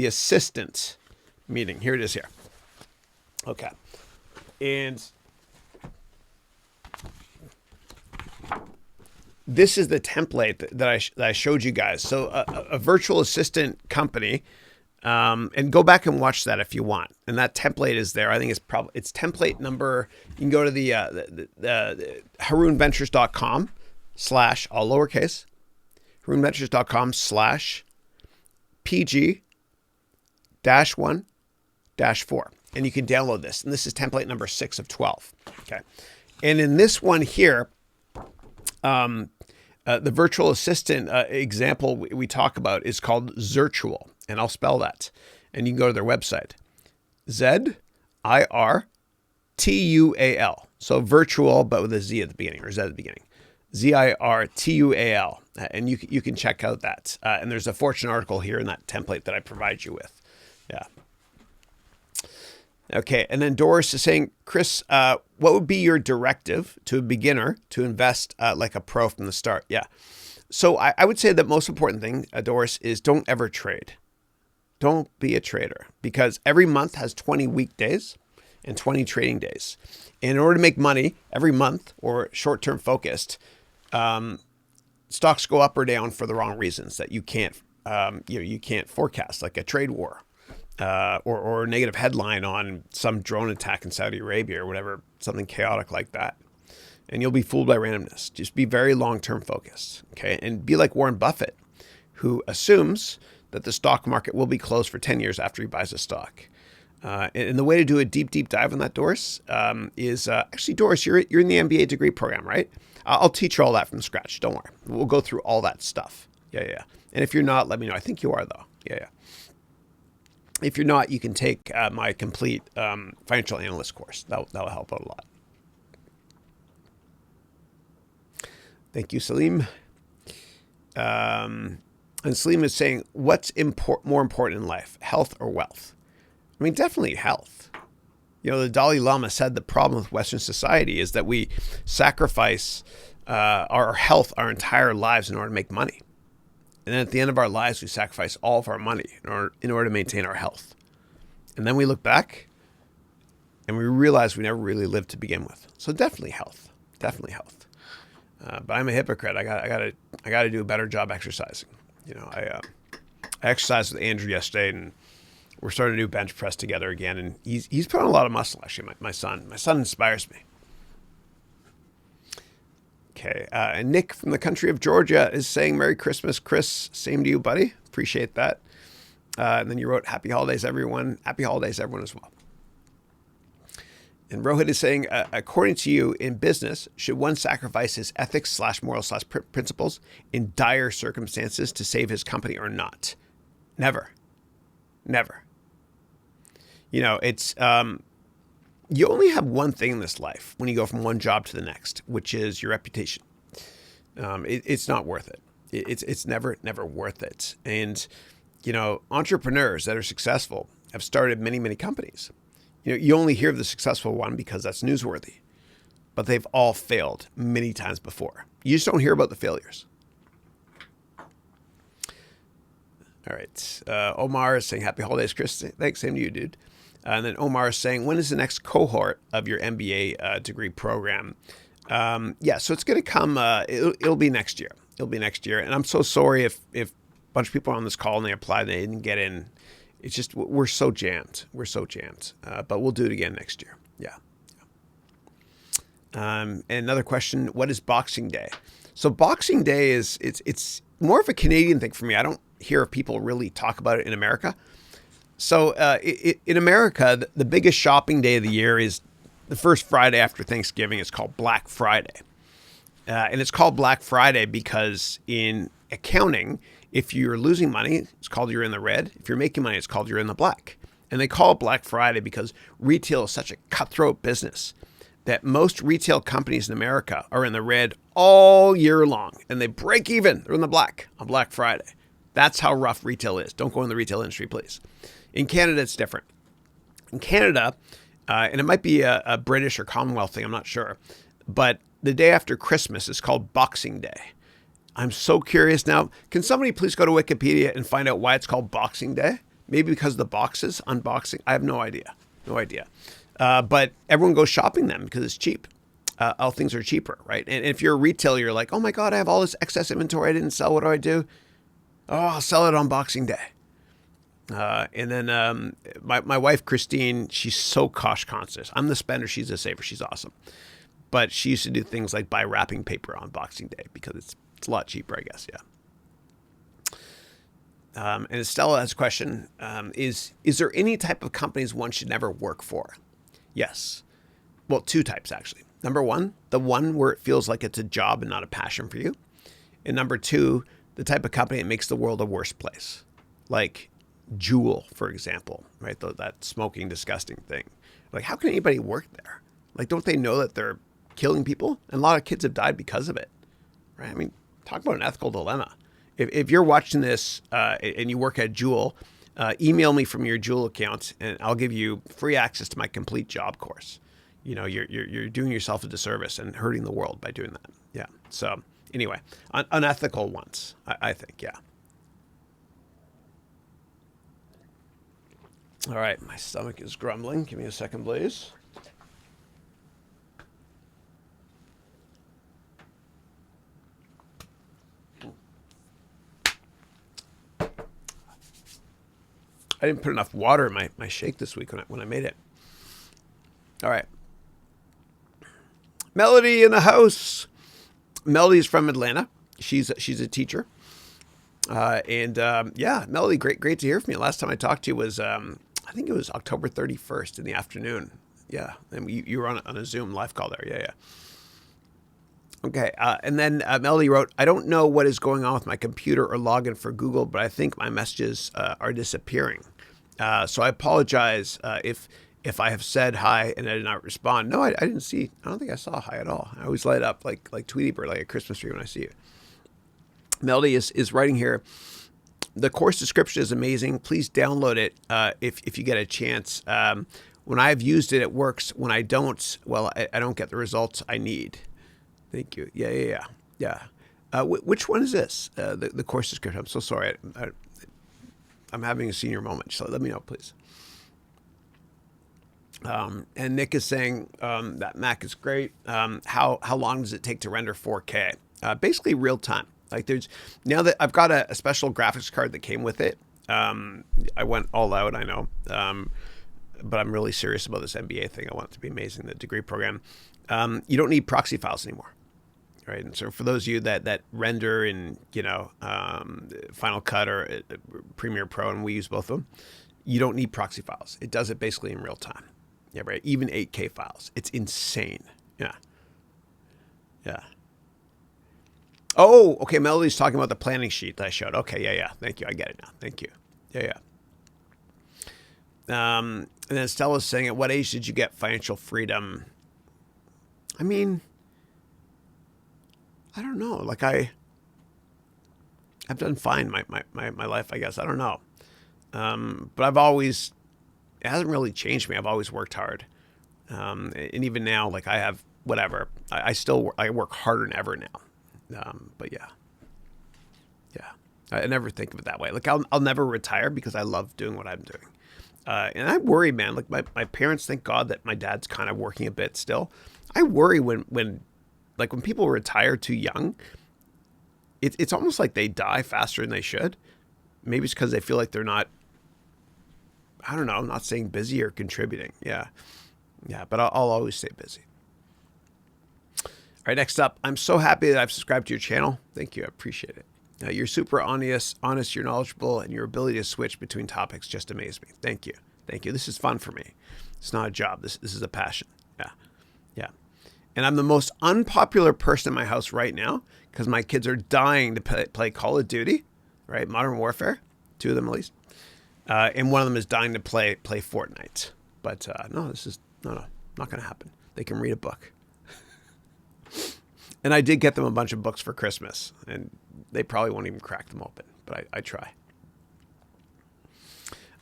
Speaker 1: assistant meeting. Here it is here. Okay. And this is the template that I showed you guys. So a virtual assistant company, and go back and watch that if you want. And that template is there. I think it's template number. You can go to the harounventures.com / all lowercase, harounventures.com / PG -1-4. And you can download this. And this is template number 6 of 12. Okay. And in this one here, the virtual assistant example we talk about is called Zirtual. And I'll spell that. And you can go to their website. ZIRTUAL. So virtual, but with a Z at the beginning, or Z at the beginning. ZIRTUAL. And you can check out that. And there's a Fortune article here in that template that I provide you with. Yeah. Okay. And then Doris is saying, Chris, what would be your directive to a beginner to invest like a pro from the start? Yeah. So I would say the most important thing, Doris, is don't ever trade. Don't be a trader, because every month has 20 weekdays and 20 trading days. And in order to make money every month, or short-term focused, stocks go up or down for the wrong reasons that you can't forecast, like a trade war, or a negative headline on some drone attack in Saudi Arabia or whatever, something chaotic like that. And you'll be fooled by randomness. Just be very long-term focused, okay? And be like Warren Buffett, who assumes that the stock market will be closed for 10 years after he buys a stock. And the way to do a deep deep dive on that, Doris, is actually, Doris, you're in the MBA degree program, right? I'll teach you all that from scratch. Don't worry. We'll go through all that stuff. Yeah. And if you're not, let me know. I think you are, though. Yeah. If you're not, you can take my complete financial analyst course. That'll help out a lot. Thank you, Salim. And Salim is saying, what's more important in life, health or wealth? I mean, definitely health. You know, the Dalai Lama said the problem with Western society is that we sacrifice our health our entire lives in order to make money. And then at the end of our lives, we sacrifice all of our money in order to maintain our health. And then we look back and we realize we never really lived to begin with. So definitely health. But I'm a hypocrite. I got to do a better job exercising. You know, I exercised with Andrew yesterday, and we're starting to do bench press together again. And he's put on a lot of muscle, actually, my son. My son inspires me. Okay. And Nick from the country of Georgia is saying, Merry Christmas, Chris. Same to you, buddy. Appreciate that. And then you wrote, Happy Holidays, everyone. Happy Holidays, everyone, as well. And Rohit is saying, according to you, in business, should one sacrifice his ethics / morals / principles in dire circumstances to save his company or not? Never. You know, it's you only have one thing in this life when you go from one job to the next, which is your reputation. It's not worth it. It's never worth it. And, you know, entrepreneurs that are successful have started many companies. You know, you only hear of the successful one because that's newsworthy, but they've all failed many times before. You just don't hear about the failures. All right. Omar is saying, Happy Holidays, Chris. Thanks. Same to you, dude. And then Omar is saying, when is the next cohort of your MBA degree program? Yeah, so it's going to come, it'll be next year. And I'm so sorry if a bunch of people are on this call and they applied and they didn't get in. It's just, we're so jammed. But we'll do it again next year. Yeah. And another question, what is Boxing Day? So Boxing Day it's more of a Canadian thing for me. I don't hear people really talk about it in America. So in America, the biggest shopping day of the year is the first Friday after Thanksgiving. It's called Black Friday. And it's called Black Friday because in accounting, if you're losing money, it's called you're in the red. If you're making money, it's called you're in the black. And they call it Black Friday because retail is such a cutthroat business that most retail companies in America are in the red all year long. And they break even. They're in the black on Black Friday. That's how rough retail is. Don't go in the retail industry, please. In Canada, it's different. In Canada, And it might be a British or Commonwealth thing, I'm not sure. But the day after Christmas is called Boxing Day. I'm so curious now. Can somebody please go to Wikipedia and find out why it's called Boxing Day? Maybe because of the boxes, unboxing. I have no idea. No idea. But everyone goes shopping then because it's cheap. All things are cheaper, right? And if you're a retailer, you're like, oh my God, I have all this excess inventory I didn't sell. What do I do? Oh, I'll sell it on Boxing Day. And then my wife, Christine, she's so cost conscious. I'm the spender. She's the saver. She's awesome. But she used to do things like buy wrapping paper on Boxing Day because it's a lot cheaper, I guess. Yeah. And Stella has a question. Is there any type of companies one should never work for? Yes. Well, two types, actually. Number one, the one where it feels like it's a job and not a passion for you. And number two, the type of company that makes the world a worse place. Like Juul, for example, right? That smoking, disgusting thing. Like, how can anybody work there? Like, don't they know that they're killing people? And a lot of kids have died because of it, right? I mean, talk about an ethical dilemma. If you're watching this and you work at Juul, email me from your Juul account and I'll give you free access to my complete job course. You know, you're doing yourself a disservice and hurting the world by doing that. Yeah. So anyway, unethical ones, I think. Yeah. All right. My stomach is grumbling. Give me a second, please. I didn't put enough water in my shake this week when I made it. All right. Melody in the house. Melody's from Atlanta. She's a teacher. Yeah, Melody, great to hear from you. Last time I talked to you was, I think it was October 31st in the afternoon. Yeah, and you were on a Zoom live call there. Yeah. Okay, and then Melody wrote, I don't know what is going on with my computer or login for Google, but I think my messages are disappearing. So I apologize if I have said hi and I did not respond. No, I didn't see. I don't think I saw hi at all. I always light up like Tweety Bird, like a Christmas tree when I see you. Melody is writing here. The course description is amazing. Please download it if you get a chance. When I've used it, it works. When I don't, well, I don't get the results I need. Thank you. Yeah. Which one is this? The course description. I'm so sorry. I'm having a senior moment, so let me know, please. And Nick is saying that Mac is great. How long does it take to render 4K? Basically real time. Like now that I've got a special graphics card that came with it. I went all out, I know. But I'm really serious about this MBA thing. I want it to be amazing, the degree program. You don't need proxy files anymore. Right. And so for those of you that render in, Final Cut or Premiere Pro, and we use both of them, you don't need proxy files. It does it basically in real time. Yeah, right. Even 8K files. It's insane. Yeah. Oh, okay. Melody's talking about the planning sheet that I showed. Okay. Yeah. Thank you. I get it now. Thank you. Yeah. And then Stella's saying, at what age did you get financial freedom? I mean, I don't know. Like I've done fine my life, I guess. I don't know. But it hasn't really changed me. I've always worked hard. And even now, like I have whatever, I work harder than ever now. But yeah. I never think of it that way. Like I'll never retire because I love doing what I'm doing. And I worry, man, like my parents, thank God that my dad's kind of working a bit still. I worry when people retire too young, it's almost like they die faster than they should. Maybe it's because they feel like they're not, I don't know, I'm not saying busy or contributing. Yeah, but I'll always stay busy. All right, next up, I'm so happy that I've subscribed to your channel. Thank you, I appreciate it. You're super honest, you're knowledgeable, and your ability to switch between topics just amazed me. Thank you. This is fun for me. It's not a job. This is a passion. Yeah. And I'm the most unpopular person in my house right now because my kids are dying to play Call of Duty, right? Modern Warfare, 2 of them at least. And one of them is dying to play Fortnite. But no, this is not going to happen. They can read a book. And I did get them a bunch of books for Christmas, and they probably won't even crack them open, but I try.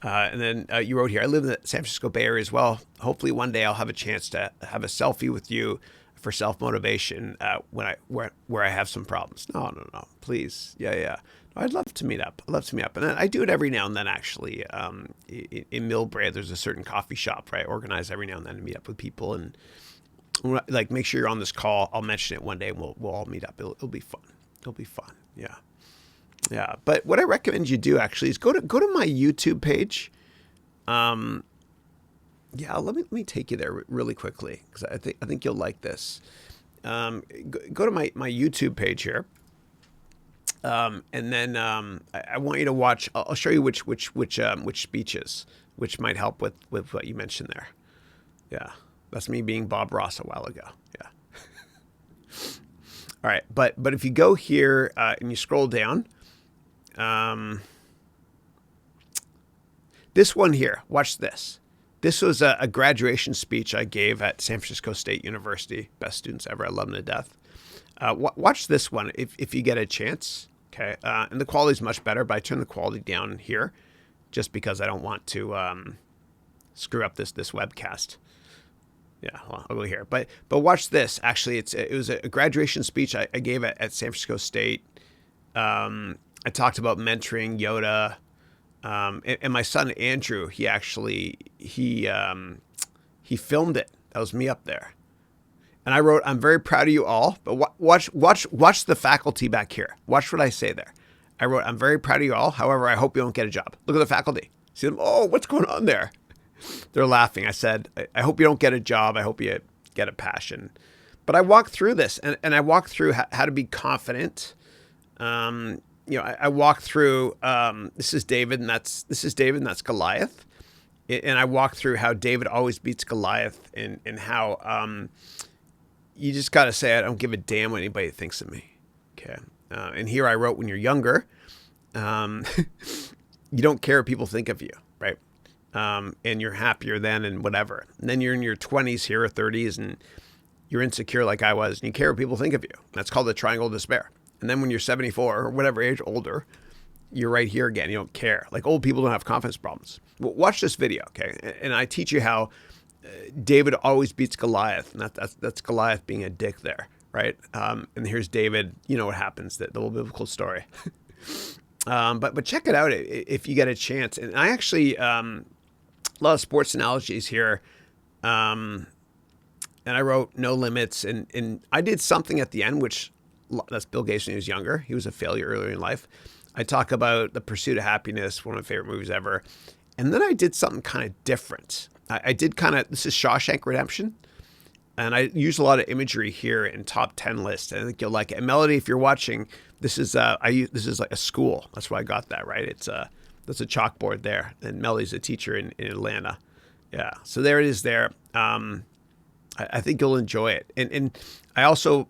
Speaker 1: And then you wrote here, I live in the San Francisco Bay Area as well. Hopefully one day I'll have a chance to have a selfie with you for self-motivation where I have some problems. No, please. Yeah. I'd love to meet up. And I do it every now and then, actually. In Millbrae, there's a certain coffee shop where I organize every now and then to meet up with people. And like, make sure you're on this call. I'll mention it one day and we'll all meet up. It'll be fun. Yeah. Yeah, but what I recommend you do actually is go to my YouTube page. Let me take you there really quickly because I think you'll like this. Go to my YouTube page here, and then I want you to watch. I'll show you which speeches which might help with what you mentioned there. Yeah, that's me being Bob Ross a while ago. Yeah. All right, but if you go here and you scroll down. This one here, watch this. This was a graduation speech I gave at San Francisco State University. Best students ever. I love them to death. Watch this one if you get a chance. Okay. And the quality is much better, but I turn the quality down here just because I don't want to screw up this webcast. Yeah, well, I'll go here. But watch this. Actually, it was a graduation speech I gave at San Francisco State. I talked about mentoring Yoda, and my son Andrew. He filmed it. That was me up there, and I wrote, "I'm very proud of you all." But watch the faculty back here. Watch what I say there. I wrote, "I'm very proud of you all. However, I hope you don't get a job." Look at the faculty. See them? Oh, what's going on there? They're laughing. I said, "I hope you don't get a job. I hope you get a passion." But I walked through this, and I walked through how to be confident. I walk through, this is David and that's Goliath. And I walk through how David always beats Goliath and how, you just got to say, I don't give a damn what anybody thinks of me. Okay. And here I wrote, when you're younger, you don't care what people think of you. Right. And you're happier then and whatever. And then you're in your 20s here or 30s and you're insecure like I was and you care what people think of you. That's called the triangle of despair. And then when you're 74 or whatever age older, you're right here again. You don't care. Like, old people don't have confidence problems. Well, watch this video, okay? And I teach you how David always beats Goliath. And that's Goliath being a dick there, right? And here's David. You know what happens, the little biblical story. But check it out if you get a chance. And I actually, a lot of sports analogies here. And I wrote no limits. And I did something at the end, which... That's Bill Gates when he was younger. He was a failure earlier in life. I talk about The Pursuit of Happiness, one of my favorite movies ever. And then I did something kind of different. I did this is Shawshank Redemption. And I use a lot of imagery here in top 10 lists. I think you'll like it. And Melody, if you're watching, this is like a school. That's why I got that, right? That's a chalkboard there. And Melody's a teacher in Atlanta. Yeah. So there it is there. I think you'll enjoy it. And I also...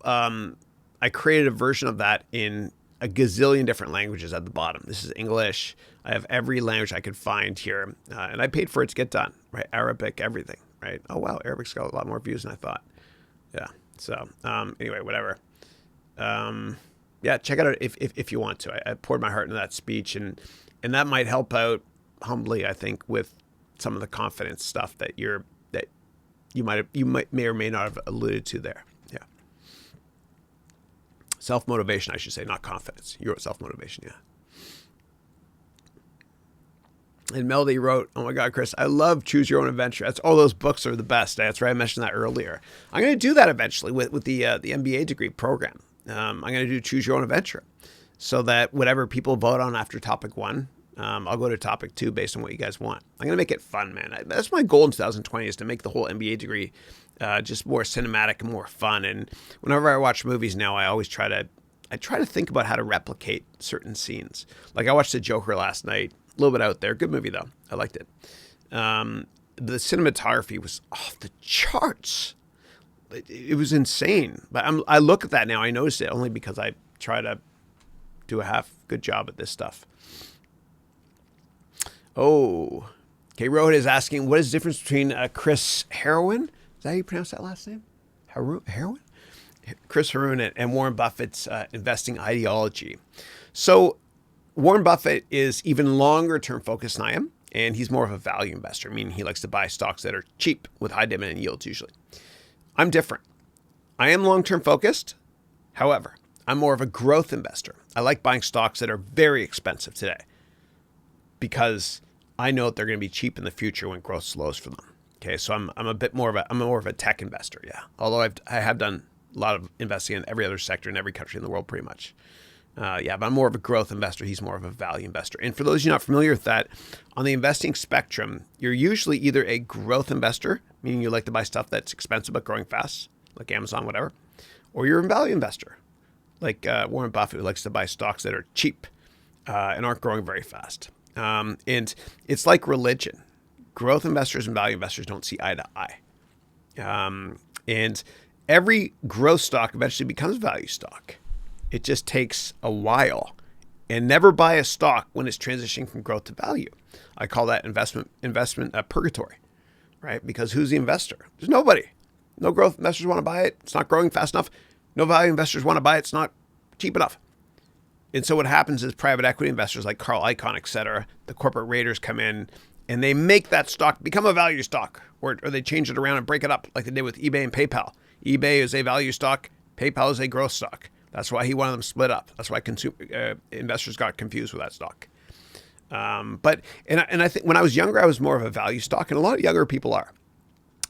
Speaker 1: I created a version of that in a gazillion different languages at the bottom. This is English. I have every language I could find here. And I paid for it to get done, right? Arabic, everything, right? Oh, wow. Arabic's got a lot more views than I thought. Yeah. So anyway, whatever. Check it out if you want to. I poured my heart into that speech, and that might help out humbly, I think, with some of the confidence stuff that you may or may not have alluded to there. Yeah. Self-motivation, I should say, not confidence. You wrote self-motivation, yeah. And Melody wrote, "Oh my God, Chris, I love Choose Your Own Adventure. All those books are the best." That's right. I mentioned that earlier. I'm going to do that eventually with the MBA degree program. I'm going to do Choose Your Own Adventure so that whatever people vote on after topic 1, I'll go to topic 2 based on what you guys want. I'm going to make it fun, man. That's my goal in 2020 is to make the whole MBA degree just more cinematic and more fun. And whenever I watch movies now, I always try to think about how to replicate certain scenes. Like I watched The Joker last night. A little bit out there. Good movie, though. I liked it. The cinematography was off the charts. It was insane. But I look at that now. I notice it only because I try to do a half good job at this stuff. Oh. Okay, Rohit is asking, what is the difference between Chris Haroun? Is that how you pronounce that last name? Haroun? Chris Haroun and Warren Buffett's investing ideology. So Warren Buffett is even longer term focused than I am. And he's more of a value investor, meaning he likes to buy stocks that are cheap with high dividend yields usually. I'm different. I am long-term focused. However, I'm more of a growth investor. I like buying stocks that are very expensive today because I know that they're going to be cheap in the future when growth slows for them. Okay, so I'm more of a tech investor, yeah. Although I have done a lot of investing in every other sector in every country in the world pretty much. But I'm more of a growth investor. He's more of a value investor. And for those of you not familiar with that, on the investing spectrum, you're usually either a growth investor, meaning you like to buy stuff that's expensive but growing fast, like Amazon, whatever, or you're a value investor, like Warren Buffett, who likes to buy stocks that are cheap and aren't growing very fast. And it's like religion. Growth investors and value investors don't see eye to eye. And every growth stock eventually becomes value stock. It just takes a while. And never buy a stock when it's transitioning from growth to value. I call that investment purgatory, right? Because who's the investor? There's nobody. No growth investors want to buy it. It's not growing fast enough. No value investors want to buy it. It's not cheap enough. And so what happens is private equity investors like Carl Icahn, et cetera, the corporate raiders come in and they make that stock become a value stock, or they change it around and break it up like they did with eBay and PayPal. eBay is a value stock. PayPal is a growth stock. That's why he wanted them split up. That's why investors got confused with that stock. But I think when I was younger, I was more of a value stock, and a lot of younger people are,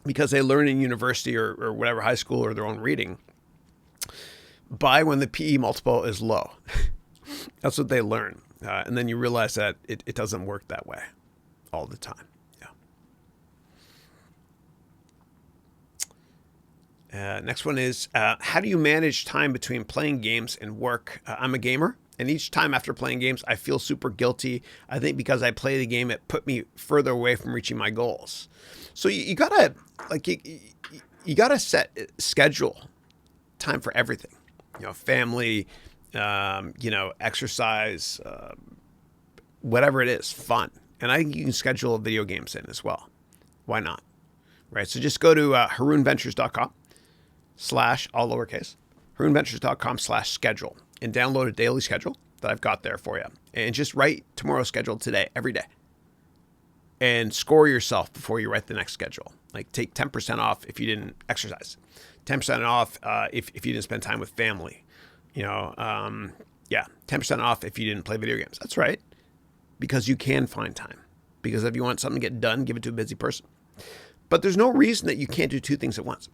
Speaker 1: because they learn in university or whatever, high school, or their own reading. Buy when the PE multiple is low. That's what they learn. And then you realize that it doesn't work that way all the time. Yeah. Next one is, how do you manage time between playing games and work? I'm a gamer, and each time after playing games, I feel super guilty. I think because I play the game, it put me further away from reaching my goals. So you gotta you gotta schedule time for everything. Family, exercise, whatever it is, fun. And I think you can schedule video games in as well. Why not? Right. So just go to harounventures.com/ all lowercase, harounventures.com/schedule, and download a daily schedule that I've got there for you. And just write tomorrow's schedule today, every day. And score yourself before you write the next schedule. Like take 10% off if you didn't exercise, 10% off if you didn't spend time with family. 10% off if you didn't play video games. That's right. Because you can find time. Because if you want something to get done, give it to a busy person. But there's no reason that you can't do two things at once.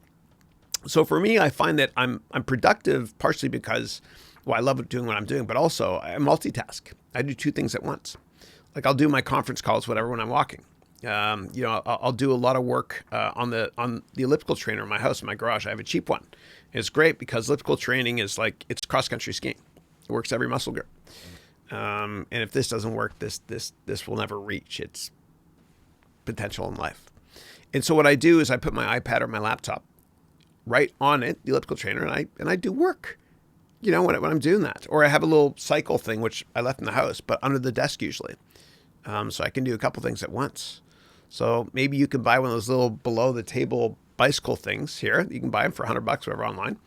Speaker 1: So for me, I find that I'm productive partially because, I love doing what I'm doing, but also I multitask. I do two things at once. Like I'll do my conference calls, whatever, when I'm walking. I'll do a lot of work on the elliptical trainer in my house, in my garage. I have a cheap one. And it's great because elliptical training is like, it's cross-country skiing. It works every muscle group. And if this doesn't work, this will never reach its potential in life. And so what I do is I put my iPad or my laptop right on it, the elliptical trainer, and I do work, when I'm doing that. Or I have a little cycle thing, which I left in the house, but under the desk usually. So I can do a couple things at once. So maybe you can buy one of those little below the table bicycle things here. You can buy them for $100, whatever, online.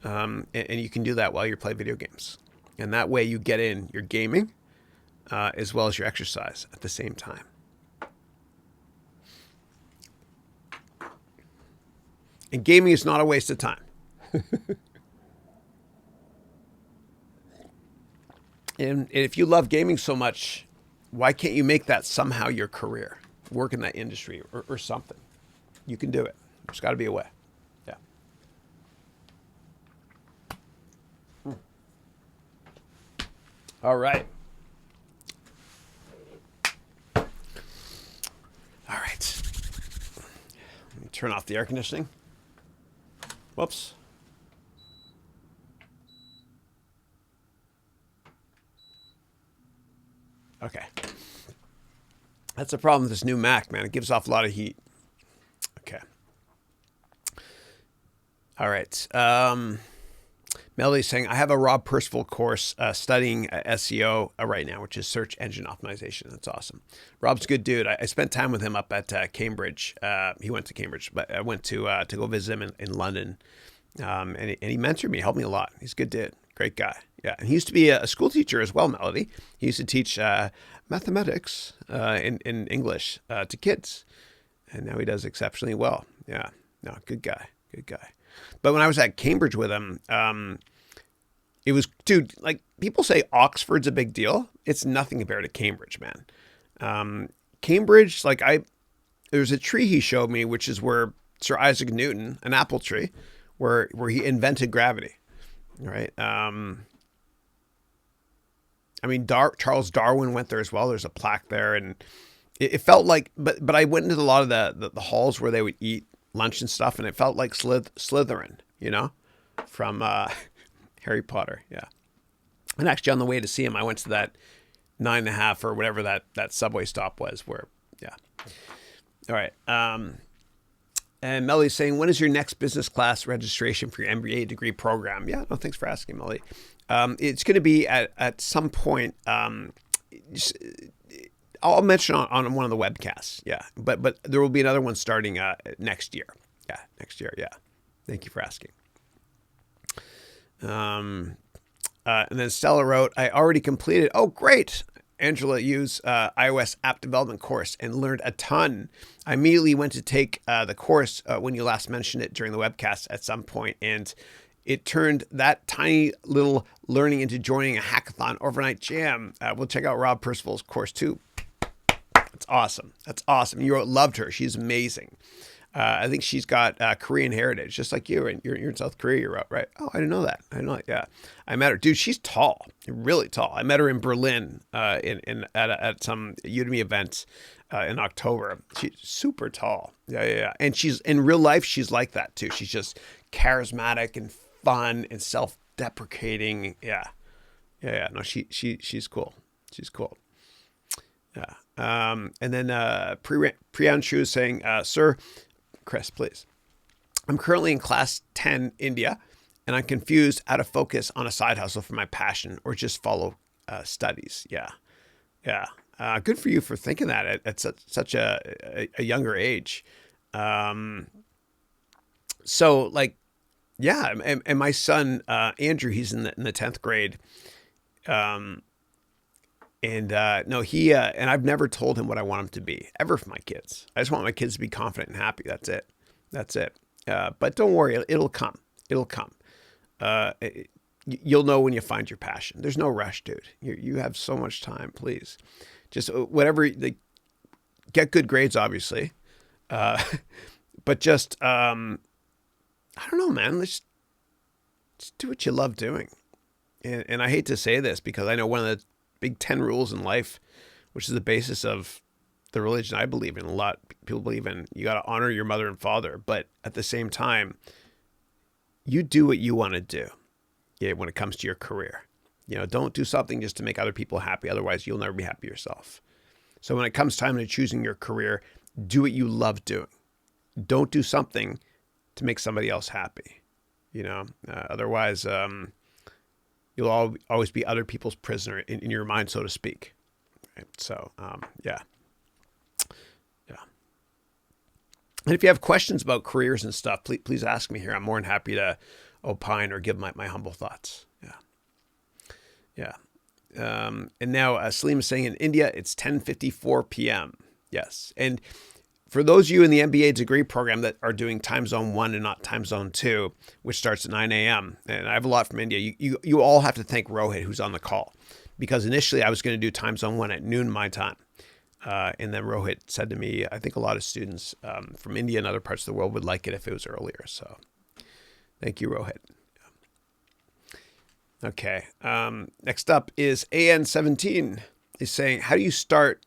Speaker 1: And you can do that while you play video games. And that way you get in your gaming as well as your exercise at the same time. And gaming is not a waste of time. And if you love gaming so much, why can't you make that somehow your career? Work in that industry or something. You can do it. There's got to be a way. Yeah. All right. All right. Let me turn off the air conditioning. Whoops. Okay. That's the problem with this new Mac, man. It gives off a lot of heat. Okay. All right. Melody's saying, I have a Rob Percival course studying SEO right now, which is search engine optimization. That's awesome. Rob's a good dude. I spent time with him up at Cambridge. He went to Cambridge, but I went to go visit him in London. And he mentored me, helped me a lot. He's a good dude. Great guy. Yeah. And he used to be a school teacher as well, Melody. He used to teach mathematics in English to kids. And now he does exceptionally well. Yeah. No, good guy. Good guy. But when I was at Cambridge with him, it was, dude, like people say Oxford's a big deal. It's nothing compared to Cambridge, man. Cambridge, like there's a tree he showed me, which is where Sir Isaac Newton, an apple tree, where he invented gravity, right? I mean, Charles Darwin went there as well. There's a plaque there, and it felt like, but I went into a lot of the halls where they would eat lunch and stuff, and it felt like Slytherin, you know, from Harry Potter. Yeah. And actually on the way to see him, I went to that 9.5 or whatever that subway stop was where, yeah. All right. And Melly's saying, when is your next business class registration for your MBA degree program? Yeah, no, thanks for asking, Melly. It's going to be at some point. I'll mention on one of the webcasts. Yeah, but there will be another one starting next year. Yeah, next year. Yeah. Thank you for asking. And then Stella wrote, I already completed. Oh, great. Angela used iOS app development course and learned a ton. I immediately went to take the course when you last mentioned it during the webcast at some point, and it turned that tiny little learning into joining a hackathon overnight jam. We'll check out Rob Percival's course too. That's awesome. That's awesome. You loved her. She's amazing. I think she's got Korean heritage, just like you. And you're in South Korea, you're out, right? Oh, I didn't know that. I didn't know that. Yeah, I met her, dude. She's tall, really tall. I met her in Berlin at some Udemy event in October. She's super tall. Yeah. And she's in real life. She's like that too. She's just charismatic and fun and self-deprecating. Yeah. No, she's cool. She's cool. Yeah. And then Priyanshu is saying, sir, Chris, please. I'm currently in class 10 India, and I'm confused how to focus on a side hustle for my passion or just follow studies. Yeah. Good for you for thinking that at such a younger age. So like, yeah. And my son, Andrew, he's in the 10th grade. No, he, and I've never told him what I want him to be ever for my kids. I just want my kids to be confident and happy. That's it. But don't worry, it'll come. You'll know when you find your passion. There's no rush, dude. You have so much time, please. Just whatever, get good grades, obviously. But just, I don't know, man, let's do what you love doing. And I hate to say this because I know one of the big 10 rules in life, which is the basis of the religion I believe in. A lot of people believe in, you got to honor your mother and father, but at the same time, you do what you want to do. Yeah, when it comes to your career, don't do something just to make other people happy. Otherwise, you'll never be happy yourself. So when it comes time to choosing your career, do what you love doing. Don't do something to make somebody else happy. Otherwise, you'll always be other people's prisoner in your mind, so to speak. Right? So, yeah. And if you have questions about careers and stuff, please ask me here. I'm more than happy to opine or give my humble thoughts. Yeah. And now Salim is saying in India, it's 10:54 p.m. Yes. And for those of you in the MBA degree program that are doing time zone 1 and not time zone 2, which starts at 9 a.m., and I have a lot from India, you all have to thank Rohit, who's on the call, because initially I was going to do time zone 1 at noon my time. And then Rohit said to me, I think a lot of students from India and other parts of the world would like it if it was earlier. So thank you, Rohit. Okay. Next up is AN17. He's saying, how do you start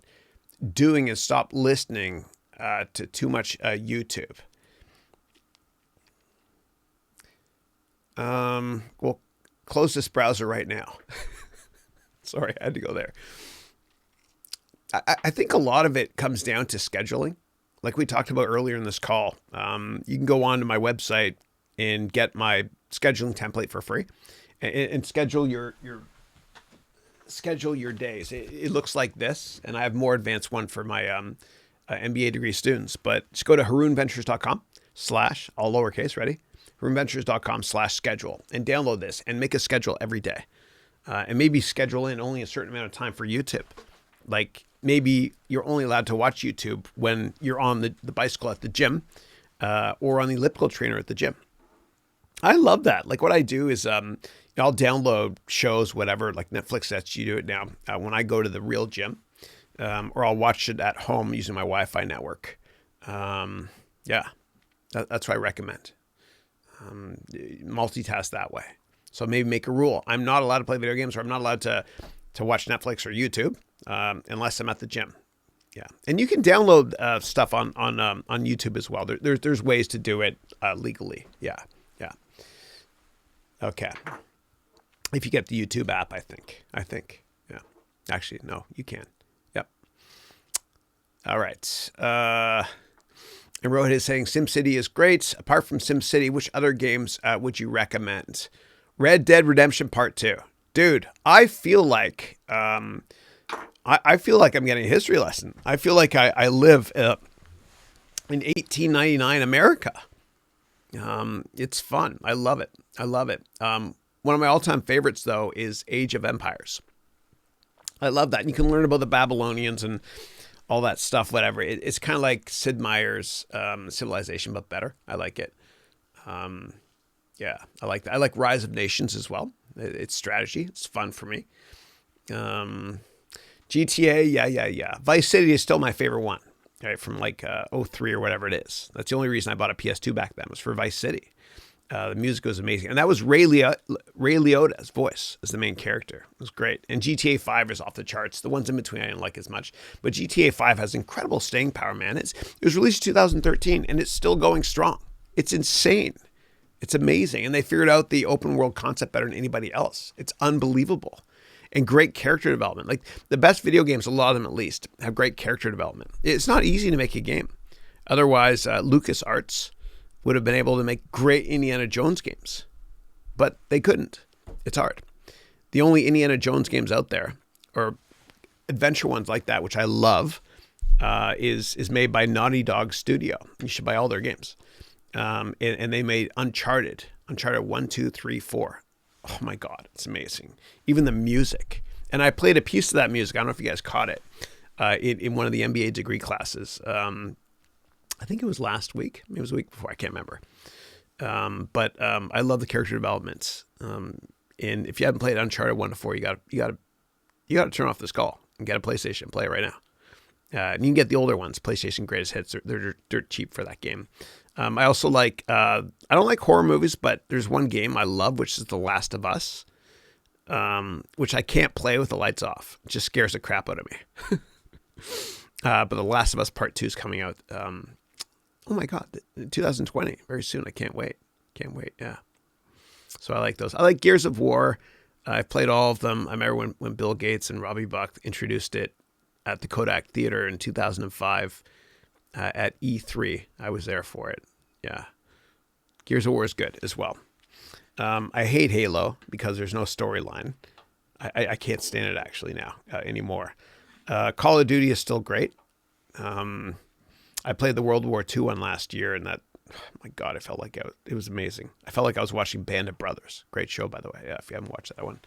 Speaker 1: doing and stop listening to too much YouTube? Well, close this browser right now. Sorry, I had to go there. I think a lot of it comes down to scheduling. Like we talked about earlier in this call, you can go on to my website and get my scheduling template for free and schedule your days. It looks like this, and I have more advanced one for my MBA degree students, but just go to harounventures.com/ all lowercase, ready? harounventures.com/schedule and download this and make a schedule every day. and maybe schedule in only a certain amount of time for YouTube. Like maybe you're only allowed to watch YouTube when you're on the bicycle at the gym or on the elliptical trainer at the gym. I love that. Like what I do is I'll download shows, whatever, like Netflix lets you do it now when I go to the real gym, or I'll watch it at home using my Wi-Fi network. Yeah, that's what I recommend. Multitask that way. So maybe make a rule. I'm not allowed to play video games, or I'm not allowed to watch Netflix or YouTube unless I'm at the gym. Yeah, and you can download stuff on YouTube as well. There's ways to do it legally. Yeah. Okay. If you get the YouTube app, I think. Yeah. Actually, no, you can. Yep. All right. And Rohit is saying SimCity is great. Apart from SimCity, which other games would you recommend? Red Dead Redemption Part 2. Dude, I feel like I feel like I'm getting a history lesson. I feel like I live in 1899 America. It's fun. I love it. One of my all-time favorites, though, is Age of Empires. I love that. And you can learn about the Babylonians and all that stuff, whatever. It's kind of like Sid Meier's Civilization, but better. I like it. Yeah, I like that. I like Rise of Nations as well. It's strategy. It's fun for me. GTA, yeah. Vice City is still my favorite one, right? From like 03 or whatever it is. That's the only reason I bought a PS2 back then, was for Vice City. The music was amazing. And that was Ray Liotta's voice as the main character. It was great. And GTA 5 is off the charts. The ones in between I didn't like as much. But GTA 5 has incredible staying power, man. It was released in 2013, and it's still going strong. It's insane. It's amazing. And they figured out the open world concept better than anybody else. It's unbelievable. And great character development. Like the best video games, a lot of them at least, have great character development. It's not easy to make a game. Otherwise, LucasArts would have been able to make great Indiana Jones games. But they couldn't. It's hard. The only Indiana Jones games out there, or adventure ones like that, which I love, is made by Naughty Dog Studio. You should buy all their games. And they made Uncharted 1, 2, 3, 4. Oh my God, it's amazing. Even the music. And I played a piece of that music. I don't know if you guys caught it in one of the MBA degree classes. I think it was last week. Maybe it was a week before. I can't remember. But I love the character developments. And if you haven't played Uncharted 1 to 4, you got to turn off this call and get a PlayStation and play it right now. And you can get the older ones, PlayStation Greatest Hits. They're dirt cheap for that game. I also like, I don't like horror movies, but there's one game I love, which is The Last of Us, which I can't play with the lights off. It just scares the crap out of me. But The Last of Us Part 2 is coming out, oh my God, 2020, very soon. I can't wait. Yeah. So I like those. I like Gears of War. I've played all of them. I remember when Bill Gates and Robbie Buck introduced it at the Kodak Theater in 2005 at E3. I was there for it. Yeah. Gears of War is good as well. I hate Halo because there's no storyline. I can't stand it actually now anymore. Call of Duty is still great. I played the World War II one last year, and that, oh my God, I felt like it was amazing. I felt like I was watching Band of Brothers. Great show, by the way. Yeah, if you haven't watched that one.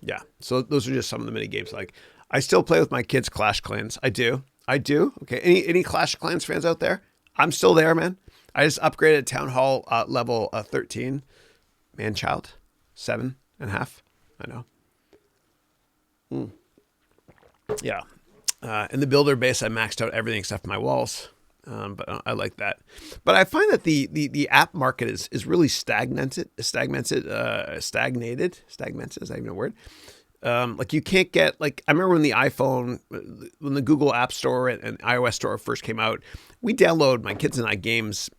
Speaker 1: Yeah, so those are just some of the mini games. Like, I still play with my kids Clash Clans. I do. Okay, any Clash Clans fans out there? I'm still there, man. I just upgraded Town Hall level 13. Man-child, 7.5. I know. Yeah. In the builder base, I maxed out everything except my walls. But I like that. But I find that the app market is really stagnated. Is that even a word? Like you can't get, like, I remember when the Google App Store and iOS Store first came out, we download, my kids and I, games,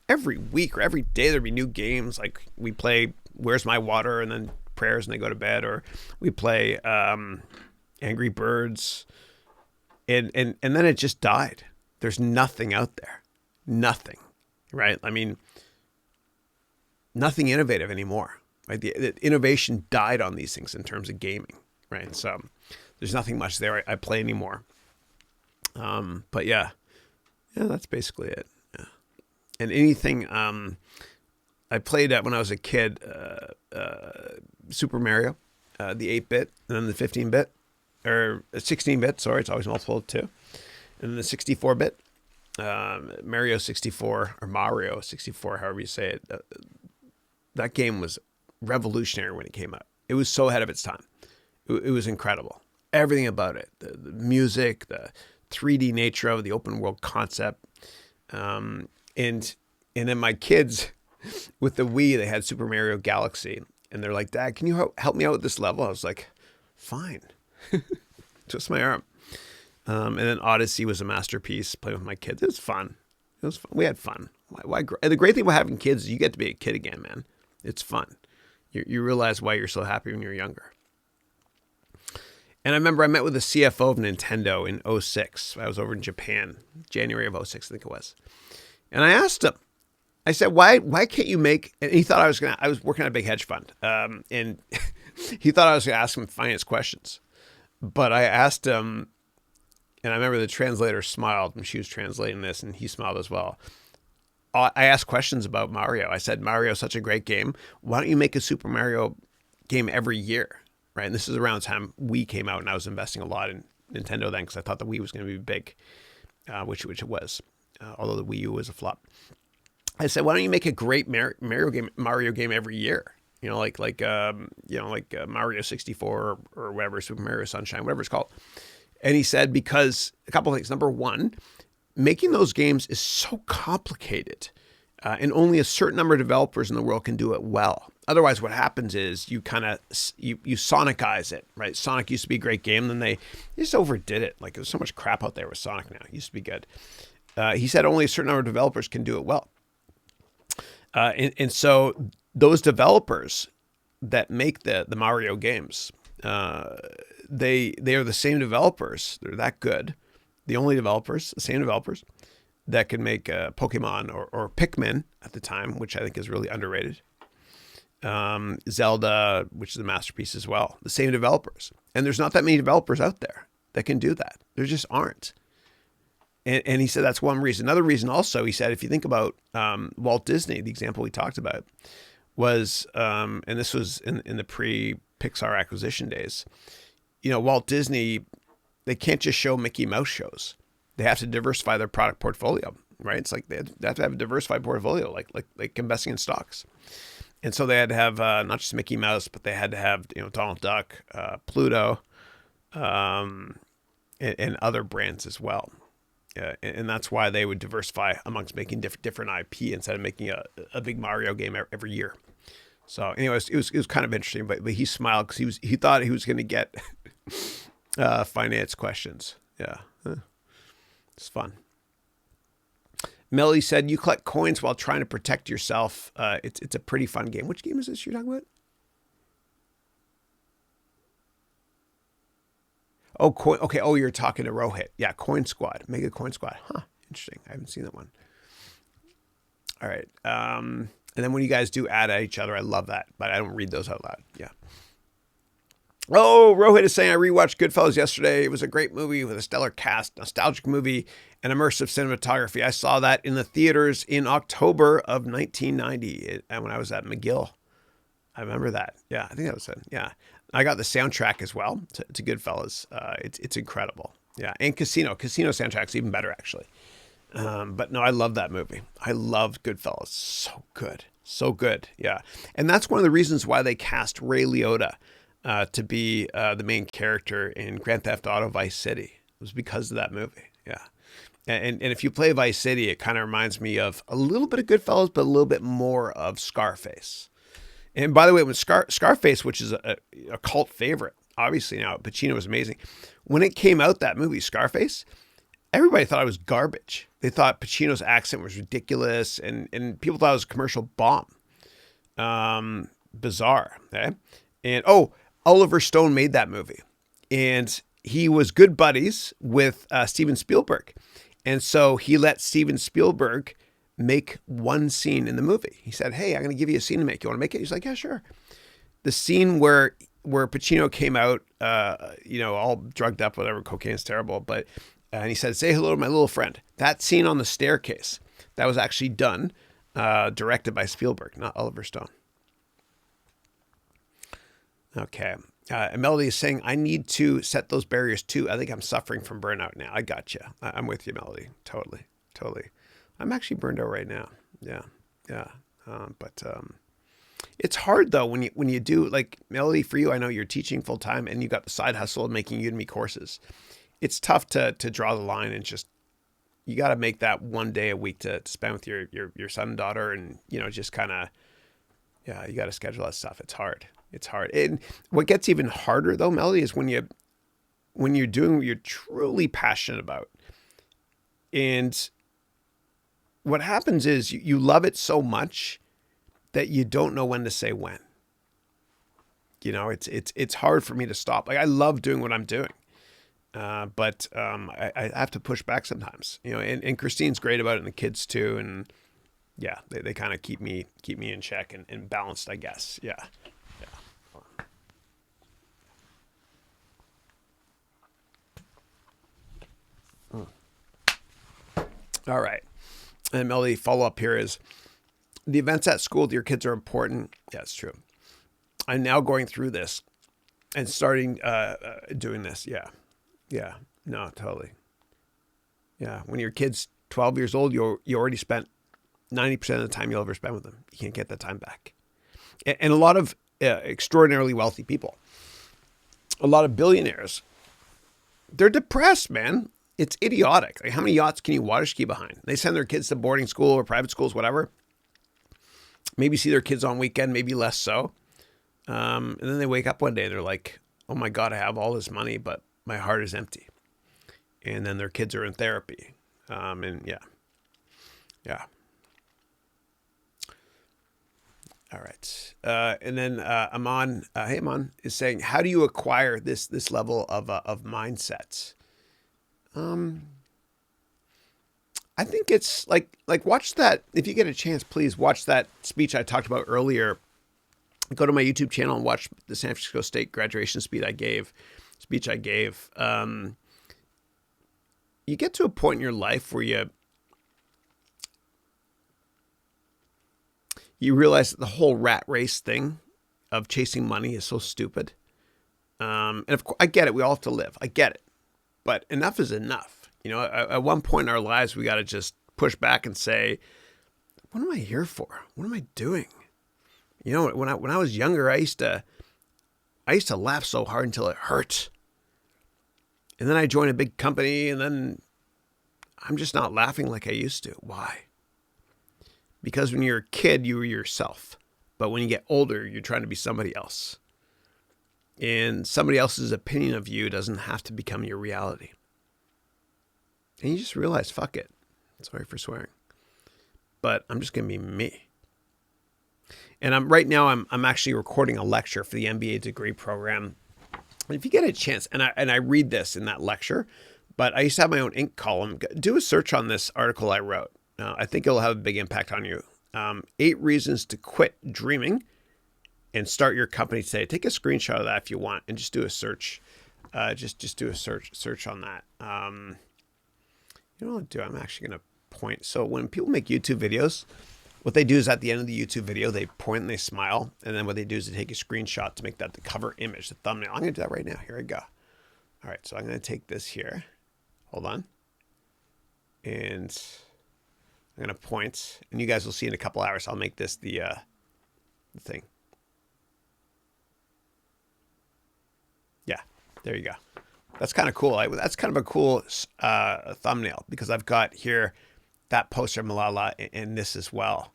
Speaker 1: every week or every day there'd be new games. Like we play Where's My Water and then prayers and they go to bed, or we play Angry Birds, and then it just died. There's nothing out there. Nothing, right? I mean, nothing innovative anymore. Right? The innovation died on these things in terms of gaming, right? So there's nothing much there I play anymore. But yeah, that's basically it. Yeah. And anything I played when I was a kid, Super Mario. the 8-bit, and then the 15-bit, or 16-bit, sorry, it's always multiple of 2. And then the 64-bit, Mario 64, or Mario 64, however you say it. That game was revolutionary when it came out. It was so ahead of its time. It was incredible. Everything about it, the music, the 3D nature of it, the open world concept. And then my kids, with the Wii, they had Super Mario Galaxy. And they're like, Dad, can you help me out with this level? I was like, fine. Twist my arm. And then Odyssey was a masterpiece, playing with my kids. It was fun. We had fun. And the great thing about having kids is you get to be a kid again, man. It's fun. You realize why you're so happy when you're younger. And I remember I met with the CFO of Nintendo in 2006. I was over in Japan, January of 2006, I think it was. And I asked him, I said, why can't you make, and he thought I was working at a big hedge fund. And he thought I was going to ask him finance questions. But I asked him, and I remember the translator smiled when she was translating this, and he smiled as well. I asked questions about Mario. I said, Mario's such a great game. Why don't you make a Super Mario game every year? Right. And this is around the time Wii came out, and I was investing a lot in Nintendo then because I thought the Wii was going to be big, which it was, although the Wii U was a flop. I said, why don't you make a great Mario game every year? You know, like Mario 64 or whatever, Super Mario Sunshine, whatever it's called. And he said, because a couple of things. Number one, making those games is so complicated, and only a certain number of developers in the world can do it well. Otherwise, what happens is you Sonicize it, right? Sonic used to be a great game, then they just overdid it. Like there's so much crap out there with Sonic now. It used to be good. He said only a certain number of developers can do it well. And so those developers that make the Mario games, they are the same developers. They're that good. The only developers, the same developers that can make Pokemon or Pikmin at the time, which I think is really underrated. Zelda, which is a masterpiece as well. The same developers. And there's not that many developers out there that can do that. There just aren't. And he said that's one reason. Another reason also, he said, if you think about Walt Disney, the example we talked about was, and this was in the pre-Pixar acquisition days, you know, Walt Disney, they can't just show Mickey Mouse shows. They have to diversify their product portfolio, right? It's like they have to have a diversified portfolio, like investing in stocks. And so they had to have not just Mickey Mouse, but they had to have, you know, Donald Duck, Pluto, and other brands as well. And that's why they would diversify amongst making different IP instead of making a big Mario game every year. So, anyways, it was kind of interesting. But he smiled because he thought he was going to get finance questions. Yeah, it's fun. Melly said, you collect coins while trying to protect yourself. It's a pretty fun game. Which game is this you're talking about? Oh, okay. Oh, you're talking to Rohit. Yeah, Coin Squad. Mega Coin Squad. Huh. Interesting. I haven't seen that one. All right. And then when you guys do add at each other, I love that. But I don't read those out loud. Yeah. Oh, Rohit is saying, I rewatched Goodfellas yesterday. It was a great movie with a stellar cast, nostalgic movie, and immersive cinematography. I saw that in the theaters in October of 1990 when I was at McGill. I remember that. Yeah, I think that was it. Yeah. I got the soundtrack as well to Goodfellas. It's incredible. Yeah, and Casino soundtrack's even better, actually. But no, I love that movie. I loved Goodfellas. So good. Yeah, and that's one of the reasons why they cast Ray Liotta to be the main character in Grand Theft Auto Vice City. It was because of that movie. Yeah, and if you play Vice City, it kind of reminds me of a little bit of Goodfellas, but a little bit more of Scarface. And by the way, when Scarface, which is a cult favorite, obviously now Pacino was amazing. When it came out, that movie, Scarface, everybody thought it was garbage. They thought Pacino's accent was ridiculous, and people thought it was a commercial bomb. Bizarre. Okay? And Oliver Stone made that movie. And he was good buddies with Steven Spielberg. And so he let Steven Spielberg make one scene in the movie. He said, hey, I'm going to give you a scene to make. You want to make it? He's like, yeah, sure. The scene where Pacino came out, all drugged up, whatever, cocaine's terrible. But, and he said, say hello to my little friend. That scene on the staircase, that was actually done, directed by Spielberg, not Oliver Stone. Okay. And Melody is saying, I need to set those barriers too. I think I'm suffering from burnout now. I got you. I'm with you, Melody. Totally. Totally. I'm actually burned out right now. Yeah. Yeah. But it's hard though when you do, like, Melody, for you, I know you're teaching full time and you got the side hustle of making Udemy courses. It's tough to draw the line and just, you got to make that one day a week to spend with your son and daughter, and, you know, just kind of, yeah, you got to schedule that stuff. It's hard. It's hard. And what gets even harder though, Melody, is when you're doing what you're truly passionate about. And what happens is you love it so much that you don't know when to say when. You know, it's hard for me to stop. Like, I love doing what I'm doing. But I have to push back sometimes, you know, and Christine's great about it, and the kids too. And yeah, they kind of keep me in check and balanced, I guess. Yeah. All right. And Melody, follow up here is, the events at school with your kids are important. Yeah, it's true. I'm now going through this and starting doing this. Yeah. Yeah. No, totally. Yeah. When your kid's 12 years old, you already spent 90% of the time you'll ever spend with them. You can't get that time back. And a lot of extraordinarily wealthy people, a lot of billionaires, they're depressed, man. It's idiotic. Like, how many yachts can you water ski behind? They send their kids to boarding school or private schools, whatever. Maybe see their kids on weekend, maybe less so. And then they wake up one day and they're like, oh my God, I have all this money, but my heart is empty. And then their kids are in therapy. And yeah. Yeah. All right. And then Aman, hey Aman, is saying, how do you acquire this level of mindset? I think it's like watch that. If you get a chance, please watch that speech I talked about earlier. Go to my YouTube channel and watch the San Francisco State graduation speech I gave. You get to a point in your life where you realize that the whole rat race thing of chasing money is so stupid. And of course, I get it. We all have to live. I get it. But enough is enough. You know, at one point in our lives, we got to just push back and say, what am I here for? What am I doing? You know, when I was younger, I used to laugh so hard until it hurt. And then I joined a big company, and then I'm just not laughing like I used to. Why? Because when you're a kid, you were yourself. But when you get older, you're trying to be somebody else. And somebody else's opinion of you doesn't have to become your reality. And you just realize, fuck it. Sorry for swearing. But I'm just going to be me. And right now I'm actually recording a lecture for the MBA degree program. And if you get a chance, and I read this in that lecture, but I used to have my own ink column. Do a search on this article I wrote. I think it'll have a big impact on you. 8 reasons to quit dreaming and start your company today. Take a screenshot of that if you want, and just do a search. Just do a search on that. You know what I'll do? I'm actually going to point. So when people make YouTube videos, what they do is at the end of the YouTube video, they point and they smile. And then what they do is they take a screenshot to make that the cover image, the thumbnail. I'm going to do that right now. Here I go. All right. So I'm going to take this here. Hold on. And I'm going to point. And you guys will see in a couple hours, I'll make this the thing. Yeah. There you go. That's kind of cool. That's kind of a cool thumbnail, because I've got here that poster of Malala and this as well.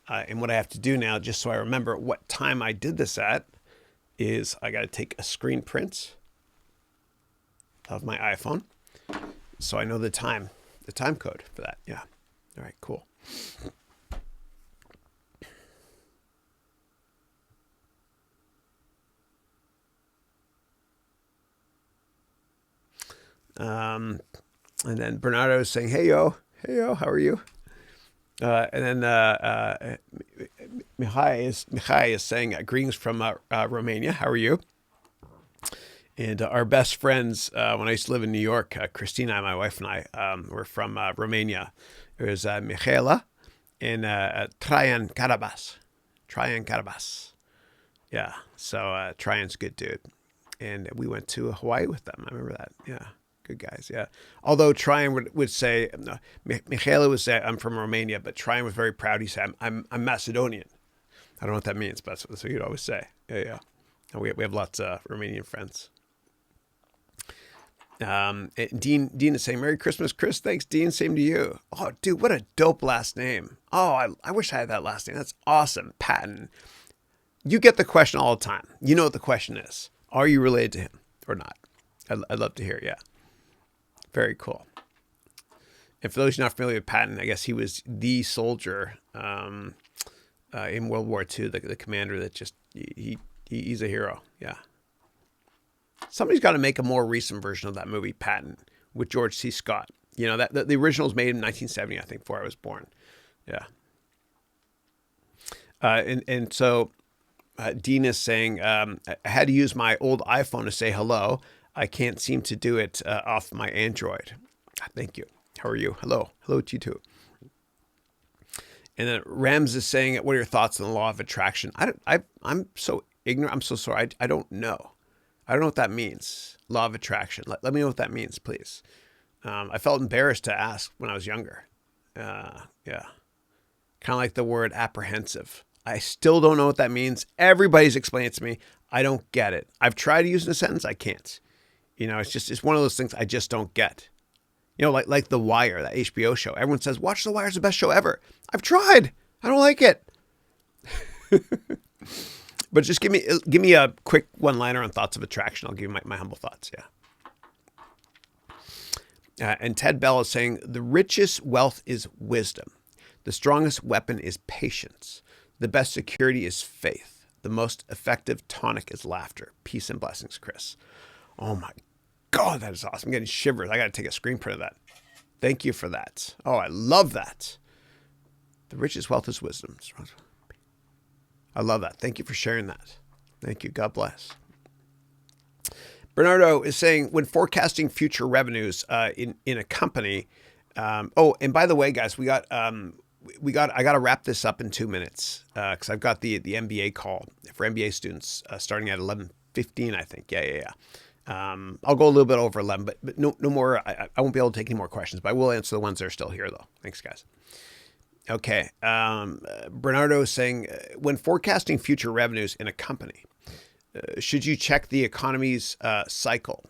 Speaker 1: And what I have to do now, just so I remember what time I did this at, is I got to take a screen print of my iPhone, so I know the time code for that. Yeah. All right, cool. And then Bernardo is saying, hey yo, how are you? And then Mihai is saying, greetings from Romania. How are you? And our best friends, when I used to live in New York, Christina, my wife, and I were from Romania. It was Michaela and Traian Carabas. Yeah. So Tryan's a good dude. And we went to Hawaii with them. I remember that. Yeah. Good guys. Yeah. Although Tryan would say, no, Michaela would say, I'm from Romania, but Tryan was very proud. He said, I'm Macedonian. I don't know what that means, but that's what he'd always say. Yeah. Yeah. And we have lots of Romanian friends. Dean is saying, Merry Christmas, Chris. Thanks, Dean. Same to you. Oh, dude, what a dope last name. Oh, I wish I had that last name. That's awesome. Patton. You get the question all the time. You know what the question is. Are you related to him or not? I'd love to hear. Yeah. Very cool. And for those who are not familiar with Patton, I guess he was the soldier in World War II, the commander that just, he's a hero. Yeah. Somebody's got to make a more recent version of that movie, Patton, with George C. Scott. You know, that the original was made in 1970, I think, before I was born. Yeah. And so Dean is saying, I had to use my old iPhone to say hello. I can't seem to do it off my Android. Thank you. How are you? Hello. Hello to you too. And then Rams is saying, what are your thoughts on the law of attraction? I'm so ignorant. I'm so sorry. I don't know. I don't know what that means. Law of attraction. Let me know what that means, please. I felt embarrassed to ask when I was younger. Yeah. Kind of like the word apprehensive. I still don't know what that means. Everybody's explained it to me. I don't get it. I've tried to use it in a sentence. I can't. You know, it's one of those things I just don't get. You know, like The Wire, that HBO show. Everyone says, watch The Wire, it's the best show ever. I've tried. I don't like it. But just give me a quick one-liner on thoughts of attraction. I'll give you my humble thoughts. Yeah. And Ted Bell is saying, the richest wealth is wisdom. The strongest weapon is patience. The best security is faith. The most effective tonic is laughter. Peace and blessings, Chris. Oh my God, that is awesome. I'm getting shivers. I got to take a screen print of that. Thank you for that. Oh, I love that. The richest wealth is wisdom. I love that. Thank you for sharing that. Thank you. God bless. Bernardo is saying, when forecasting future revenues in a company. And by the way, guys, I got to wrap this up in 2 minutes because I've got the MBA call for MBA students starting at 11:15, I think. Yeah. I'll go a little bit over 11, but no more. I won't be able to take any more questions, but I will answer the ones that are still here, though. Thanks, guys. Okay. Bernardo is saying, when forecasting future revenues in a company, should you check the economy's cycle?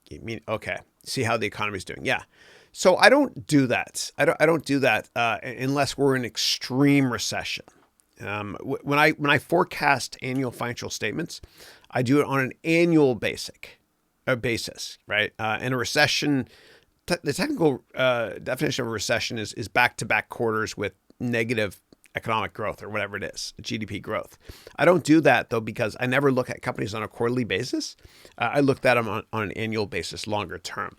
Speaker 1: You mean, okay, see how the economy's doing. Yeah. So I don't do that. I don't do that unless we're in extreme recession. When I forecast annual financial statements, I do it on an annual basis, right? In a recession, the technical definition of a recession is back-to-back quarters with negative economic growth or whatever it is, GDP growth. I don't do that though because I never look at companies on a quarterly basis. I looked at them on an annual basis, longer term.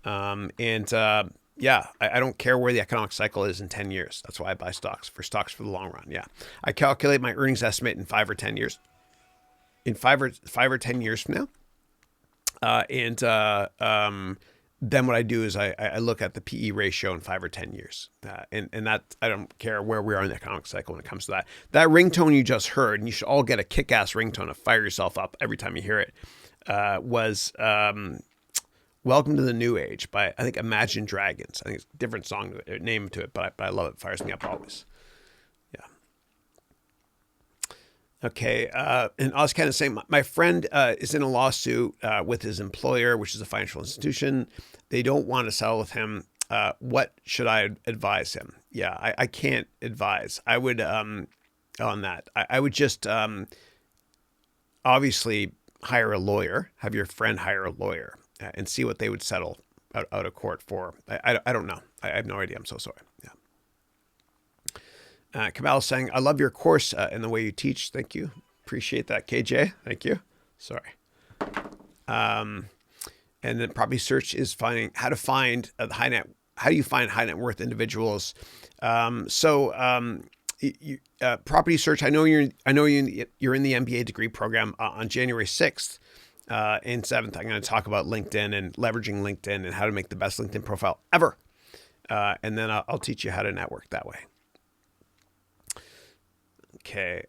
Speaker 1: I don't care where the economic cycle is in 10 years. That's why I buy stocks for the long run. Yeah. I calculate my earnings estimate in 5 or 10 years. In 5 or 10 years from now. Then what I do is I look at the PE ratio in 5 or 10 years. And that, I don't care where we are in the economic cycle when it comes to that. That ringtone you just heard, and you should all get a kick-ass ringtone to fire yourself up every time you hear it, was Welcome to the New Age by, I think, Imagine Dragons. I think it's a different name to it, but I love it. It fires me up always. Yeah. Okay. And I was kind of saying, my friend is in a lawsuit with his employer, which is a financial institution. They don't want to settle with him. What should I advise him? Yeah, I can't advise. I would, on that, I would just obviously hire a lawyer, have your friend hire a lawyer and see what they would settle out of court for. I don't know. I have no idea. I'm so sorry. Yeah. Kamal saying, I love your course and the way you teach. Thank you. Appreciate that, KJ. Thank you. Sorry. And then property search is finding how to find how do you find high net worth individuals? Property search. I know you're in the MBA degree program on January 6th and 7th. I'm going to talk about LinkedIn and leveraging LinkedIn and how to make the best LinkedIn profile ever. And then I'll teach you how to network that way. Okay.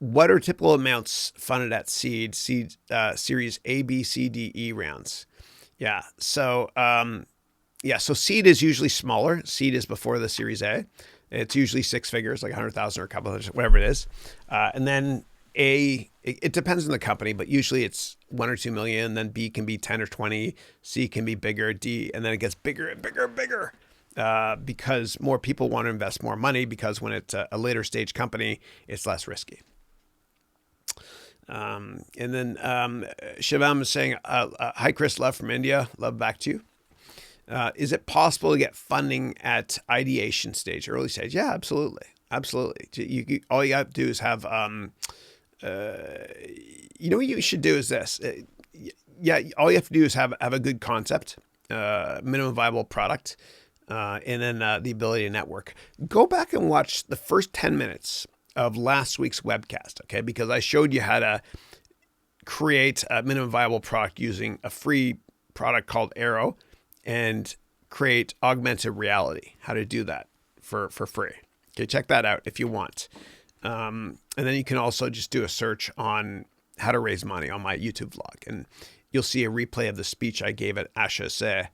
Speaker 1: what are typical amounts funded at seed, series A, B, C, D, E rounds? Yeah. So, so seed is usually smaller. Seed is before the series A. It's usually six figures, like 100,000 or a couple of, whatever it is. And then A, it depends on the company, but usually it's 1 or 2 million. Then B can be 10 or 20. C can be bigger, D, and then it gets bigger and bigger and bigger. Because more people want to invest more money, because when it's a later stage company, it's less risky. And then Shivam is saying, hi, Chris, love from India. Love back to you. Is it possible to get funding at ideation stage, early stage? Yeah, absolutely. Absolutely. All you have to do is have, what you should do is this. All you have to do is have a good concept, minimum viable product, and then the ability to network. Go back and watch the first 10 minutes of last week's webcast, okay? Because I showed you how to create a minimum viable product using a free product called Arrow and create augmented reality, how to do that for free. Okay, check that out if you want. And then you can also just do a search on how to raise money on my YouTube vlog, and you'll see a replay of the speech I gave at HEC.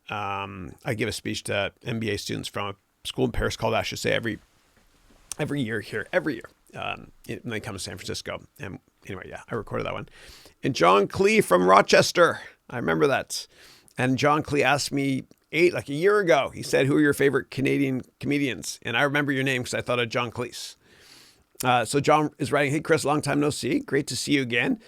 Speaker 1: I give a speech to MBA students from a school in Paris called HEC every year here, when they come to San Francisco. And anyway, I recorded that one. And John Clee from Rochester, I remember that. And John Clee asked me a year ago, he said, who are your favorite Canadian comedians? And I remember your name because I thought of John Cleese. So John is writing, hey, Chris, long time no see. Great to see you again.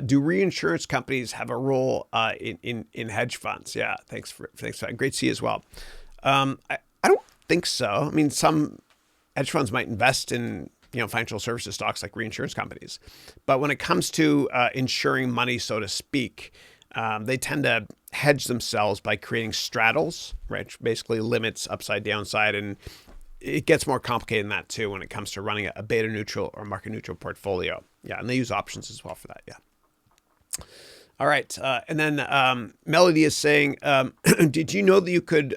Speaker 1: Do reinsurance companies have a role in hedge funds? Yeah, thanks for that. Great to see you as well. I don't think so. I mean, some hedge funds might invest in financial services stocks like reinsurance companies, but when it comes to insuring money, so to speak, they tend to hedge themselves by creating straddles, right? Which basically limits upside, downside, and it gets more complicated than that too when it comes to running a beta neutral or market neutral portfolio. Yeah, and they use options as well for that. Yeah. All right, and then Melody is saying, did you know that you could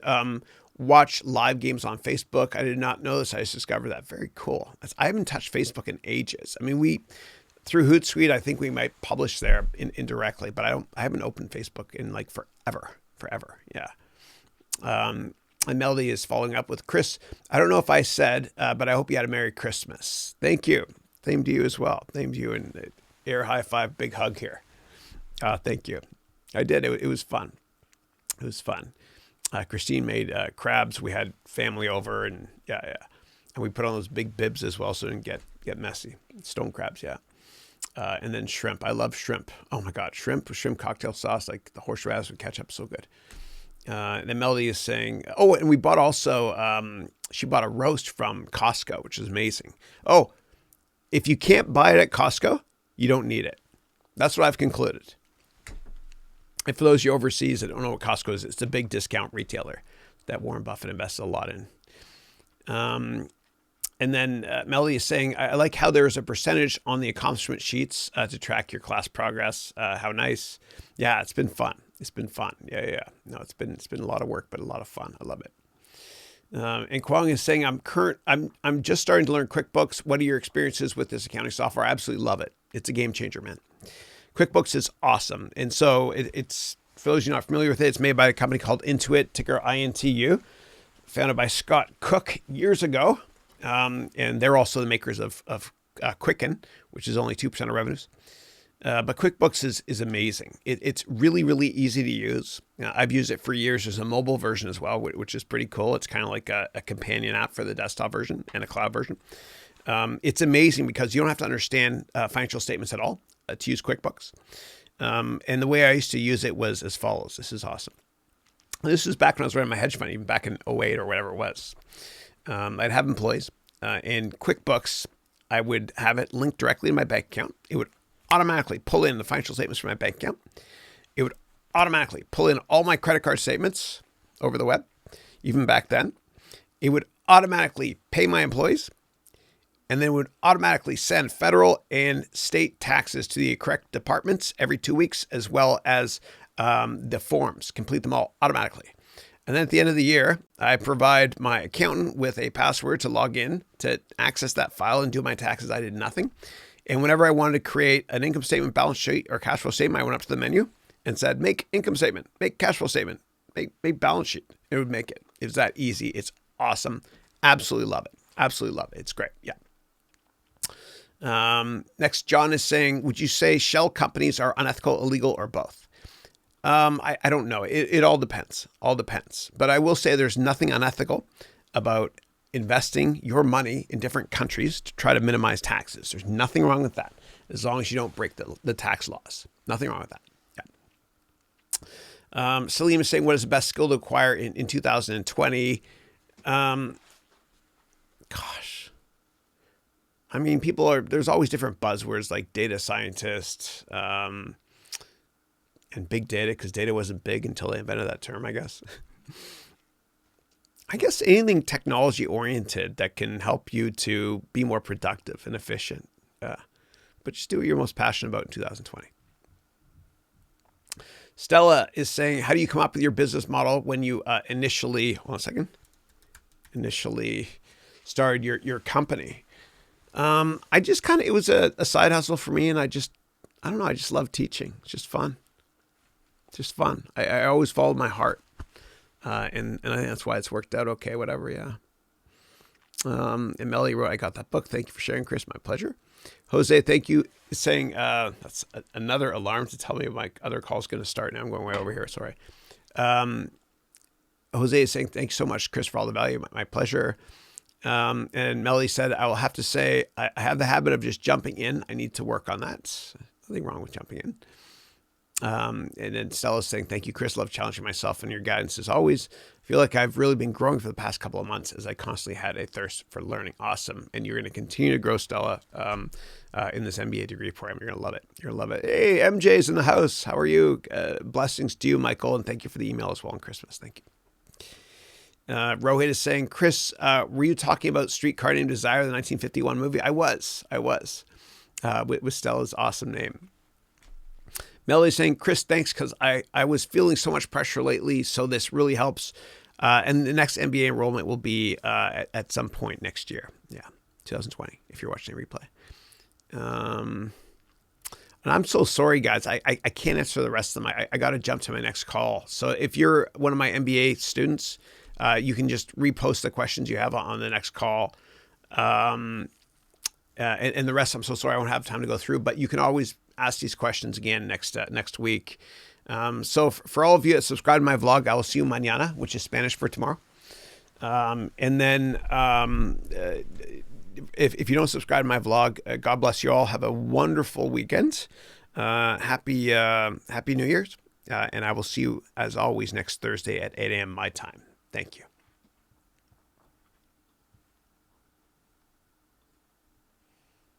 Speaker 1: watch live games on Facebook? I did not know this. I just discovered that. Very cool. I haven't touched Facebook in ages. I mean, through Hootsuite, I think we might publish there indirectly, but I haven't opened Facebook in like forever. Yeah. And Melody is following up with, Chris, I don't know if I said, but I hope you had a Merry Christmas. Thank you. Same to you as well. Same to you, and air high five, big hug here. Thank you. I did. It was fun. It was fun. Christine made crabs. We had family over, and yeah. And we put on those big bibs as well so it didn't get messy. Stone crabs, yeah. And then shrimp. I love shrimp. Oh my God, shrimp with shrimp cocktail sauce, like the horseradish with ketchup, so good. And then Melody is saying, and we bought also, she bought a roast from Costco, which is amazing. Oh, if you can't buy it at Costco, you don't need it. That's what I've concluded. And for those of you overseas that don't know what Costco is, it's a big discount retailer that Warren Buffett invests a lot in. And then Melody is saying, I like how there's a percentage on the accomplishment sheets to track your class progress. How nice. Yeah, it's been fun. It's been fun. Yeah. No, it's been a lot of work, but a lot of fun. I love it. And Kwong is saying, I'm just starting to learn QuickBooks. What are your experiences with this accounting software? I absolutely love it. It's a game changer, man. QuickBooks is awesome. And so it's, for those of you not familiar with it, it's made by a company called Intuit, ticker INTU, founded by Scott Cook years ago. And they're also the makers of Quicken, which is only 2% of revenues. But QuickBooks is amazing. It's really, really easy to use. I've used it for years. There's a mobile version as well, which is pretty cool. It's kind of like a companion app for the desktop version and a cloud version. It's amazing because you don't have to understand financial statements at all to use QuickBooks. And the way I used to use it was as follows. This is awesome. This is back when I was running my hedge fund, even back in 2008 or whatever it was. I'd have employees. In QuickBooks, I would have it linked directly to my bank account. It would automatically pull in the financial statements from my bank account. It would automatically pull in all my credit card statements over the web, even back then. It would automatically pay my employees, and then would automatically send federal and state taxes to the correct departments every 2 weeks, as well as the forms, complete them all automatically. And then at the end of the year, I provide my accountant with a password to log in to access that file and do my taxes. I did nothing. And whenever I wanted to create an income statement, balance sheet, or cash flow statement, I went up to the menu and said, make income statement, make cash flow statement, make balance sheet. It would make it. It's that easy. It's awesome. Absolutely love it. Absolutely love it. It's great. Yeah. Next, John is saying, would you say shell companies are unethical, illegal, or both? I don't know. It all depends. All depends. But I will say there's nothing unethical about investing your money in different countries to try to minimize taxes. There's nothing wrong with that, as long as you don't break the tax laws. Nothing wrong with that. Yeah. Salim is saying, what is the best skill to acquire in 2020? Gosh. I mean, there's always different buzzwords like data scientist, and big data, because data wasn't big until they invented that term, I guess. I guess anything technology oriented that can help you to be more productive and efficient. But just do what you're most passionate about in 2020. Stella is saying, how do you come up with your business model when you initially started your company? I just it was a side hustle for me, and I don't know, I just love teaching. It's just fun. Just fun. I always followed my heart. And I think that's why it's worked out okay, whatever, yeah. And Melly wrote, I got that book. Thank you for sharing, Chris. My pleasure. Jose, thank you. Is saying, that's another alarm to tell me my other call's going to start. Now I'm going way over here. Sorry. Jose is saying, thanks so much, Chris, for all the value. My pleasure. And Melly said, I will have to say, I have the habit of just jumping in. I need to work on that. Nothing wrong with jumping in. And then Stella's saying, thank you, Chris. Love challenging myself and your guidance as always. I feel like I've really been growing for the past couple of months as I constantly had a thirst for learning. Awesome. And you're going to continue to grow, Stella, in this MBA degree program. You're going to love it. You're going to love it. Hey, MJ's in the house. How are you? Blessings to you, Michael. And thank you for the email as well on Christmas. Thank you. Rohit is saying, Chris, were you talking about Streetcar Named Desire, the 1951 movie? I was. With Stella's awesome name. Melody's saying, Chris, thanks, because I was feeling so much pressure lately, so this really helps. And the next MBA enrollment will be at some point next year. Yeah, 2020, if you're watching a replay. And I'm so sorry, guys. I can't answer the rest of them. I got to jump to my next call. So if you're one of my MBA students, you can just repost the questions you have on the next call. And the rest, I'm so sorry, I won't have time to go through, but you can always ask these questions again next week. So for all of you that subscribe to my vlog, I will see you mañana, which is Spanish for tomorrow. And then if you don't subscribe to my vlog, God bless you all. Have a wonderful weekend. Happy New Year's. And I will see you, as always, next Thursday at 8 a.m. my time. Thank you.